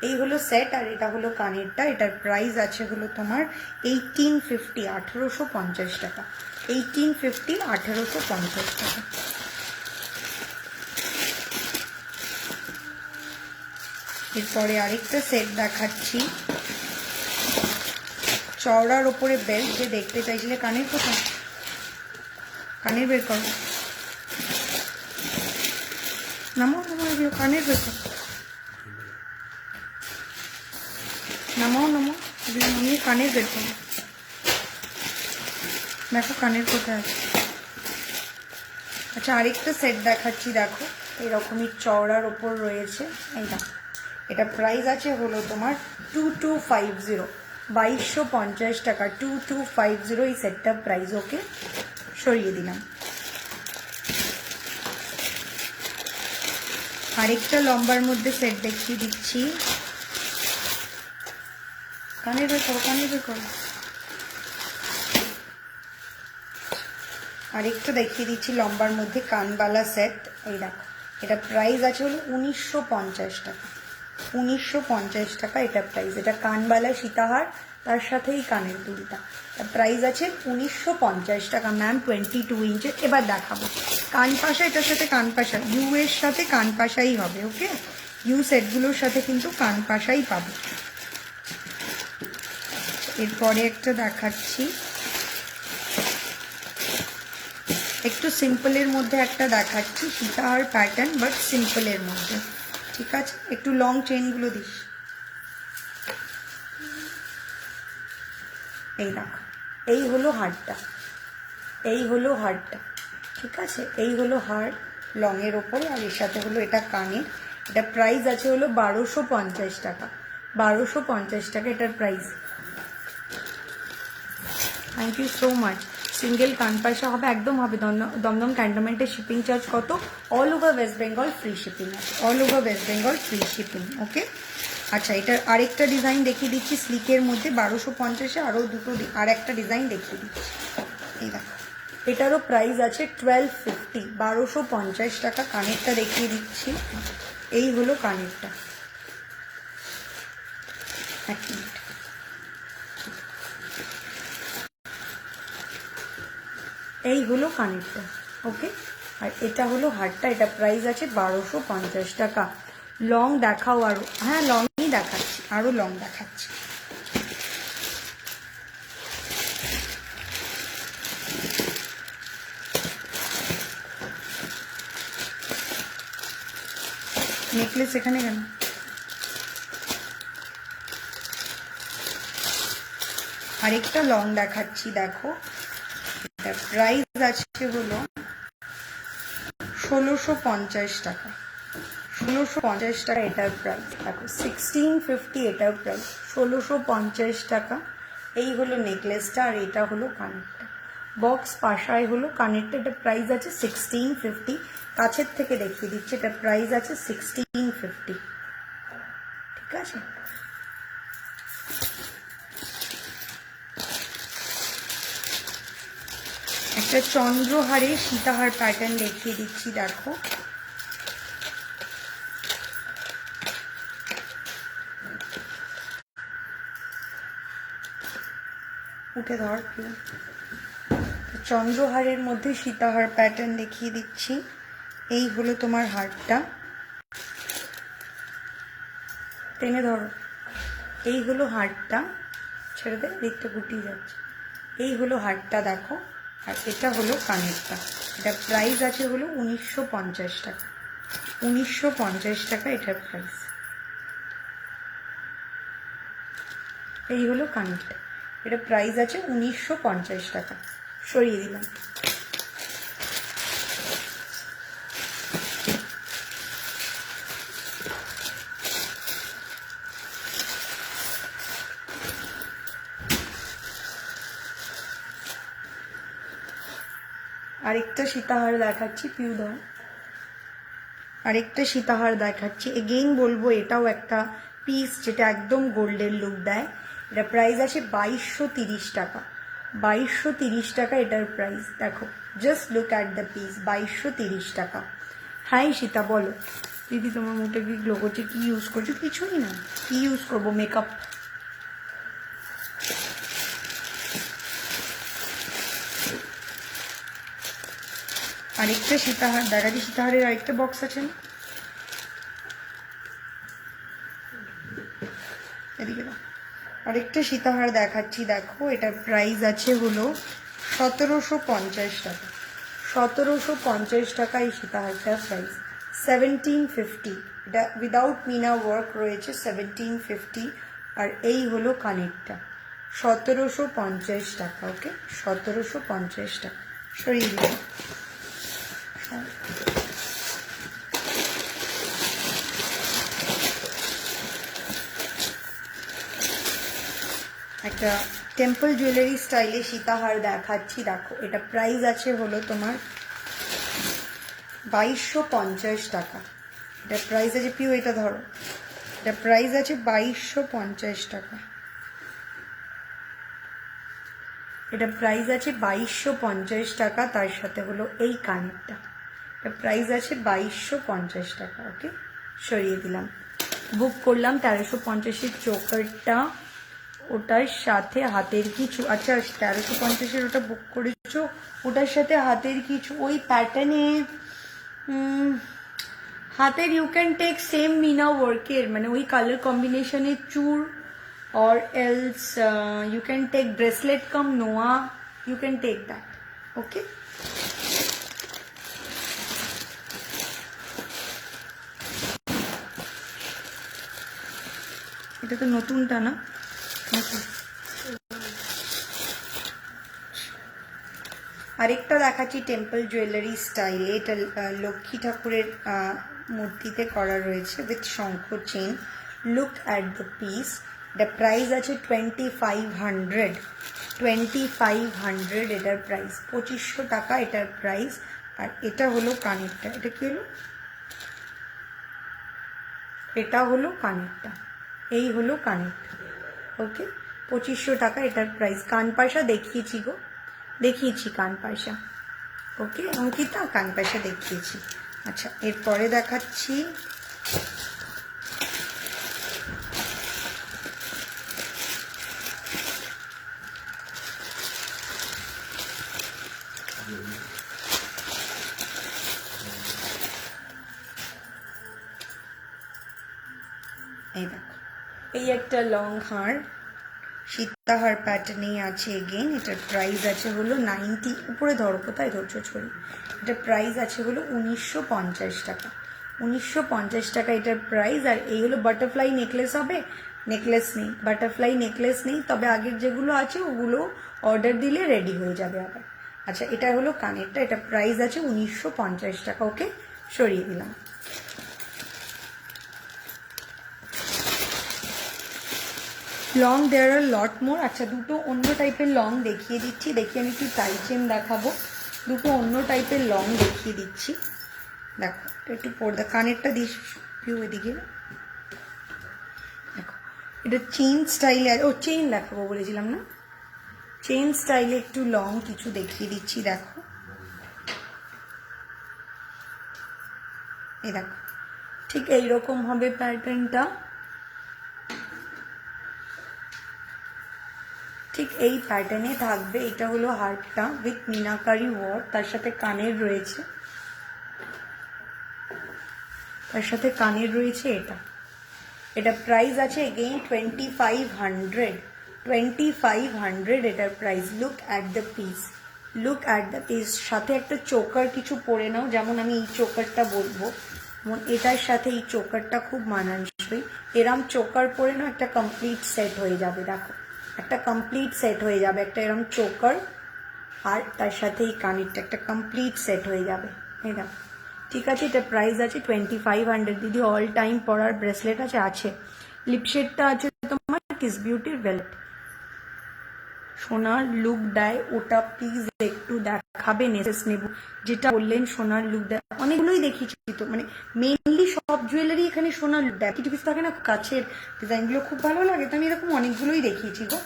এই হলো সেট আর এটা হলো কানেরটা। এটার প্রাইস আছে হলো তোমার 1850, 1850 টাকা। 1850, 1850 টাকা। এরপরে আরেকটা সেট দেখাচ্ছি, চওড়ার ওপরে বেল্ট। যে দেখতে চাইছিলে কানের কোথায়, কানের বের করো, নামো নামো, এগুলো কানের বের করো, নামাও নামো, এগুলো নামিয়ে কানের বের করো। দেখো কানের কোথায় আছে। আচ্ছা, আরেকটা সেট দেখাচ্ছি, দেখো এরকমই চওড়ার ওপর রয়েছে। এই দেখো, এটা প্রাইস আছে হলো তোমার 2250, 2250 টাকা। 2250 এই সেটটার প্রাইস। ওকে, সরিয়ে দিলাম। আরেকটা লম্বার মধ্যে সেট দেখিয়ে দিচ্ছি। কানের বের করো, কানের বের করো। আরেকটা দেখিয়ে দিচ্ছি লম্বার মধ্যে কানবালা সেট। এই দেখো, এটা প্রাইস আছে হলো 1950 টাকা। 1950 টাকা এটা প্রাইস। এটা কানবালা সীতাহার, তার সাথেই কানের দুলটা। প্রাইস আছে 1950 টাকা ম্যাম, 22 ইঞ্চের। এবার দেখাবো কানপাশা। এটার সাথে কানপাশা, ইউ এর সাথে কানপাশাই হবে। ওকে, ইউ সেটগুলোর সাথে কিন্তু কানপাশাই পাবে। এরপরে একটা দেখাচ্ছি, একটু সিম্পলের মধ্যে একটা দেখাচ্ছি, সীতাহার প্যাটার্ন বাট সিম্পলের মধ্যে। ঠিক আছে, একটু লং চেনগুলো দিস। এই দেখো, এই হলো হারটা, এই হলো হারটা। ঠিক আছে, এই হলো হার লংয়ের ওপরে, আর এর সাথে হলো এটা কানের। এটা প্রাইস আছে হলো 1250 টাকা। 1250 টাকা এটার price. Thank you so much. Single কানপাশা হবে, একদম হবে। দমদম ক্যান্টনমেন্টের শিপিং চার্জ কত? All over West Bengal free shipping আছে, all over West Bengal free shipping. ওকে, আচ্ছা, এটার আরেকটা ডিজাইন দেখিয়ে দিচ্ছি স্লিকের মধ্যে। 1250-এ আরও দুটো আর একটা ডিজাইন দেখিয়ে দিচ্ছি। এই দেখো, এটারও প্রাইস আছে 1250, 1250 টাকা। কানেরটা দেখিয়ে দিচ্ছি, এই হলো কানেরটা। এক মিনিট, এই হলো কানেরটা। ওকে, আর এটা হলো হারটা। এটা প্রাইস আছে 1250 টাকা। লং দেখাও আরো? হ্যাঁ, লংই দেখাচ্ছি, আরো লং দেখাচ্ছি। নেকলেস এখানে কেন? আরেকটা লং দেখাচ্ছি, দেখো এটা প্রাইস আছে হলো 1650 টাকা। 1650 টাকা এটার প্রাইস। দেখো 1650 এটার প্রাইস, 1650 টাকা। এই হলো নেকলেসটা, আর এটা হলো কানেরটা। বক্স পাশায় হলো কানেরটা। এটা প্রাইস আছে 1650। কাছের থেকে দেখিয়ে দিচ্ছি, এটা প্রাইস আছে 1650। ঠিক আছে, একটা চন্দ্রহারে সীতাহার প্যাটার্ন দেখিয়ে দিচ্ছি, দেখো উঠে ধর। চন্দ্রহারের মধ্যে সীতাহার প্যাটার্ন দেখিয়ে দিচ্ছি। এই হলো তোমার হারটা, টেনে ধরো। এই হলো হারটা, ছেড়ে দে, দিকটা গুটিয়ে যাচ্ছে। এই হলো হারটা, দেখো। আর এটা হলো কানেরটা। এটা প্রাইস আছে হলো 1950 টাকা। 1950 টাকা এটার প্রাইস। এই হলো কানেরটা, এটা প্রাইস আছে 1950 টাকা। সরিয়ে দিলাম। আরেকটা সীতাহার দেখাচ্ছি, পিউধর। আরেকটা সীতাহার দেখাচ্ছি, এগেইন বলবো এটাও একটা পিস যেটা একদম গোল্ডের লুক দেয়। এটা প্রাইস আছে 2230 টাকা। 2230 টাকা এটার প্রাইস। দেখো, just look at the piece, 2230 টাকা। হ্যাঁ সীতা, বলো। দিদি তোমার মুখটা কি গ্লো করছে, কি ইউজ করছো? কিছুই না, কি ইউজ করবো, মেকআপ। আরেকটা সীতাহার দাদাজি, সীতাহারের আরেকটা বক্স আছে না, এদিকে দাও। আরেকটা সীতাহার দেখাচ্ছি, দেখো এটার প্রাইস আছে হলো 1750 টাকা। 1750 টাকা এই সীতাহারটার প্রাইস। 1750, এটা উইদাউট মিনা ওয়ার্ক রয়েছে, 1750। আর এই হলো কানেরটা, 1750 টাকা। ওকে, 1750 টাকা। সরিয়ে দিলাম। একটা টেম্পল জুয়েলারি স্টাইলে সীতাহার দেখাচ্ছি, দেখো এটা প্রাইস আছে হলো তোমার 2250 টাকা। এটা প্রাইস আছে, পিউ এটা ধরো, এটা প্রাইস আছে 2250 টাকা। এটা প্রাইস আছে 2250 টাকা। তার সাথে হলো এই কানেরটা, এটা প্রাইস আছে 2250 টাকা। ওকে, সরিয়ে দিলাম। বুক করলাম 1350-এর চোকারটা, ওটার সাথে হাতের কিছু। আচ্ছা, 1350-এর ওটা বুক করেছো, ওটার সাথে হাতের কিছু ওই প্যাটার্নে হাতের ইউ ক্যান টেক সেম মিনা ওয়ার্কের, মানে ওই কালার কম্বিনেশনের চূড়, or else you can take bracelet come noa, you can take that. Okay, এটা তো নতুনটা না, আরেকটা দেখাচ্ছি টেম্পল জুয়েলারি স্টাইলে। এটা লক্ষ্মী ঠাকুরের মূর্তিতে করা রয়েছে with Shankha chain. Look at the piece. এটা প্রাইস আছে 2500, 2500 এটার প্রাইস, 2500 টাকা এটার প্রাইস। আর এটা হলো কানেরটা, এটা কি হলো, এটা হলো কানেরটা, এই হলো কানেরটা। ওকে, 2500 টাকা এটার প্রাইস। কান পাশা দেখিয়েছি গো, দেখিয়েছি কান পাশা। ওকে অঙ্কিতা, কান পাশা দেখিয়েছি। আচ্ছা, এরপরে দেখাচ্ছি এই দেখো, এই একটা লং হার, সীতাহার প্যাটার্নে আছে এগেন। এটার প্রাইস আছে হলো 90, উপরে ধরো, কোথায় ধরছো ছড়ি, এটার প্রাইস আছে হলো 1950 টাকা। 1950 টাকা এটার প্রাইস। আর এই হলো বাটারফ্লাই নেকলেস হবে, নেকলেস নেই, বাটারফ্লাই নেকলেস নেই, তবে আগের যেগুলো আছে ওগুলো অর্ডার দিলে রেডি হয়ে যাবে আবার। আচ্ছা, এটা হলো কানেরটা, এটা প্রাইস আছে 1950 টাকা। ওকে, সরিয়ে দিলাম। লং দেয়ার আর লট মোর। আচ্ছা, দুটো অন্য টাইপের লং দেখিয়ে দিচ্ছি, দেখি আমি কি টাই চেন দেখাবো, দুটো অন্য টাইপের লং দেখিয়ে দিচ্ছি। দেখো একটু পর্দা, কানেরটা দিস পিউ এদিকে, দেখো এটা চেইন স্টাইলে, ও চেইন দেখাবো বলেছিলাম না, চেইন স্টাইলে একটু লং কিছু দেখিয়ে দিচ্ছি। দেখো এই দেখো, ঠিক এইরকম হবে প্যাটার্নটা, ঠিক এই প্যাটার্নে থাকবে। এটা হলো হারটা উইথ মিনাকারি ওয়ার্ক, তার সাথে কানের রয়েছে, তার সাথে কানের রয়েছে এটা। এটা প্রাইস আছে এগেইন 2500, 2500 এটার price. Look at the piece, look at the piece. সাথে একটা চোকার কিছু পরে নাও, যেমন আমি এই চোকারটা বলবো, এটার সাথে এই চোকারটা খুব মানানসই। এরম চোকার পরে নাও, একটা কমপ্লিট সেট হয়ে যাবে। দেখো, একটা কমপ্লিট সেট হয়ে যাবে, একটা এরম চোকার আর তার সাথে এই কানেরটা, একটা কমপ্লিট সেট হয়ে যাবে। এই দেখো, ঠিক আছে, এটা প্রাইস আছে 2500। দিদি অল টাইম পরার ব্রেসলেট আছে, আছে লিপশেডটা আছে তোমার কিস বিউটির ভেলভেট, সোনার লুক দেয় ওটা প্লিজ একটু দেখাবে, নেসেস নেব। যেটা বললেন সোনার লুক দেয়, অনেকগুলোই দেখিয়েছি তো, মানে মেইনলি সব জুয়েলারি এখানে সোনার লুক দেয়, কিছু কিছু থাকে না কাছের ডিজাইনগুলো খুব ভালো লাগে, তো আমি এরকম অনেকগুলোই দেখিয়েছি গো,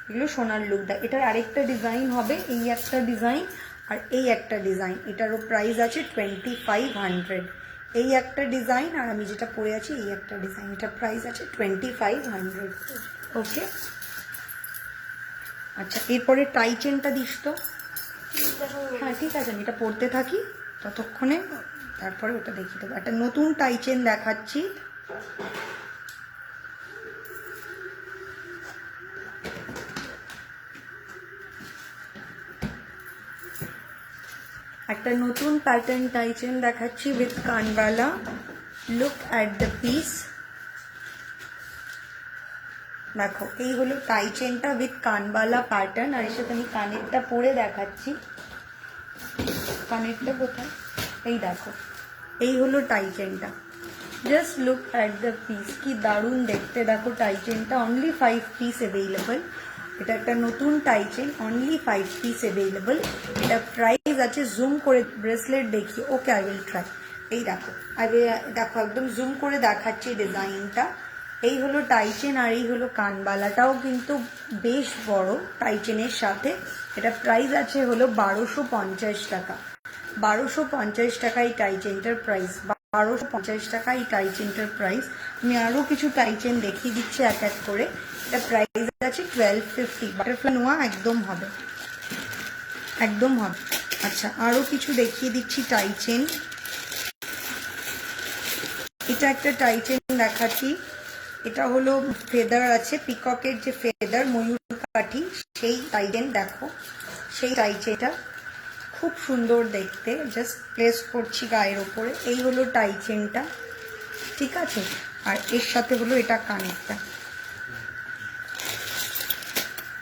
এগুলো সোনার লুক দেয়। এটার আরেকটা ডিজাইন হবে, এই একটা ডিজাইন আর এই একটা ডিজাইন, এটারও প্রাইস আছে 2500। এই একটা ডিজাইন, আর আমি যেটা পরে আছি এই একটা ডিজাইন। এটা প্রাইস আছে 2500। ওকে, আচ্ছা এরপরে টাই চেনটা দিস তো। হ্যাঁ ঠিক আছে, আমি এটা পরতে থাকি ততক্ষণে, তারপরে ওটা দেখিয়ে দেবো। একটা নতুন টাই চেন দেখাচ্ছি। একটা নতুন প্যাটার্ন টাই চেন দেখাচ্ছি উইথ কানবালা। Look at the piece. দেখো এই হলো টাই চেনটা উইথ কানবালা প্যাটার্ন, আর এর সাথে আমি কানেরটা পরে দেখাচ্ছি। কানেরটা কোথায়, এই দেখো, এই হলো টাই চেনটা। Just look at the piece, কি দারুণ দেখতে। দেখো টাই চেনটা অনলি 5 পিস অ্যাভেলেবল। এটা একটা নতুন tie chain, only 5 piece available. এটা প্রাইস আছে, জুম করে ব্রেসলেট দেখি। Okay, I will try. এই দেখো, দেখো একদম জুম করে দেখাচ্ছি ডিজাইনটা। এই হলো টাই চেন, আর এই হলো কানবালাটাও কিন্তু বেশ বড় টাই চেনের সাথে। এটা প্রাইস আছে হলো 1250 টাকা। 1250 টাকা এই টাই চেনটার প্রাইস। 1250 টাকা এই টাই চেনটার প্রাইস। আমি আরো কিছু টাই চেন দেখিয়ে দিচ্ছি এক এক করে। এটা প্রাইস আছে 1250। বাটারফ্লাই নোয়া একদম হবে, একদম হবে। আচ্ছা আরো কিছু দেখিয়ে দিচ্ছি টাই চেন। এটা একটা টাই চেন দেখাচ্ছি। এটা হলো ফেদার আছে, পিককের যে ফেদার, ময়ূর কাঠি, সেই টাই চেন। দেখো সেই টাই চেনটা খুব সুন্দর দেখতে। জাস্ট প্লেস করছি গায়ের ওপরে। এই হলো টাই চেনটা, ঠিক আছে। আর এর সাথে হলো এটা কানেরটা।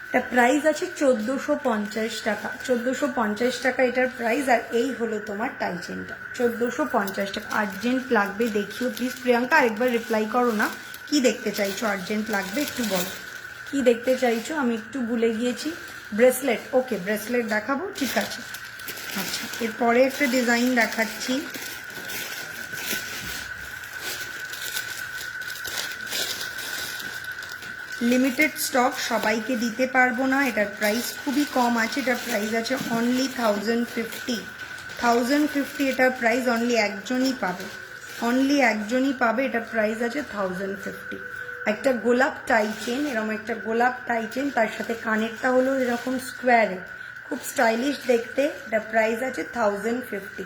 এটা প্রাইস আছে 1450 টাকা। 1450 টাকা এটার প্রাইস। আর এই হলো তোমার টাই চেনটা, 1450 টাকা। আর্জেন্ট লাগবে দেখিও প্লিজ। প্রিয়াঙ্কা আরেকবার রিপ্লাই করো না, কি দেখতে চাইছো? আর্জেন্ট লাগবে একটু বলো, কি দেখতে চাইছো? আমি একটু ভুলে গিয়েছি। ব্রেসলেট, ওকে ব্রেসলেট দেখাবো, ঠিক আছে। আচ্ছা এরপরে একটা ডিজাইন দেখাচ্ছি। লিমিটেড স্টক, সবাইকে দিতে পারবো না। এটার প্রাইস খুবই কম আছে। এটার প্রাইস আছে অনলি 1050। 1050 এটার প্রাইস। অনলি একজনই পাবে, অনলি একজনই পাবে। এটার প্রাইস আছে 1050। একটা গোলাপ টাই চেন, এরকম একটা গোলাপ টাই চেন, তার সাথে কানেরটা হলো এরকম স্কোয়ারে, খুব স্টাইলিশ দেখতে। এটা প্রাইস আছে 1050।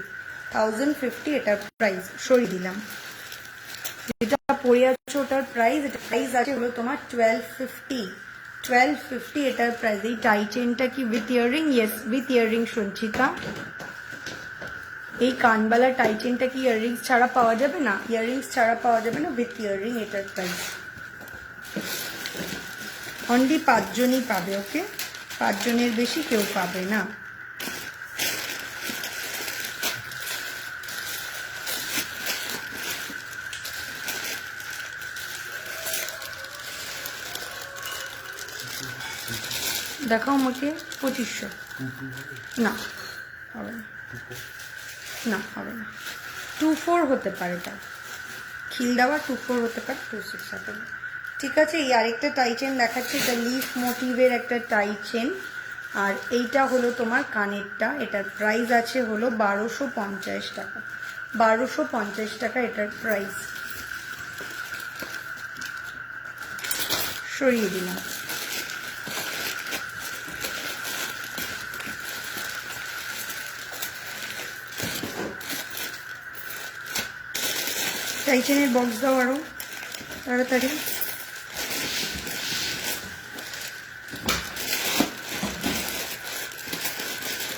1050 এটার প্রাইস। সরিয়ে দিলাম। যেটা পরে আছে ওটার প্রাইস, এটা প্রাইস আছে হলো তোমার 1250। 1250 এটার প্রাইস। এই টাই চেনটা কি with earring? Yes with earring Sanchita. এই কানবালা টাই চেনটা কি ইয়াররিংস ছাড়া পাওয়া যাবে? না, ইয়াররিংস ছাড়া পাওয়া যাবে না, উইথ ইয়াররিং এটার প্রাইস। অনলি 5 জনই পাবে, ওকে, 5 জনের বেশি কেউ পাবে না। দেখাও আমাকে। 2500 না হবে না, না হবে না। 24 হতে পারে, এটা খিল দেওয়া 24 হতে পারে, 26 হতে পারে। ঠিক আছে, এই আরেকটা টাই চেন দেখাচ্ছি। এটা লিফ মোটিভের একটা টাই চেন, আর এইটা হলো তোমার কানেরটা। এটার প্রাইস আছে হলো 1250 টাকা। 1250 টাকা এটার প্রাইস। সরিয়ে দিলাম। টাই চেনের বক্স দাও আরো তাড়াতাড়ি।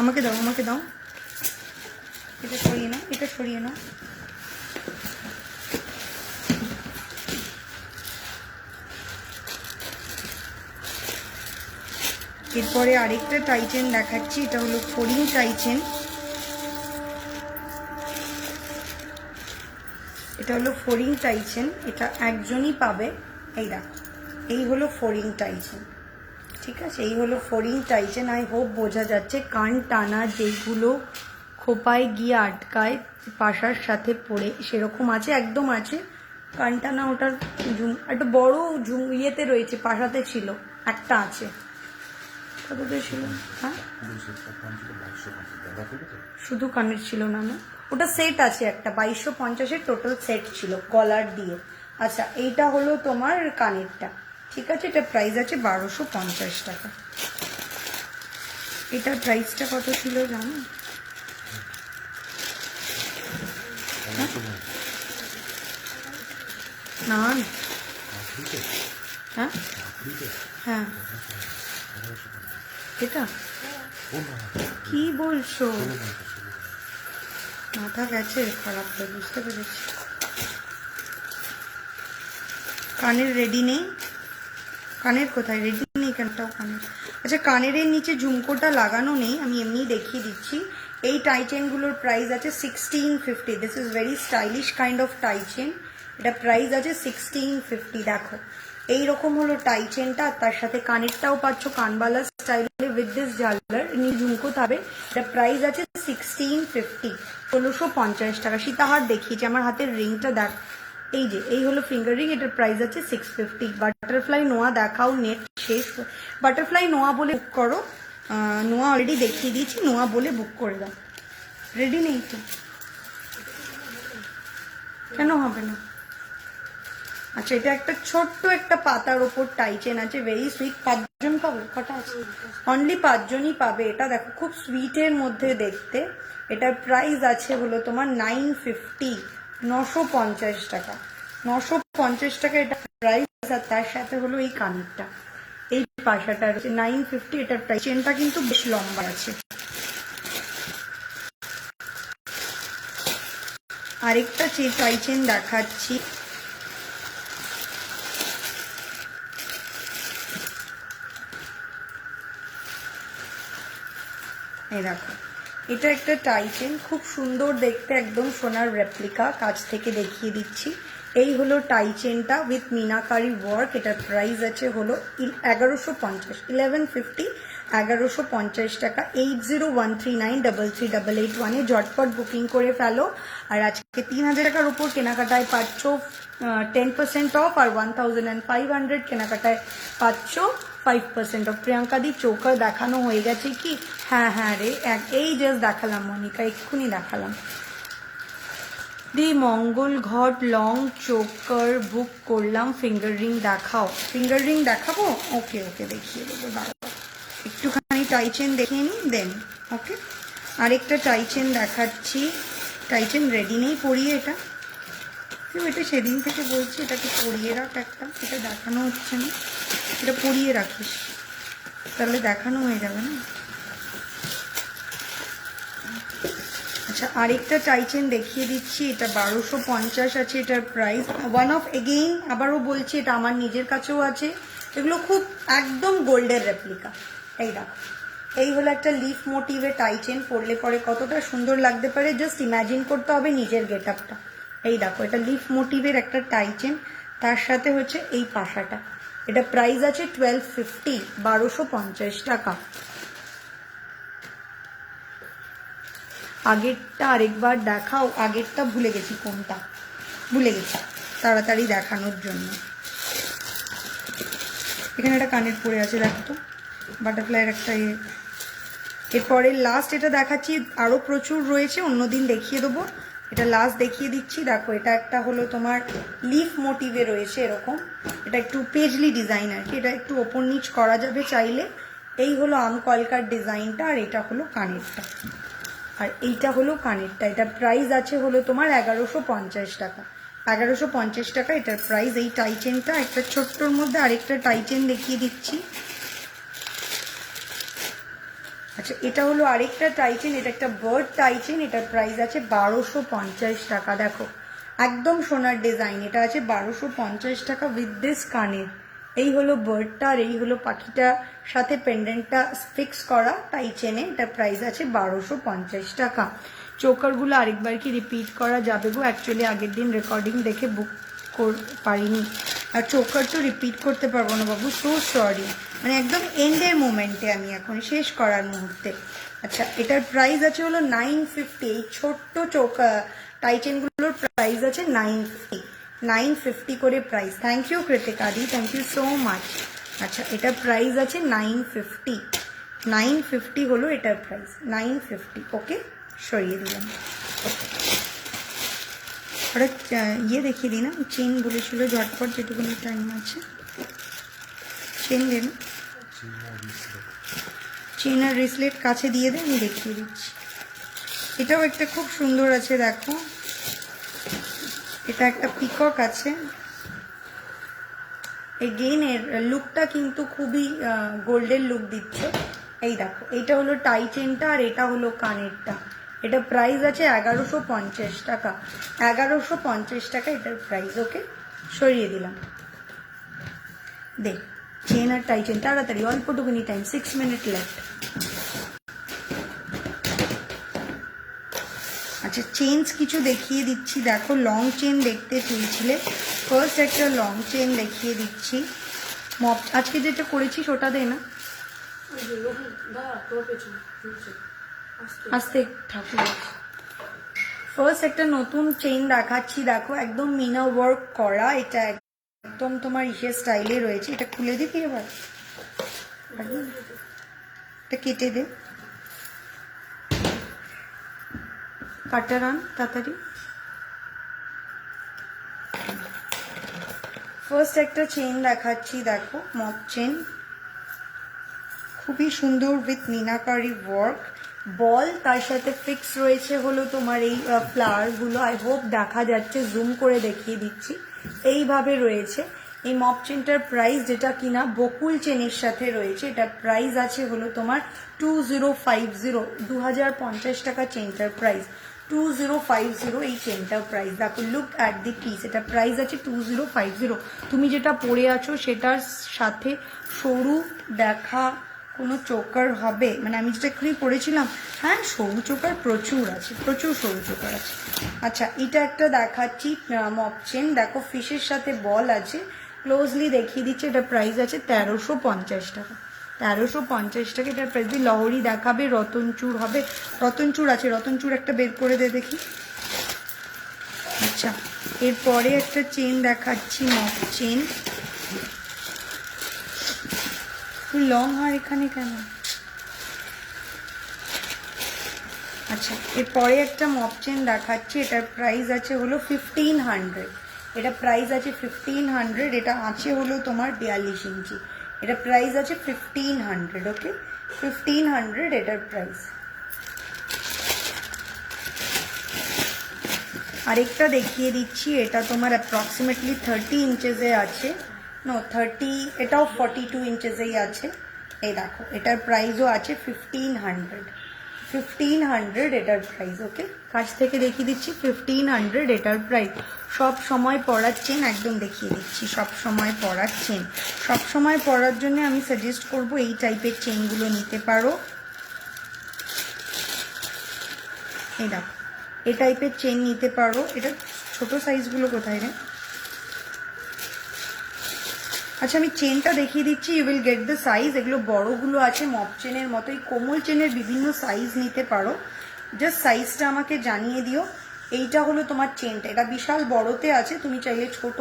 আমাকে দাও, আমাকে দাও। এটা সরিয়ে নাও, এটা সরিয়ে নাও। এরপরে আরেকটা টাই চেন দেখাচ্ছি। এটা হলো ফোরিং টাই চেন। এটা হলো ফোরিং টাই চেন। এটা একজনই পাবে। এই দেখো, এই হলো ফোরিং টাই চেন, ঠিক আছে। এই হলো ফোরিং টাই চেন। আই হোপ বোঝা যাচ্ছে। কান টানা যেগুলো খোপায় গিয়ে আটকায় পাশার সাথে পড়ে, সেরকম আছে, একদম আছে। কান টানা ওটার একটা বড় ইয়েতে রয়েছে, পাশাতে ছিল, একটা আছে। কততে ছিল? হ্যাঁ শুধু কানের ছিল না, না ওটা সেট আছে একটা 2250-এর টোটাল সেট ছিল গলার দিয়ে। আচ্ছা এইটা হলো তোমার কানেরটা, ঠিক আছে, এটা প্রাইস আছে 1250 টাকা। এটার প্রাইসটা কত ছিল জানো? না হ্যাঁ হ্যাঁ এটা কি বলছো? মাথা গেছে খারাপ হয়ে, বুঝতে পেরেছি। কানের রেডি নেই, কানের কোথায় রেডি নেই কেনটাও কানের। আচ্ছা কানের নিচে ঝুমকোটা লাগানো নেই, আমি এমনি দেখিয়ে দিচ্ছি। এই টাই চেনগুলোর প্রাইস আছে 1650। This is very stylish kind of tie chain. এটা প্রাইস আছে 1650। দেখো এইরকম হলো টাই চেনটা, তার সাথে কানেরটাও পাচ্ছ কানবালা স্টাইলে উইথ দিস ঝালার, নি ঝুমকো থাকবে। এটা প্রাইস আছে 1650, 1650 টাকা। সীতাহার দেখিয়েছি, আমার হাতের রিংটা দেখ, এই যে এই হলো ফিঙ্গার রিং, এটার প্রাইস আছে 650। বাটারফ্লাই নোয়া দেখাও, নেট শেষ। বাটারফ্লাই নোয়া বলে বুক করো, নোয়া অলরেডি দেখিয়ে দিয়েছি, নোয়া বলে বুক করে দাও। রেডি নেই তো কেন হবে না? আচ্ছা এটা একটা ছোট্ট একটা পাতার ওপর টাই চেন আছে, ভেরি সুইট। 5জন পাবে? কটা আছে? অনলি 5জনই পাবে। এটা দেখো খুব সুইটের মধ্যে দেখতে। এটার প্রাইস আছে হলো তোমার 950, 950 টাকা। 950 টাকা এটা প্রাইস। আর তার সাথে হলো এই কানেরটা, এই পাশাটা আছে 950। এটার প্রাইস। চেনটা কিন্তু বেশ লম্বা আছে। আরেকটা টাই চেন দেখাচ্ছি, এই দেখো এটা একটা টাই চেন, খুব সুন্দর দেখতে, একদম সোনার রেপ্লিকা। কাছ থেকে দেখিয়ে দিচ্ছি। এই হলো টাই চেনটা উইথ মিনাকারি ওয়ার্ক। এটার প্রাইস আছে হলো 1150, 1150, 1150 টাকা। 8013933881-এ ঝটপট বুকিং করে ফেলো। আর আজকে 3000 টাকার উপর কেনাকাটায় পাচ্ছ 10% অফ, আর 1500 কেনাকাটায় পাচ্ছ 5% অফ। প্রিয়াঙ্কা দি চোকার দেখানো হয়ে গেছে কি? হ্যাঁ হ্যাঁ রে, এই জাস্ট দেখালাম মনিকা, এক্ষুনি দেখালাম। দি মঙ্গল ঘট লং চোকার বুক করলাম, ফিঙ্গার রিং দেখাও। ফিঙ্গার রিং দেখাবো? ওকে ওকে দেখিয়ে দেবো, দাঁড়াও একটুখানি টাই চেন দেখিয়ে নিই দেন। ওকে আরেকটা টাই চেন দেখাচ্ছি। টাই চেন রেডি নেই, পরিয়ে এটা। এটা সেদিন থেকে বলছি এটাকে পরিয়ে রাখ একটা, এটা দেখানো হচ্ছে না, এটা পরিয়ে রাখিস তাহলে দেখানো হয়ে যাবে না। আচ্ছা আরেকটা টাই চেন দেখিয়ে দিচ্ছি, এটা 1250 আছে এটার প্রাইস। ওয়ান অফ এগেইন আবারও বলছি, এটা আমার নিজের কাছেও আছে। এগুলো খুব একদম গোল্ডের রেপ্লিকা। এই দেখো এই হলো একটা লিফ মোটিভে টাই চেন, পরলে পরে কতটা সুন্দর লাগতে পারে জাস্ট ইমাজিন করতে হবে নিজের গেট আপটা। এই দেখো এটা লিফ মোটিভের একটা টাই চেন, তার সাথে হচ্ছে এই পাশাটা। এটা প্রাইস আছে 1250, 1250 টাকা। আগেরটা আরেকবার দেখাও, আগেরটা ভুলে গেছি কোনটা, ভুলে গেছি তাড়াতাড়ি দেখানোর জন্য। এখানে একটা কানের পরে আছে দেখো তো, বাটারফ্লাইয়ের একটা ইয়ে। এরপরে লাস্ট এটা দেখাচ্ছি, আরও প্রচুর রয়েছে, অন্যদিন দেখিয়ে দেবো। এটা লাস্ট দেখিয়ে দিচ্ছি। দেখো এটা একটা হলো তোমার লিফ মোটিভে রয়েছে এরকম, এটা একটু পেজলি ডিজাইন আর কি, এটা একটু ওপর নিচ করা যাবে চাইলে। এই হলো আম কলকার ডিজাইনটা, আর এটা হলো কানেরটা, আর এইটা হলো কানেরটা। এটার প্রাইস আছে হলো তোমার 1150 টাকা, 1150 টাকা এটার প্রাইস। এই টাই চেনটা একটা ছোট্টর মধ্যে আরেকটা টাই চেন দেখিয়ে দিচ্ছি। আচ্ছা এটা হলো আরেকটা টাই চেন, এটা একটা বার্ড টাই চেন, এটার প্রাইস আছে 1250 টাকা। দেখো একদম সোনার ডিজাইন, এটা আছে 1250 টাকা উইথ দিস কানের। এই হলো বার্ডটা, আর এই হলো পাখিটার সাথে পেন্ডেন্টটা ফিক্স করা টাই চেনে। এটার প্রাইস আছে 1250 টাকা। চোকারগুলো আরেকবার কি রিপিট করা যাবে গো? অ্যাকচুয়ালি আগের দিন রেকর্ডিং দেখে বুক পারিনি, আর চোকার তো রিপিট করতে পারবো না বাবু, সো সরি। মানে একদম এন্ডের মোমেন্টে আমি এখন শেষ করার মুহূর্তে। আচ্ছা এটার প্রাইস আছে হলো 950। এই ছোট্ট টাই চেনগুলোর প্রাইস আছে 950, 950 করে price. Thank you Kritika di, thank you so much. আচ্ছা এটার প্রাইস আছে 950, 950 হলো এটার প্রাইস, 950। ওকে সরিয়ে দিলাম। ওরা ইয়ে দেখিয়ে দিই না, চেন বলেছিল ঝটপট যেটুকুনি টাইম আছে। চেন দেন, চেন আর রিসলেট কাছে দিয়ে দেয়, আমি দেখিয়ে দিচ্ছি। এটাও একটা খুব সুন্দর আছে, দেখো এটা একটা পিকক আছে। এগেইন এর লুকটা কিন্তু খুবই গোল্ডেন লুক দিচ্ছে। এই দেখো, এটা হলো টাই চেনটা আর এটা হলো কানেরটা। এটা প্রাইস আছে 1150 টাকা। 1150 টাকা এটার প্রাইস। ওকে, সরিয়ে দিলাম। দেখ, চেন আর টাই চেন তাড়াতাড়ি, অল্পটুকুনি টাইম, 6 মিনিট লেফট। আচ্ছা, চেনস কিছু দেখিয়ে দিচ্ছি। দেখো, লং চেন দেখতে চেয়েছিলে, ফার্স্ট একটা লং চেন দেখিয়ে দিচ্ছি। মপ আজকে যেটা করেছি ওটা দে না, আস্তে ঠাকুর। ফার্স্ট একটা নতুন চেইন দেখাচ্ছি, দেখো একদম মিনা ওয়ার্ক করা। এটা একদম তোমার ইসের স্টাইলে রয়েছে। এটা খুলে দিবি এবার, এটা কেটে দে, কাটার আন তাড়াতাড়ি। ফার্স্ট একটা চেইন দেখাচ্ছি, দেখো মপ চেন, খুবই সুন্দর উইথ মিনাকারি ওয়ার্ক, বল তার সাথে ফিক্স রয়েছে হলো তোমার এই ফ্লাওয়ার গুলো। আই হোপ দেখা যাচ্ছে, জুম করে দেখিয়ে দিচ্ছি। এইভাবে রয়েছে এই মপ চেনটার প্রাইস, যেটা কিনা বকুল চেনের সাথে রয়েছে। এটার প্রাইস আছে হলো তোমার 2050, 2050 টাকা চেনটার প্রাইস। 2050 এই চেনটার প্রাইস। দেখো, লুক অ্যাট দি পিস, এটা প্রাইস আছে 2050। তুমি যেটা পরে আছো সেটার সাথে সরু দেখা কোনো চোকার হবে, মানে আমি যেটা এক্ষুনি পড়েছিলাম, হ্যাঁ সরু চোকার প্রচুর আছে, প্রচুর সরু চোকার আছে। আচ্ছা, এটা একটা দেখাচ্ছি মপ চেন, দেখো ফিশের সাথে বল আছে, ক্লোজলি দেখিয়ে দিচ্ছে। এটা প্রাইস আছে 1350 টাকা। 1350 টাকা এটার প্রাইস। লহরি দেখাবে, রতনচূড় হবে, রতনচূড় আছে, রতনচূড় একটা বের করে দে দেখি। আচ্ছা, এরপরে একটা চেন দেখাচ্ছি, মপ চেন। লং হয় এখানে কেন? আচ্ছা, এরপরে একটা মপ চেন দেখাচ্ছি, এটার প্রাইস আছে হলো 1500। এটা প্রাইস আছে 1500। এটা আছে হলো তোমার 42 ইঞ্চি। এটা প্রাইস আছে 1500। ওকে, 1500 এটার প্রাইস। আরেকটা দেখিয়ে দিচ্ছি, এটা তোমার অ্যাপ্রক্সিমেটলি 30 ইঞ্চেসে আছে। নো 30, এটাও 42 ইঞ্চেসেই আছে। এই দেখো, এটার প্রাইসও আছে 1500। 1500 এটার প্রাইস। ওকে, কাছ থেকে দেখিয়ে দিচ্ছি, 1500 এটার প্রাইস। সব সময় পরার চেন, একদম দেখিয়ে দিচ্ছি, সব সময় পরার চেন। সব সময় পরার জন্য আমি সাজেস্ট করব এই টাইপের চেনগুলো নিতে পারো। এই দেখো, এই টাইপের চেন নিতে পারো। এটা ছোট সাইজগুলো কোথায় রে? আচ্ছা, আমি চেনটা দেখিয়ে দিচ্ছি, you will get the size. এগুলো বড়গুলো আছে মপ চেনের মতো। এই কোমল চেনের বিভিন্ন সাইজ নিতে পারো, জাস্ট সাইজটা আমাকে জানিয়ে দিও। এইটা হলো তোমার চেনটা, এটা বিশাল বড়তে আছে, তুমি চাইলে ছোট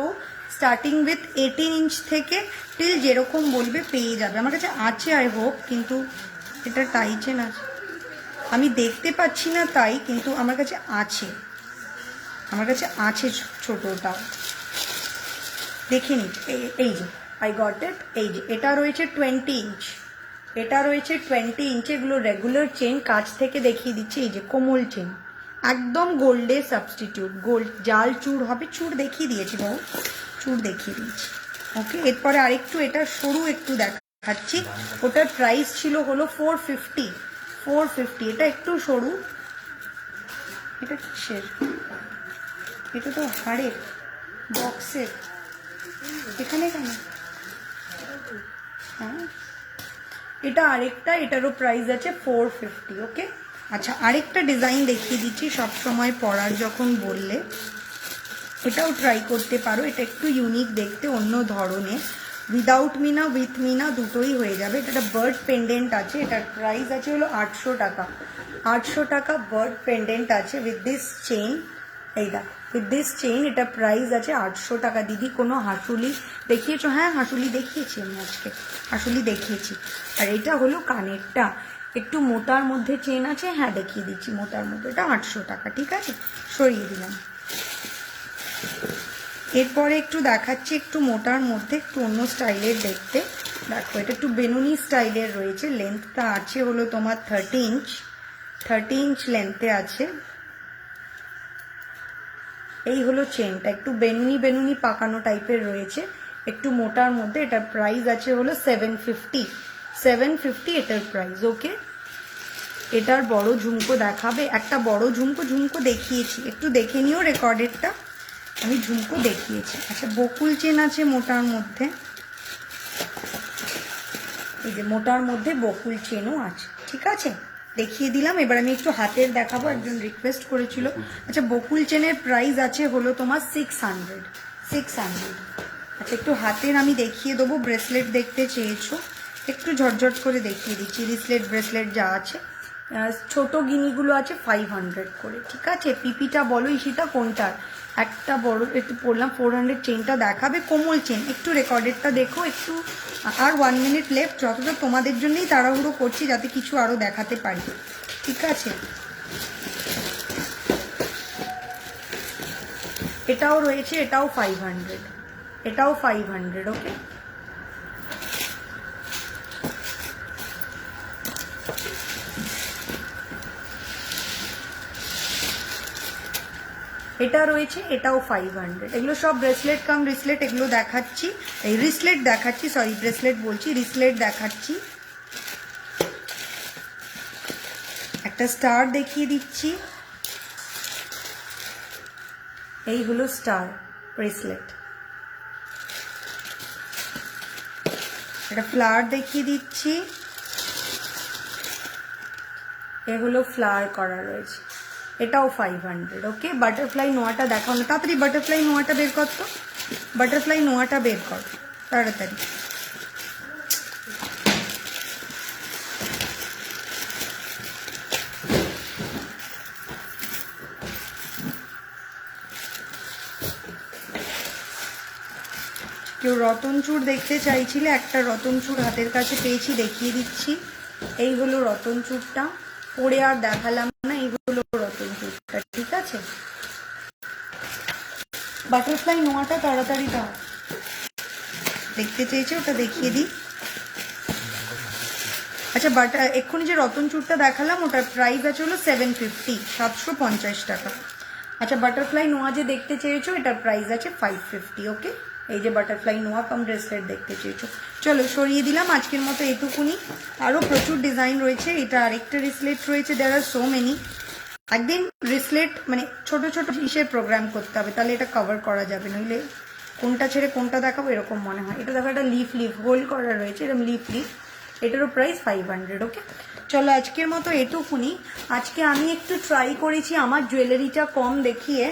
স্টার্টিং উইথ 18 ইঞ্চ থেকে টিল যেরকম বলবে পেয়ে যাবে। আমার কাছে আছে আই হোপ, কিন্তু এটা টাই চেন আছে, আমি দেখতে পাচ্ছি না তাই, কিন্তু আমার কাছে আছে, আমার কাছে আছে ছোটটাও, দেখে নি। এই যে আই গট ইট। এই যে এটা রয়েছে 20 ইঞ্চ, এটা রয়েছে 20 ইঞ্চ। এগুলো রেগুলার চেন, কাছ থেকে দেখিয়ে দিচ্ছি। এই যে কোমল চেন, একদম গোল্ডের সাবস্টিটিউট। গোল্ড জাল চূড় হবে, চূড় দেখিয়ে দিয়েছি বাবু, চূড় দেখিয়ে দিয়েছি। ওকে, এরপরে আরেকটু এটা সরু একটু দেখাচ্ছি। ওটার প্রাইস ছিল হলো 450। 450, এটা একটু সরু। এটা কিসের? এটা তো হাড়ের বক্সের। এখানে কেন? হ্যাঁ, এটা আরেকটা, এটারও প্রাইস আছে 450। ওকে, আচ্ছা, আরেকটা ডিজাইন দেখিয়ে দিচ্ছি। সব সময় পরার যখন বললে, এটাও ট্রাই করতে পারো। এটা একটু ইউনিক দেখতে, অন্য ধরনের। উইদাউট মিনা উইথ মিনা দুটোই হয়ে যাবে। এটা একটা বার্ড পেন্ডেন্ট আছে, এটার প্রাইস আছে হলো 800 টাকা। 800 টাকা বার্ড পেন্ডেন্ট আছে উইথ দিস চেইন। এই দেখো, উইথ দিস চেইন এটা প্রাইস আছে 800 টাকা। দিদি কোনো হাসুলি দেখিয়েছো? হ্যাঁ, হাসুলি দেখিয়েছি আমি আজকে, হাসুলি দেখিয়েছি। আর এটা হলো কানেরটা, একটু মোটার মধ্যে চেন আছে। হ্যাঁ, দেখিয়ে দিচ্ছি মোটার মধ্যে। এটা 800 টাকা। ঠিক আছে, সরিয়ে দিলাম। এরপরে একটু দেখাচ্ছি একটু মোটার মধ্যে, একটু অন্য স্টাইলের দেখতে। দেখো এটা একটু বেনুনি স্টাইলের রয়েছে, লেন্থটা আছে হলো তোমার 30 ইঞ্চ লেন্থে আছে। এই হলো চেনটা, একটু বেনুনি পাকানো টাইপের রয়েছে, একটু মোটার মধ্যে। এটার প্রাইস আছে হলো 750 এটার প্রাইস। ওকে, এটার বড় ঝুমকো দেখাবে, একটা বড় ঝুমকো দেখিয়েছি, একটু দেখে নিও রেকর্ডেরটা, আমি ঝুমকো দেখিয়েছি। আচ্ছা, বকুল চেন আছে মোটার মধ্যে, এই যে মোটার মধ্যে বকুল চেনও আছে, ঠিক আছে, দেখিয়ে দিলাম। এবার আমি একটু হাতের দেখাবো, একজন রিকোয়েস্ট করেছিল। আচ্ছা, বকুল চেনের প্রাইস আছে হলো তোমার 600। আচ্ছা, একটু হাতের আমি দেখিয়ে দেবো। ব্রেসলেট দেখতে চেয়েছো, একটু ঝটঝট করে দেখিয়ে দিচ্ছি। ব্রেসলেট যা আছে, ছোট গিনিগুলো আছে 500 করে, ঠিক আছে। পিপিটা বলো ইসিটা কোনটার, একটা বড় একটু পড়লাম 400। চেনটা দেখাবে, কোমল চেন। একটু রেকর্ডেরটা দেখো, একটু আর 1 মিনিট লেফট, যতটা তোমাদের জন্যই তাড়াহুড়ো করছি যাতে কিছু আরও দেখাতে পারি, ঠিক আছে। এটাও রয়েছে, এটাও 500, ওকে। এটা রয়েছে, এটাও 500। এগুলো সব ব্রেসলেট কাম রিসলেট, এগুলো দেখাচ্ছি, এই রিসলেট দেখাচ্ছি, সরি ব্রেসলেট বলছি, রিসলেট দেখাচ্ছি। একটা স্টার দেখিয়ে দিচ্ছি, এই হলো স্টার ব্রেসলেট। একটা ফ্লাওয়ার দেখিয়ে দিচ্ছি, এগুলো ফ্লাওয়ার করা রয়েছে, এটাও 500, ওকে। বাটারফ্লাই নোয়াটা দেখাও না, তাড়াতাড়ি বাটারফ্লাই নোয়াটা বের কর, তো বাটারফ্লাই নোয়াটা বের কর তাড়াতাড়ি। কেউ রতনচূড় দেখতে চাইছিলে, একটা রতনচূড় হাতের কাছে পেয়েছি, দেখিয়ে দিচ্ছি। এই হলো রতনচূড়টা, পরে আর দেখালাম না, এই হলো রতনচূড়টা, ঠিক আছে। বাটারফ্লাই নোয়াটা তাড়াতাড়ি দাও, দেখতে চেয়েছে, ওটা দেখিয়ে দিই। আচ্ছা, এক্ষুনি যে রতনচূড়টা দেখালাম ওটার প্রাইস আছে হলো 750 টাকা। আচ্ছা, বাটারফ্লাই নোয়া যে দেখতে চেয়েছো এটার প্রাইস আছে 550, ওকে। এই যে বাটারফ্লাই নোয়া কাম ব্রেসলেট দেখতে চেয়েছো, চলো সরিয়ে দিলাম। আজকের মতো এটুকুনি, আরও প্রচুর ডিজাইন রয়েছে। এটা আরেকটা রিসলেট রয়েছে, দেয়ার আর সো মেনি। একদিন রিসলেট মানে ছোট ছোট ইসের প্রোগ্রাম করতে হবে, তাহলে এটা কভার করা যাবে, নইলে কোনটা ছেড়ে কোনটা দেখাবো এরকম মনে হয়। এটা দেখো, একটা লিফ হোল্ড করা রয়েছে, এরকম লিফ, এটারও প্রাইস 500, ওকে। চলো আজকের মতো এটুকুনি। আজকে আমি একটু ট্রাই করেছি আমার জুয়েলারিটা কম দেখিয়ে,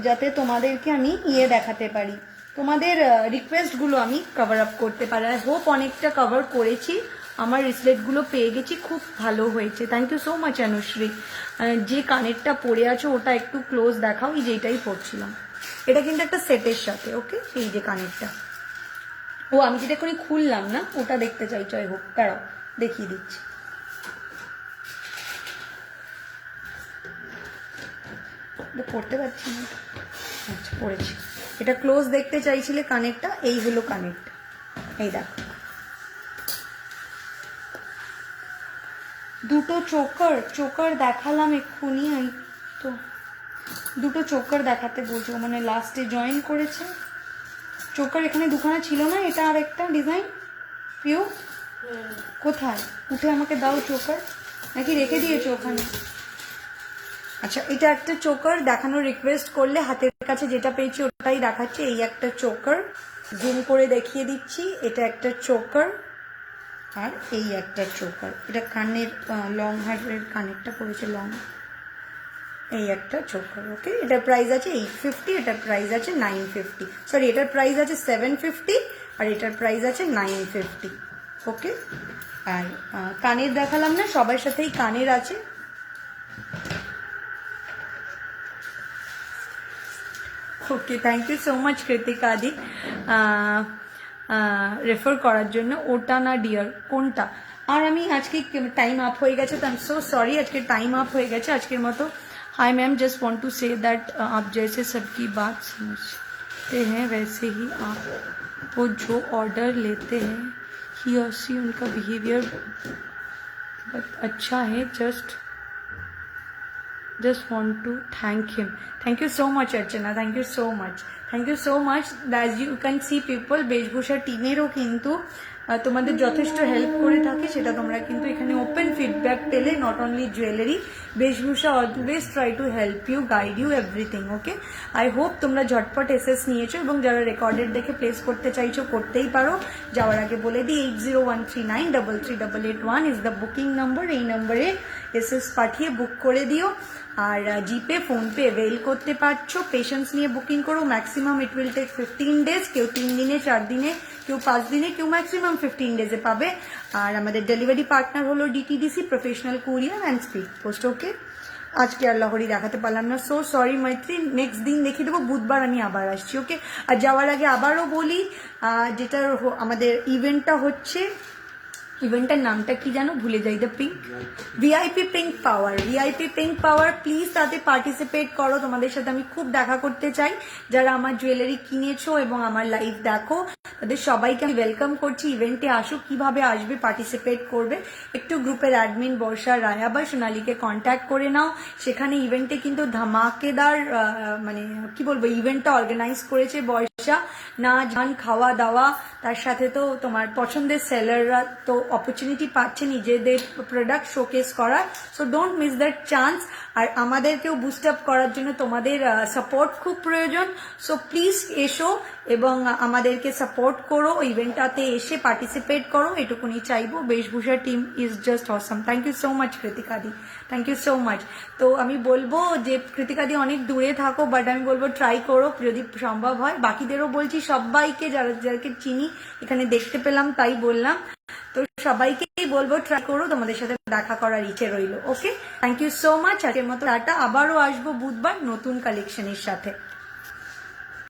যাতে তোমাদেরকে আমি দেখাতে পারি, তোমাদের রিকোয়েস্টগুলো আমি কভার আপ করতে পারি। আই হোপ অনেকটা কভার করেছি, আমার রিসলেটগুলো পেয়ে গেছি, খুব ভালো হয়েছে। Thank you so much Anushree. যে কানেরটা পরে আছো ওটা একটু ক্লোজ দেখাও, এই যেটাই পরছিলাম, এটা কিন্তু একটা সেটের সাথে, ওকে। এই যে কানেরটা, ও আমি যেটা এখনই খুললাম না, ওটা দেখতে চাইছো, আই হোপ, দাঁড়াও দেখিয়ে দিচ্ছি। পড়তে পারছি না, আচ্ছা পড়েছি। এটা ক্লোজ দেখতে চাইছিলে কানেরটা, এই হলো কানেরটা, এই দেখো। দুটো চোকার দেখালাম এক্ষুনি, এই তো দুটো চোকার দেখাতে বলছো, মানে লাস্টে জয়েন করেছে চোকার। এখানে দুখানা ছিল না, এটা আর একটা ডিজাইন। পিউ কোথায়, উঠে আমাকে দাও চোকার, নাকি রেখে দিয়েছো ওখানে? আচ্ছা, এটা একটা চোকার দেখানোর রিকোয়েস্ট করলে, হাতের কাছে যেটা পেয়েছি ওটাই দেখাচ্ছে। এই একটা চোকার, জুম করে দেখিয়ে দিচ্ছি, এটা একটা চোকার, আর এই একটা চোকার। এটা কানের লং হারের কানেরটা পড়েছে লং, এই একটা চোকার, ওকে। এটার প্রাইস আছে 850, এটার প্রাইস আছে 950, সরি এটার প্রাইস আছে 750, আর এটার প্রাইস আছে 950, ওকে। আর কানের দেখালাম না, সবার সাথেই কানের আছে। Okay, thank you so much Kritika দি রেফার করার জন্য। ওটা না ডিয়ার, কোনটা? আর আমি আজকে টাইম আপ হয়ে গেছে, তো আই এম সো সরি, আজকে টাইম আপ হয়ে গেছে আজকের মতো। Hi ma'am, just want to say that आप जैसे सबकी बात समझ हैं वैसे ही आप वो जो ऑर्डर लेते हैं ही और सी उनका बिहेवियर अच्छा है. just want to thank him. Thank you so much Archana, thank you so much, thank you so much. As you can see people, বেশভূষা টিমেরও কিন্তু তোমাদের যথেষ্ট হেল্প করে থাকে, সেটা তোমরা কিন্তু এখানে ওপেন ফিডব্যাক পেলে. Not only jewellery, Beshbhusha always try to help you, guide you everything. Okay, I hope তোমরা ঝটপট এসএস নিয়েছো এবং যারা রেকর্ডেড দেখে প্লেস করতে চাইছো করতেই পারো. যাওয়ার আগে বলে দিই 8013933881 ইজ দ্য বুকিং নাম্বার. এই নম্বরে এসএস পাঠিয়ে বুক করে দিও. আর জিপে ফোনপে অ্যাভেল করতে পারছো. পেশেন্স নিয়ে বুকিং করো. Maximum it will take 15 days, কেউ 3 দিনে 4 দিনে, কেউ 5 দিনে, কেউ ম্যাক্সিমাম 15 days পাবে. আর আমাদের ডেলিভারি পার্টনার হলো DTDC, professional courier and speed post. Okay, আজকে আর লহরি দেখাতে পারলাম না, সো সরি মৈত্রী. নেক্সট দিন দেখিয়ে দেবো, বুধবার আমি আবার আসছি. ওকে, আর যাওয়ার আগে আবারও বলি, যেটা আমাদের ইভেন্টটা হচ্ছে, ইভেন্টের নামটা কি জানো, ভুলে যাই. The pink VIP pink power, VIP pink power. Please তাতে পার্টিসিপেট করো. তোমাদের সাথে আমি খুব দেখা করতে চাই. যারা আমার জুয়েলারি কিনেছো এবং আমার লাইভ দেখো তাদের সবাইকে আমি ওয়েলকাম করছি. ইভেন্টে আসো. কিভাবে আসবে, পার্টিসিপেট করবে, একটু গ্রুপের অ্যাডমিন বর্ষা, রায়া বা সোনালীকে কন্ট্যাক্ট করে নাও. সেখানে ইভেন্টে কিন্তু ধামাকেদার মানে কি বলবো, ইভেন্টটা অর্গানাইজ করেছে বর্ষা. নাচ গান খাওয়া দাওয়া, তার সাথে তো তোমার পছন্দের সেলাররা তো অপরচুনিটি পাচ্ছে নিজেদের প্রোডাক্ট শোকেস করার. So don't miss that chance. আর আমাদেরকেও বুস্ট আপ করার জন্য তোমাদের সাপোর্ট খুব প্রয়োজন. সো প্লিজ এসো এবং আমাদেরকে সাপোর্ট করো. ইভেন্টটাতে এসে পার্টিসিপেট করো, এটুকুনি চাইবো. Beshbhusha team is just awesome. Thank you so much কৃতিকাদি, থ্যাংক ইউ সো মাচ. তো আমি বলবো যে কৃতিকাদি অনেক দূরে থাকো, বাট আমি বলবো ট্রাই করো যদি সম্ভব হয়. বাকিদেরও বলছি, সবাইকে যাদেরকে চিনি এখানে দেখতে পেলাম তাই বললাম. তো সবাইকেই বলবো ট্রাই করো, তোমাদের সাথে দেখা করার ইচ্ছে রইল. ওকে, থ্যাংক ইউ সো মাচ. আজকের মতো টাটা. আবারও আসবো বুধবার নতুন কালেকশনের সাথে.